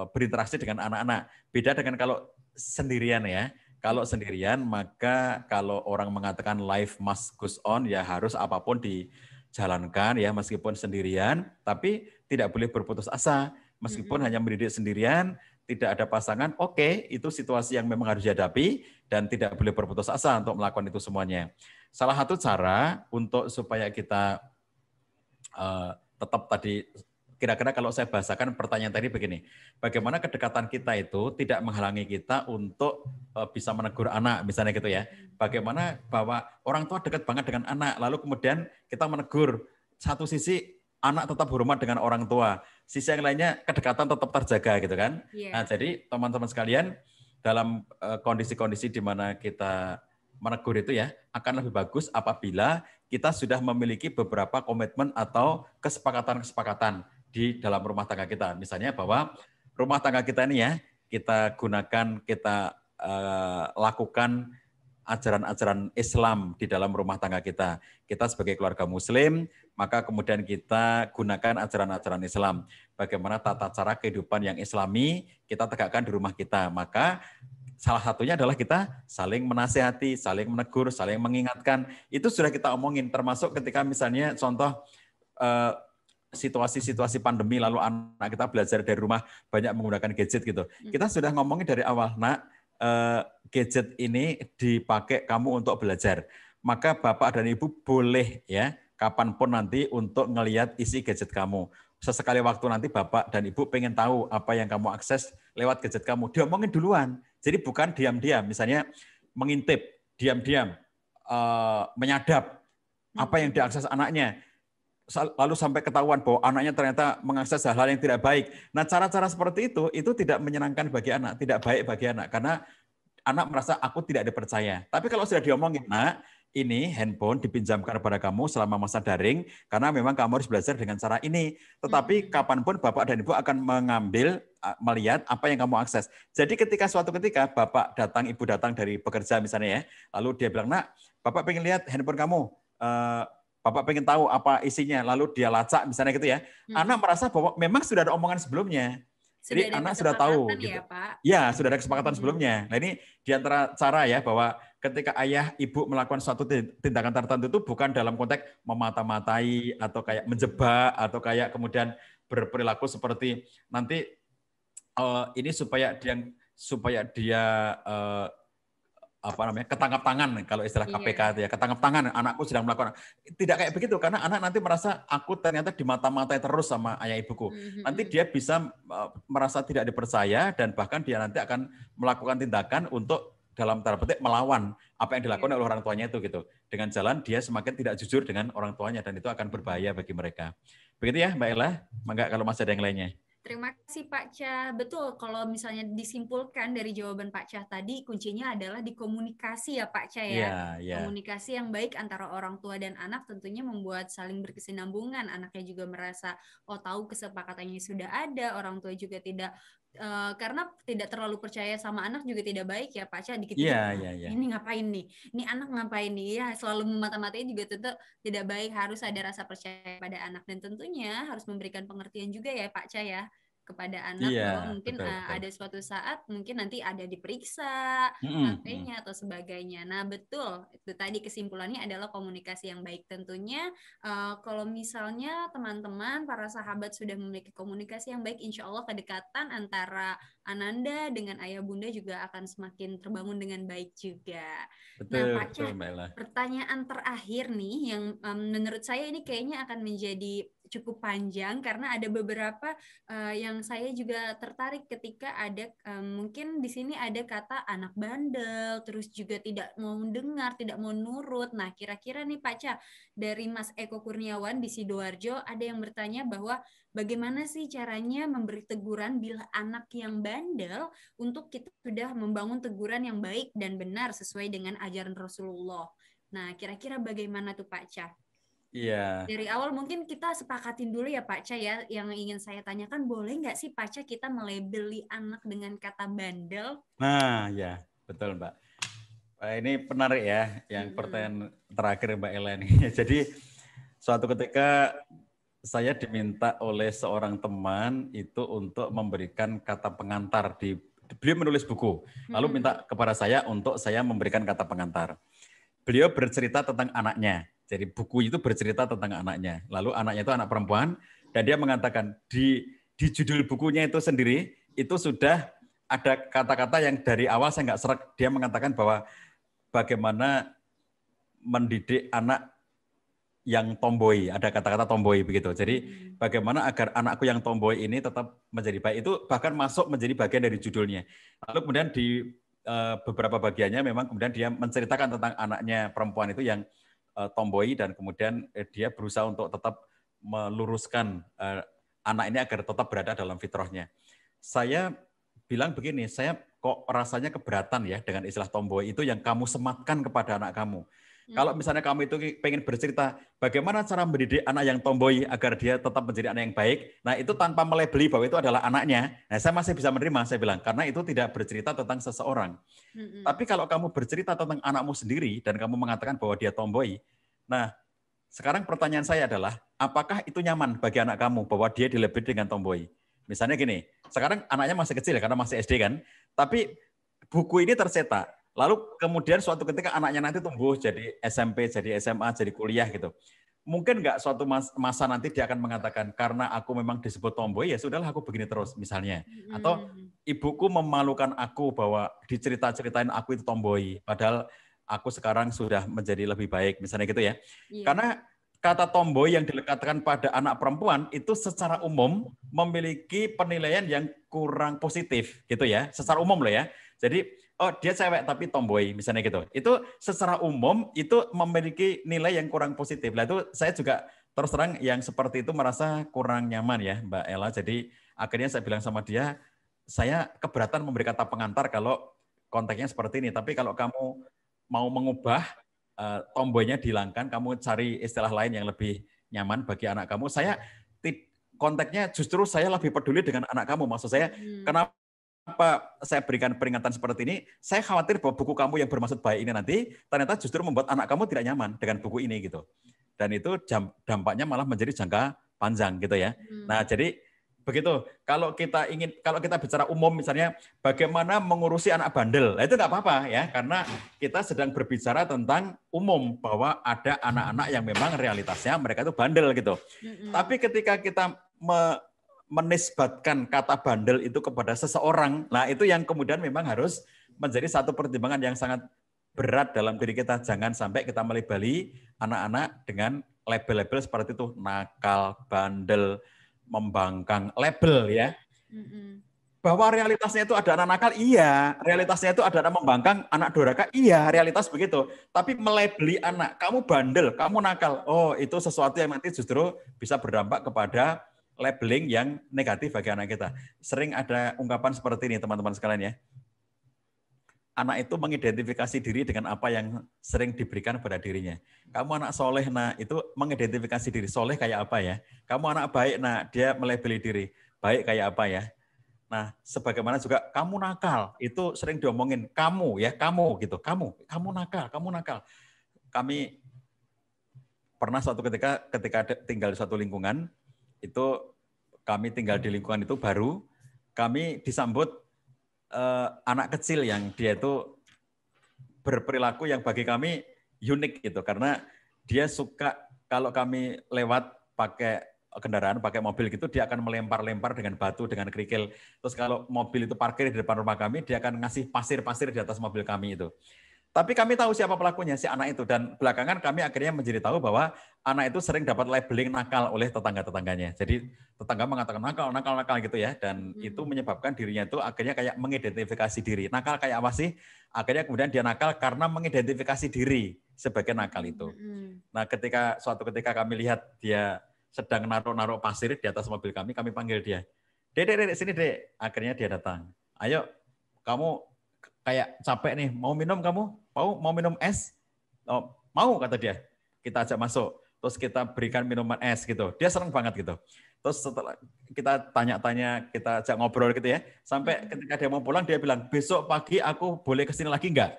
berinteraksi dengan anak-anak. Beda dengan kalau sendirian ya. Kalau sendirian, maka kalau orang mengatakan life must goes on, ya harus apapun dijalankan ya, meskipun sendirian, tapi tidak boleh berputus asa. Meskipun hanya mendidik sendirian, tidak ada pasangan, oke, itu situasi yang memang harus dihadapi dan tidak boleh berputus asa untuk melakukan itu semuanya. Salah satu cara untuk supaya kita tetap tadi, kira-kira kalau saya bahasakan pertanyaan tadi begini, bagaimana kedekatan kita itu tidak menghalangi kita untuk bisa menegur anak, misalnya gitu ya. Bagaimana bahwa orang tua dekat banget dengan anak, lalu kemudian kita menegur, satu sisi anak tetap hormat dengan orang tua. Sisi yang lainnya kedekatan tetap terjaga gitu kan. Yeah. Nah, jadi teman-teman sekalian dalam kondisi-kondisi di mana kita menegur itu ya akan lebih bagus apabila kita sudah memiliki beberapa komitmen atau kesepakatan-kesepakatan di dalam rumah tangga kita. Misalnya bahwa rumah tangga kita ini ya kita gunakan, kita lakukan ajaran-ajaran Islam di dalam rumah tangga kita. Kita sebagai keluarga Muslim, maka kemudian kita gunakan ajaran-ajaran Islam. Bagaimana tata cara kehidupan yang Islami kita tegakkan di rumah kita. Maka salah satunya adalah kita saling menasihati, saling menegur, saling mengingatkan. Itu sudah kita omongin, termasuk ketika misalnya contoh situasi-situasi pandemi lalu anak kita belajar dari rumah banyak menggunakan gadget gitu. Kita sudah ngomongin dari awal, nak, gadget ini dipakai kamu untuk belajar. Maka bapak dan ibu boleh ya kapanpun nanti untuk ngelihat isi gadget kamu. Sesekali waktu nanti bapak dan ibu pengen tahu apa yang kamu akses lewat gadget kamu. Diomongin duluan. Jadi bukan diam-diam. Misalnya mengintip, diam-diam, menyadap apa yang diakses anaknya. Lalu sampai ketahuan bahwa anaknya ternyata mengakses hal-hal yang tidak baik. Nah, cara-cara seperti itu tidak menyenangkan bagi anak, tidak baik bagi anak, karena anak merasa aku tidak dipercaya. Tapi kalau sudah diomongin, nak, ini handphone dipinjamkan kepada kamu selama masa daring, karena memang kamu harus belajar dengan cara ini. Tetapi kapanpun bapak dan ibu akan mengambil, melihat apa yang kamu akses. Jadi ketika suatu ketika bapak datang, ibu datang dari bekerja misalnya ya, lalu dia bilang, nak, bapak pengen lihat handphone kamu, bapak pengen tahu apa isinya, lalu dia lacak misalnya gitu ya. Anak merasa bahwa memang sudah ada omongan sebelumnya. Jadi anak sudah tahu. Ya, gitu. Pak? Ya, sudah ada kesepakatan sebelumnya. Nah ini diantara cara ya bahwa ketika ayah ibu melakukan suatu tindakan tertentu itu bukan dalam konteks memata-matai atau kayak menjebak atau kayak kemudian berperilaku seperti nanti ini supaya dia ketangkap tangan kalau istilah KPK itu ya, ketangkap tangan anakku sedang melakukan, tidak kayak begitu karena anak nanti merasa aku ternyata dimata-matai terus sama ayah ibuku. Nanti dia bisa merasa tidak dipercaya dan bahkan dia nanti akan melakukan tindakan untuk dalam tanda petik melawan apa yang dilakukan oleh orang tuanya itu gitu. Dengan jalan dia semakin tidak jujur dengan orang tuanya dan itu akan berbahaya bagi mereka. Begitu ya Mbak Ella, mangga kalau masih ada yang lainnya. Terima kasih Pak Cah. Betul, kalau misalnya disimpulkan dari jawaban Pak Cah tadi, kuncinya adalah di komunikasi ya Pak Cah ya. Komunikasi yang baik antara orang tua dan anak tentunya membuat saling berkesinambungan. Anaknya juga merasa, tahu kesepakatannya sudah ada, orang tua juga tidak, karena tidak terlalu percaya sama anak juga tidak baik ya Pak Cah. Dikit-dikit, ini ngapain nih? Ini anak ngapain nih? Ya, selalu memata-matai juga tentu tidak baik. Harus ada rasa percaya pada anak dan tentunya harus memberikan pengertian juga ya Pak Cah ya kepada anak bahwa mungkin betul. Ada suatu saat mungkin nanti ada diperiksa HP-nya atau sebagainya. Nah betul, itu tadi kesimpulannya adalah komunikasi yang baik. Tentunya kalau misalnya teman-teman, para sahabat sudah memiliki komunikasi yang baik, insya Allah kedekatan antara Ananda dengan ayah bunda juga akan semakin terbangun dengan baik juga. Betul, nah Pak Cah, pertanyaan terakhir nih yang menurut saya ini kayaknya akan menjadi cukup panjang karena ada beberapa yang saya juga tertarik ketika ada mungkin di sini ada kata anak bandel, terus juga tidak mau mendengar, tidak mau nurut. Nah, kira-kira nih Pak Cah, dari Mas Eko Kurniawan di Sidoarjo ada yang bertanya bahwa bagaimana sih caranya memberi teguran bila anak yang bandel untuk kita sudah membangun teguran yang baik dan benar sesuai dengan ajaran Rasulullah. Nah, kira-kira bagaimana tuh Pak Cah? Iya. Dari awal mungkin kita sepakatin dulu ya Pak Cah ya, yang ingin saya tanyakan, boleh nggak sih Pak Cah kita melabeli anak dengan kata bandel? Nah ya betul Mbak. Ini menarik ya yang pertanyaan terakhir Mbak Ella ini. Jadi suatu ketika saya diminta oleh seorang teman itu untuk memberikan kata pengantar beliau menulis buku, lalu minta kepada saya untuk saya memberikan kata pengantar. Beliau bercerita tentang anaknya. Jadi buku itu bercerita tentang anaknya. Lalu anaknya itu anak perempuan dan dia mengatakan di judul bukunya itu sendiri itu sudah ada kata-kata yang dari awal saya nggak serak. Dia mengatakan bahwa bagaimana mendidik anak yang tomboy, ada kata-kata tomboy begitu. Jadi bagaimana agar anakku yang tomboy ini tetap menjadi baik, itu bahkan masuk menjadi bagian dari judulnya. Lalu kemudian di beberapa bagiannya memang kemudian dia menceritakan tentang anaknya perempuan itu yang tomboy dan kemudian dia berusaha untuk tetap meluruskan anak ini agar tetap berada dalam fitrahnya. Saya bilang begini, saya kok rasanya keberatan ya dengan istilah tomboy itu yang kamu sematkan kepada anak kamu. Kalau misalnya kamu itu pengen bercerita bagaimana cara mendidik anak yang tomboy agar dia tetap menjadi anak yang baik, nah itu tanpa melebeli bahwa itu adalah anaknya, nah saya masih bisa menerima, saya bilang, karena itu tidak bercerita tentang seseorang. Tapi kalau kamu bercerita tentang anakmu sendiri dan kamu mengatakan bahwa dia tomboy, nah sekarang pertanyaan saya adalah, apakah itu nyaman bagi anak kamu bahwa dia dilebeli dengan tomboy? Misalnya gini, sekarang anaknya masih kecil ya, karena masih SD kan, tapi buku ini tercetak. Lalu kemudian suatu ketika anaknya nanti tumbuh jadi SMP, jadi SMA, jadi kuliah gitu. Mungkin nggak suatu masa nanti dia akan mengatakan, karena aku memang disebut tomboy, ya sudahlah aku begini terus misalnya. Atau ibuku memalukan aku bahwa dicerita-ceritain aku itu tomboy, padahal aku sekarang sudah menjadi lebih baik, misalnya gitu ya. Karena kata tomboy yang dilekatkan pada anak perempuan itu secara umum memiliki penilaian yang kurang positif gitu ya, secara umum loh ya. Jadi oh dia cewek tapi tomboy misalnya gitu. Itu secara umum itu memiliki nilai yang kurang positif. Lah itu saya juga terus terang yang seperti itu merasa kurang nyaman ya Mbak Ella. Jadi akhirnya saya bilang sama dia, saya keberatan memberi kata pengantar kalau konteksnya seperti ini. Tapi kalau kamu mau mengubah tomboynya dihilangkan, kamu cari istilah lain yang lebih nyaman bagi anak kamu. Saya konteksnya justru saya lebih peduli dengan anak kamu. Maksud saya, kenapa saya berikan peringatan seperti ini? Saya khawatir bahwa buku kamu yang bermaksud baik ini nanti ternyata justru membuat anak kamu tidak nyaman dengan buku ini gitu. Dan itu dampaknya malah menjadi jangka panjang gitu ya. Nah, jadi begitu. Kalau kita bicara umum misalnya bagaimana mengurusi anak bandel, itu nggak apa-apa ya, karena kita sedang berbicara tentang umum bahwa ada anak-anak yang memang realitasnya mereka itu bandel gitu. Tapi ketika kita menisbatkan kata bandel itu kepada seseorang, nah itu yang kemudian memang harus menjadi satu pertimbangan yang sangat berat dalam diri kita. Jangan sampai kita melabeli anak-anak dengan label-label seperti itu, nakal, bandel, membangkang, label ya. Bahwa realitasnya itu ada anak nakal, iya. Realitasnya itu ada anak membangkang, anak durhaka, iya. Realitas begitu. Tapi melabeli anak, kamu bandel, kamu nakal. Oh, itu sesuatu yang nanti justru bisa berdampak kepada labeling yang negatif bagi anak kita. Sering ada ungkapan seperti ini, teman-teman sekalian ya. Anak itu mengidentifikasi diri dengan apa yang sering diberikan pada dirinya. Kamu anak soleh, nah itu mengidentifikasi diri. Soleh kayak apa ya? Kamu anak baik, nah dia melabeli diri. Baik kayak apa ya? Nah, sebagaimana juga kamu nakal, itu sering diomongin. Kamu ya, kamu gitu. Kamu nakal, kamu nakal. Kami pernah suatu ketika tinggal di suatu lingkungan, itu kami tinggal di lingkungan itu baru, kami disambut anak kecil yang dia itu berperilaku yang bagi kami unik gitu, karena dia suka kalau kami lewat pakai kendaraan, pakai mobil gitu, dia akan melempar-lempar dengan batu, dengan kerikil. Terus kalau mobil itu parkir di depan rumah kami, dia akan ngasih pasir-pasir di atas mobil kami itu. Tapi kami tahu siapa pelakunya, si anak itu. Dan belakangan kami akhirnya menjadi tahu bahwa anak itu sering dapat labeling nakal oleh tetangga-tetangganya. Jadi tetangga mengatakan nakal gitu ya. Dan itu menyebabkan dirinya itu akhirnya kayak mengidentifikasi diri. Nakal kayak apa sih? Akhirnya kemudian dia nakal karena mengidentifikasi diri sebagai nakal itu. Nah suatu ketika kami lihat dia sedang naruh pasir di atas mobil kami panggil dia. Dek, sini dek. Akhirnya dia datang. Ayo, kamu kayak capek nih, mau minum kamu? Mau minum es? Oh, mau kata dia. Kita ajak masuk. Terus kita berikan minuman es gitu. Dia senang banget gitu. Terus setelah kita tanya-tanya, kita ajak ngobrol gitu ya. Sampai ketika dia mau pulang, dia bilang, besok pagi aku boleh kesini lagi enggak?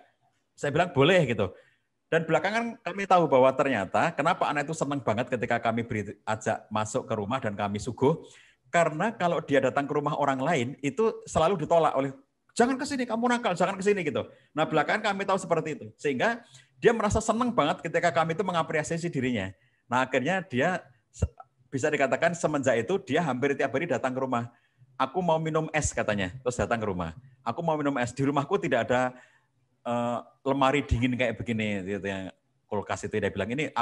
Saya bilang boleh gitu. Dan belakangan kami tahu bahwa ternyata kenapa anak itu senang banget ketika kami ajak masuk ke rumah dan kami suguh. Karena kalau dia datang ke rumah orang lain, itu selalu ditolak oleh jangan ke sini, kamu nakal, jangan ke sini gitu. Nah, belakangan kami tahu seperti itu. Sehingga dia merasa senang banget ketika kami itu mengapresiasi dirinya. Nah, akhirnya dia bisa dikatakan semenjak itu dia hampir tiap hari datang ke rumah. Aku mau minum es katanya, terus datang ke rumah. Aku mau minum es. Di rumahku tidak ada lemari dingin kayak begini gitu yang kulkas itu dia bilang. Ini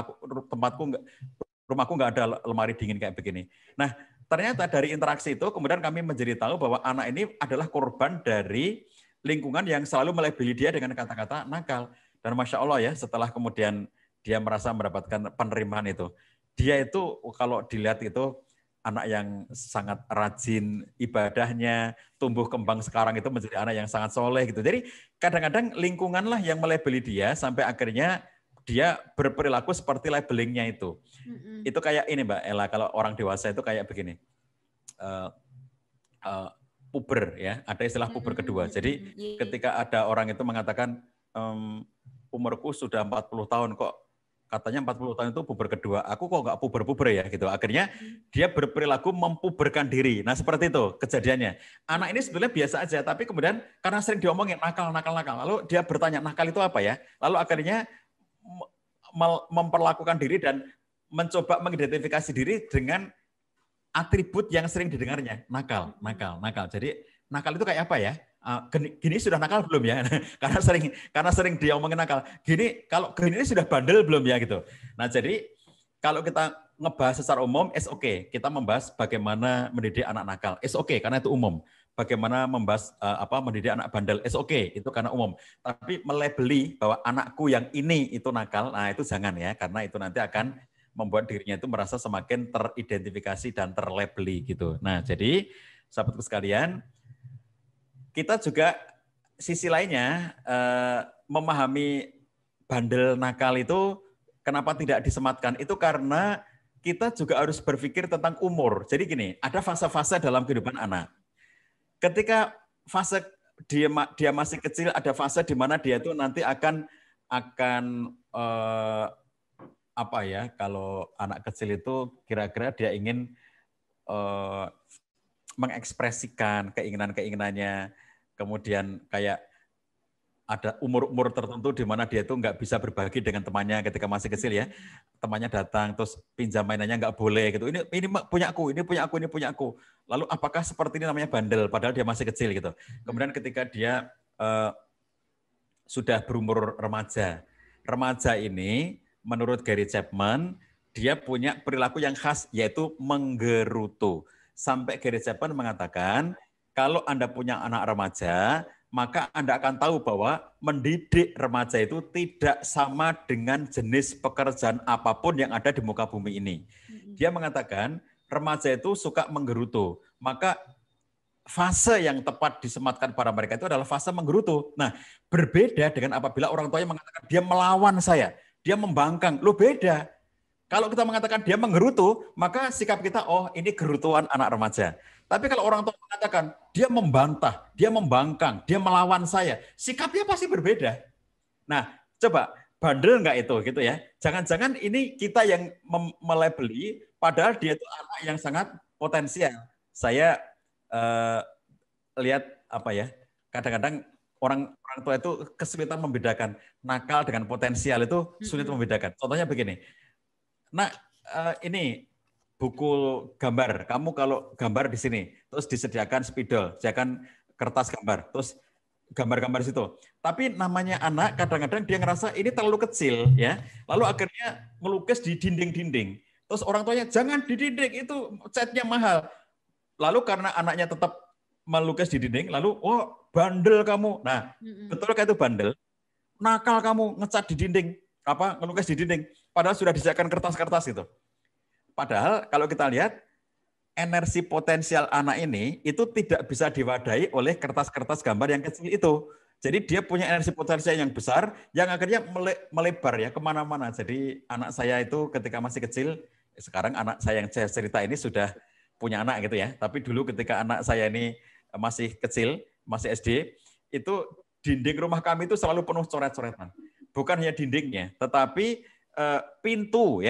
rumahku nggak ada lemari dingin kayak begini. Nah, ternyata dari interaksi itu kemudian kami menjadi tahu bahwa anak ini adalah korban dari lingkungan yang selalu melabeli dia dengan kata-kata nakal. Dan Masya Allah ya, setelah kemudian dia merasa mendapatkan penerimaan itu, dia itu kalau dilihat itu anak yang sangat rajin ibadahnya, tumbuh kembang sekarang itu menjadi anak yang sangat soleh gitu. Jadi kadang-kadang lingkunganlah yang melebeli dia sampai akhirnya dia berperilaku seperti labelingnya itu. Itu kayak ini Mbak Ella, kalau orang dewasa itu kayak begini. Puber ya, ada istilah puber kedua. Jadi ketika ada orang itu mengatakan umurku sudah 40 tahun kok katanya 40 tahun itu puber kedua, aku kok nggak puber-puber ya gitu. Akhirnya dia berperilaku mempuberkan diri. Nah seperti itu kejadiannya. Anak ini sebenarnya biasa aja, tapi kemudian karena sering diomongin nakal. Lalu dia bertanya nakal itu apa ya? Lalu akhirnya memperlakukan diri dan mencoba mengidentifikasi diri dengan atribut yang sering didengarnya, nakal. Jadi nakal itu kayak apa ya? Gini sudah nakal belum ya? karena sering dia omongin nakal. Kalau gini sudah bandel belum ya gitu. Nah jadi kalau kita ngebahas secara umum, okay. Kita membahas bagaimana mendidik anak nakal, okay, karena itu umum. Bagaimana membahas mendidik anak bandel, okay, itu karena umum. Tapi melabeli bahwa anakku yang ini itu nakal, nah itu jangan ya, karena itu nanti akan membuat dirinya itu merasa semakin teridentifikasi dan terlabeli gitu. Nah, jadi sahabatku sekalian, kita juga sisi lainnya memahami bandel nakal itu kenapa tidak disematkan? Itu karena kita juga harus berpikir tentang umur. Jadi gini, ada fase-fase dalam kehidupan anak. Ketika fase dia masih kecil, ada fase di mana dia itu nanti akan kalau anak kecil itu kira-kira dia ingin mengekspresikan keinginan-keinginannya, kemudian kayak ada umur-umur tertentu di mana dia itu nggak bisa berbagi dengan temannya ketika masih kecil ya, temannya datang terus pinjam mainannya nggak boleh gitu, ini punya aku. Lalu apakah seperti ini namanya bandel padahal dia masih kecil gitu. Kemudian ketika dia sudah berumur remaja ini menurut Gary Chapman, dia punya perilaku yang khas, yaitu menggerutu. Sampai Gary Chapman mengatakan, kalau Anda punya anak remaja, maka Anda akan tahu bahwa mendidik remaja itu tidak sama dengan jenis pekerjaan apapun yang ada di muka bumi ini. Dia mengatakan, remaja itu suka menggerutu. Maka fase yang tepat disematkan pada mereka itu adalah fase menggerutu. Nah, berbeda dengan apabila orang tuanya mengatakan, dia melawan saya. Dia membangkang, lo beda. Kalau kita mengatakan dia menggerutu, maka sikap kita, oh ini gerutuan anak remaja. Tapi kalau orang tua mengatakan dia membantah, dia membangkang, dia melawan saya, sikapnya pasti berbeda. Nah, coba bandel nggak itu gitu ya? Jangan-jangan ini kita yang melabeli, padahal dia itu anak yang sangat potensial. Saya lihat kadang-kadang orang tua itu kesulitan membedakan nakal dengan potensial, itu sulit membedakan. Contohnya begini, ini buku gambar, kamu kalau gambar di sini, terus disediakan spidol, disediakan kertas gambar, terus gambar-gambar situ. Tapi namanya anak kadang-kadang dia ngerasa ini terlalu kecil ya, lalu akhirnya melukis di dinding-dinding. Terus orang tuanya jangan di dinding, itu catnya mahal. Lalu karena anaknya tetap melukis di dinding, lalu bandel kamu. Nah, betul kayak itu bandel? Nakal kamu ngecat di dinding, ngelukis di dinding. Padahal sudah disediakan kertas-kertas itu. Padahal kalau kita lihat energi potensial anak ini itu tidak bisa diwadahi oleh kertas-kertas gambar yang kecil itu. Jadi dia punya energi potensial yang besar yang akhirnya melebar ya kemana-mana. Jadi anak saya itu ketika masih kecil, sekarang anak saya yang saya cerita ini sudah punya anak gitu ya. Tapi dulu ketika anak saya ini masih kecil, masih SD, itu dinding rumah kami itu selalu penuh coret-coretan. Bukan hanya dindingnya, tetapi pintu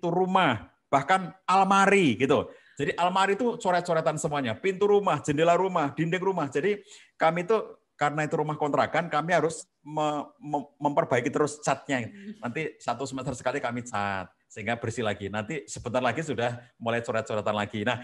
rumah, bahkan almari gitu. Jadi almari itu coret-coretan semuanya, pintu rumah, jendela rumah, dinding rumah. Jadi kami itu karena itu rumah kontrakan, kami harus memperbaiki terus catnya. Nanti 1 semester sekali kami cat, sehingga bersih lagi. Nanti sebentar lagi sudah mulai coret-coretan lagi. Nah,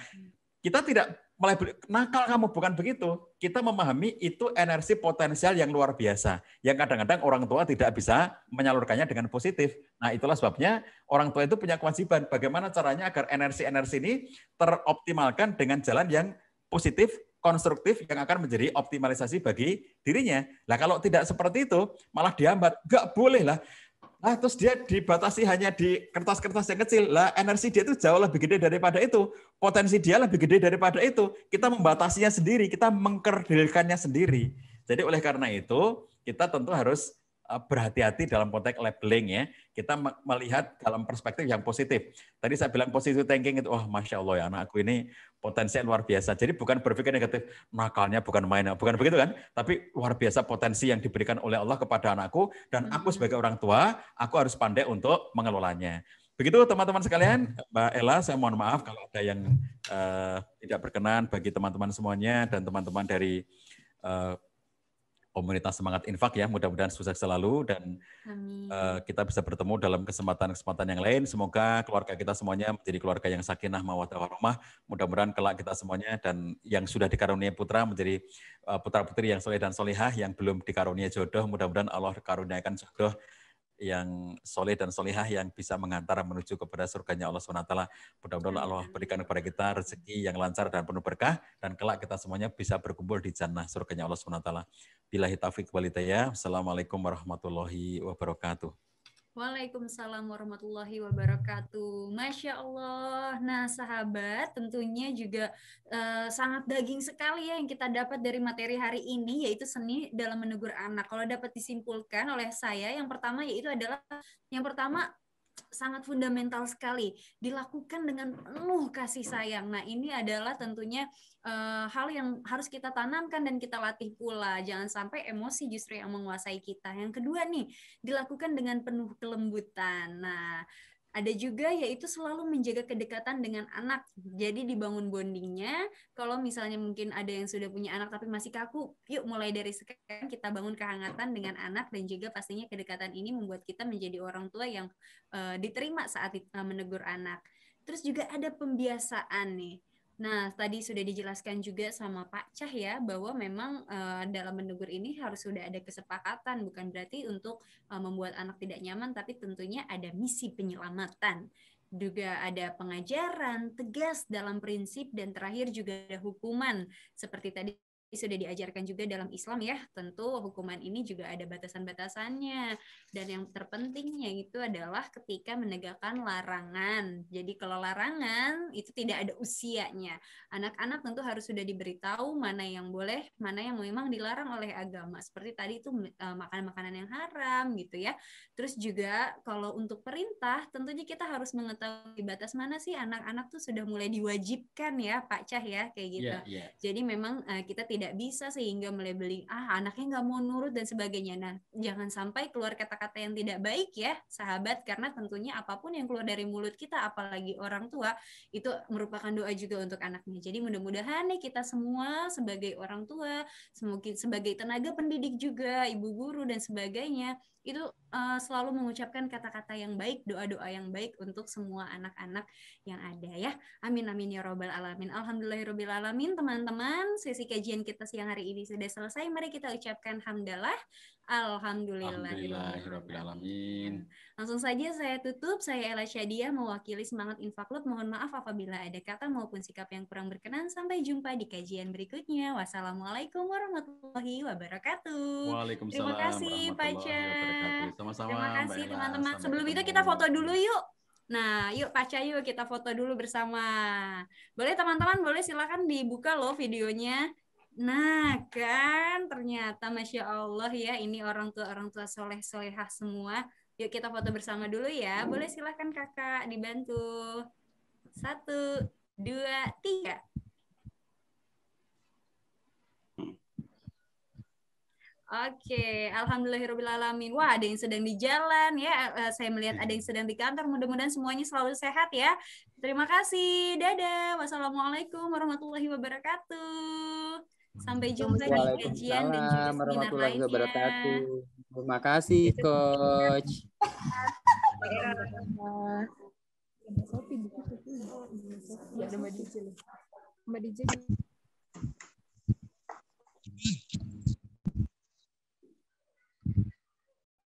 kita tidak mulai nakal kamu, bukan begitu. Kita memahami itu energi potensial yang luar biasa, yang kadang-kadang orang tua tidak bisa menyalurkannya dengan positif. Nah, itulah sebabnya orang tua itu punya kewajiban bagaimana caranya agar energi-energi ini teroptimalkan dengan jalan yang positif, konstruktif, yang akan menjadi optimalisasi bagi dirinya. Nah, kalau tidak seperti itu, malah dihambat. Enggak boleh lah. Terus dia dibatasi hanya di kertas-kertas yang kecil. Lah, energi dia itu jauh lebih gede daripada itu. Potensi dia lebih gede daripada itu. Kita membatasinya sendiri, kita mengkerdilkannya sendiri. Jadi oleh karena itu, kita tentu harus berhati-hati dalam konteks labeling ya. Kita melihat dalam perspektif yang positif. Tadi saya bilang positive thinking itu, Masya Allah ya, anakku ini potensinya luar biasa. Jadi bukan berpikir negatif, nakalnya bukan main, bukan begitu kan? Tapi luar biasa potensi yang diberikan oleh Allah kepada anakku, dan aku sebagai orang tua, aku harus pandai untuk mengelolanya. Begitu teman-teman sekalian, Mbak Ella, saya mohon maaf kalau ada yang tidak berkenan bagi teman-teman semuanya dan teman-teman dari komunitas Semangat Infak ya, mudah-mudahan sukses selalu dan kita bisa bertemu dalam kesempatan-kesempatan yang lain. Semoga keluarga kita semuanya menjadi keluarga yang sakinah mawaddah warahmah. Mudah-mudahan kelak kita semuanya dan yang sudah dikaruniai putra menjadi putra-putri yang soleh dan solihah, yang belum dikaruniai jodoh, mudah-mudahan Allah karuniakan jodoh yang soleh dan solihah yang bisa mengantar menuju kepada surganya Allah SWT. Mudah-mudahan Allah berikan kepada kita rezeki yang lancar dan penuh berkah, dan kelak kita semuanya bisa berkumpul di jannah surganya Allah SWT. Billahi taufiq wal hidayah. Assalamualaikum warahmatullahi wabarakatuh. Waalaikumsalam warahmatullahi wabarakatuh. Masya Allah. Nah, sahabat, tentunya juga sangat daging sekali ya yang kita dapat dari materi hari ini, yaitu seni dalam menegur anak. Kalau dapat disimpulkan oleh saya, yang pertama sangat fundamental sekali, dilakukan dengan penuh kasih sayang. Nah, ini adalah tentunya hal yang harus kita tanamkan dan kita latih pula. Jangan sampai emosi justru yang menguasai kita. Yang kedua nih, dilakukan dengan penuh kelembutan. Nah, ada juga yaitu selalu menjaga kedekatan dengan anak. Jadi dibangun bondingnya. Kalau misalnya mungkin ada yang sudah punya anak tapi masih kaku, yuk mulai dari sekarang kita bangun kehangatan dengan anak, dan juga pastinya kedekatan ini membuat kita menjadi orang tua yang diterima saat menegur anak. Terus juga ada pembiasaan nih. Nah, tadi sudah dijelaskan juga sama Pak Cah ya, bahwa memang dalam menegur ini harus sudah ada kesepakatan, bukan berarti untuk membuat anak tidak nyaman, tapi tentunya ada misi penyelamatan. Juga ada pengajaran tegas dalam prinsip, dan terakhir juga ada hukuman. Seperti tadi sudah diajarkan juga dalam Islam ya, tentu hukuman ini juga ada batasan-batasannya, dan yang terpentingnya itu adalah ketika menegakkan larangan. Jadi kalau larangan itu tidak ada usianya, anak-anak tentu harus sudah diberitahu mana yang boleh, mana yang memang dilarang oleh agama, seperti tadi itu makanan-makanan yang haram gitu ya. Terus juga kalau untuk perintah, tentunya kita harus mengetahui batas mana sih anak-anak tuh sudah mulai diwajibkan ya Pak Cah ya, kayak gitu. Jadi memang kita tidak bisa sehingga melabeling anaknya nggak mau nurut dan sebagainya. Nah, jangan sampai keluar kata-kata yang tidak baik ya sahabat, karena tentunya apapun yang keluar dari mulut kita, apalagi orang tua, itu merupakan doa juga untuk anaknya. Jadi mudah-mudahan nih kita semua sebagai orang tua, sebagai tenaga pendidik juga, ibu guru dan sebagainya, itu selalu mengucapkan kata-kata yang baik, doa-doa yang baik untuk semua anak-anak yang ada ya. Amin amin ya robbal alamin. Alhamdulillahirabbil alamin. Teman-teman, sesi kajian kita siang hari ini sudah selesai. Mari kita ucapkan hamdalah. Alhamdulillahirabbil alamin. Langsung saja saya tutup. Saya Ella Syadiah mewakili Semangat Infak Club. Mohon maaf apabila ada kata maupun sikap yang kurang berkenan. Sampai jumpa di kajian berikutnya. Wassalamualaikum warahmatullahi wabarakatuh. Waalaikumsalam. Terima kasih Pak Cah. Sama-sama. Terima kasih Mbak Ella. teman-teman. Sampai Sebelum itu ketemu. kita foto dulu yuk. Nah, yuk Pak Cah, yuk kita foto dulu bersama. Boleh teman-teman, boleh silakan dibuka loh videonya. Nah, kan ternyata Masya Allah ya, ini orang tua soleh-solehah semua. Yuk kita foto bersama dulu ya. Boleh silakan kakak dibantu. 1, 2, 3. Oke, alhamdulillahirobbilalamin. Wah, ada yang sedang di jalan ya. Saya melihat ada yang sedang di kantor. Mudah-mudahan semuanya selalu sehat ya. Terima kasih. Dadah. Wassalamualaikum warahmatullahi wabarakatuh. Sampai jumpa di kajian dan juga seminar lainnya. Terima kasih, Coach. Ya, Mbak DJ.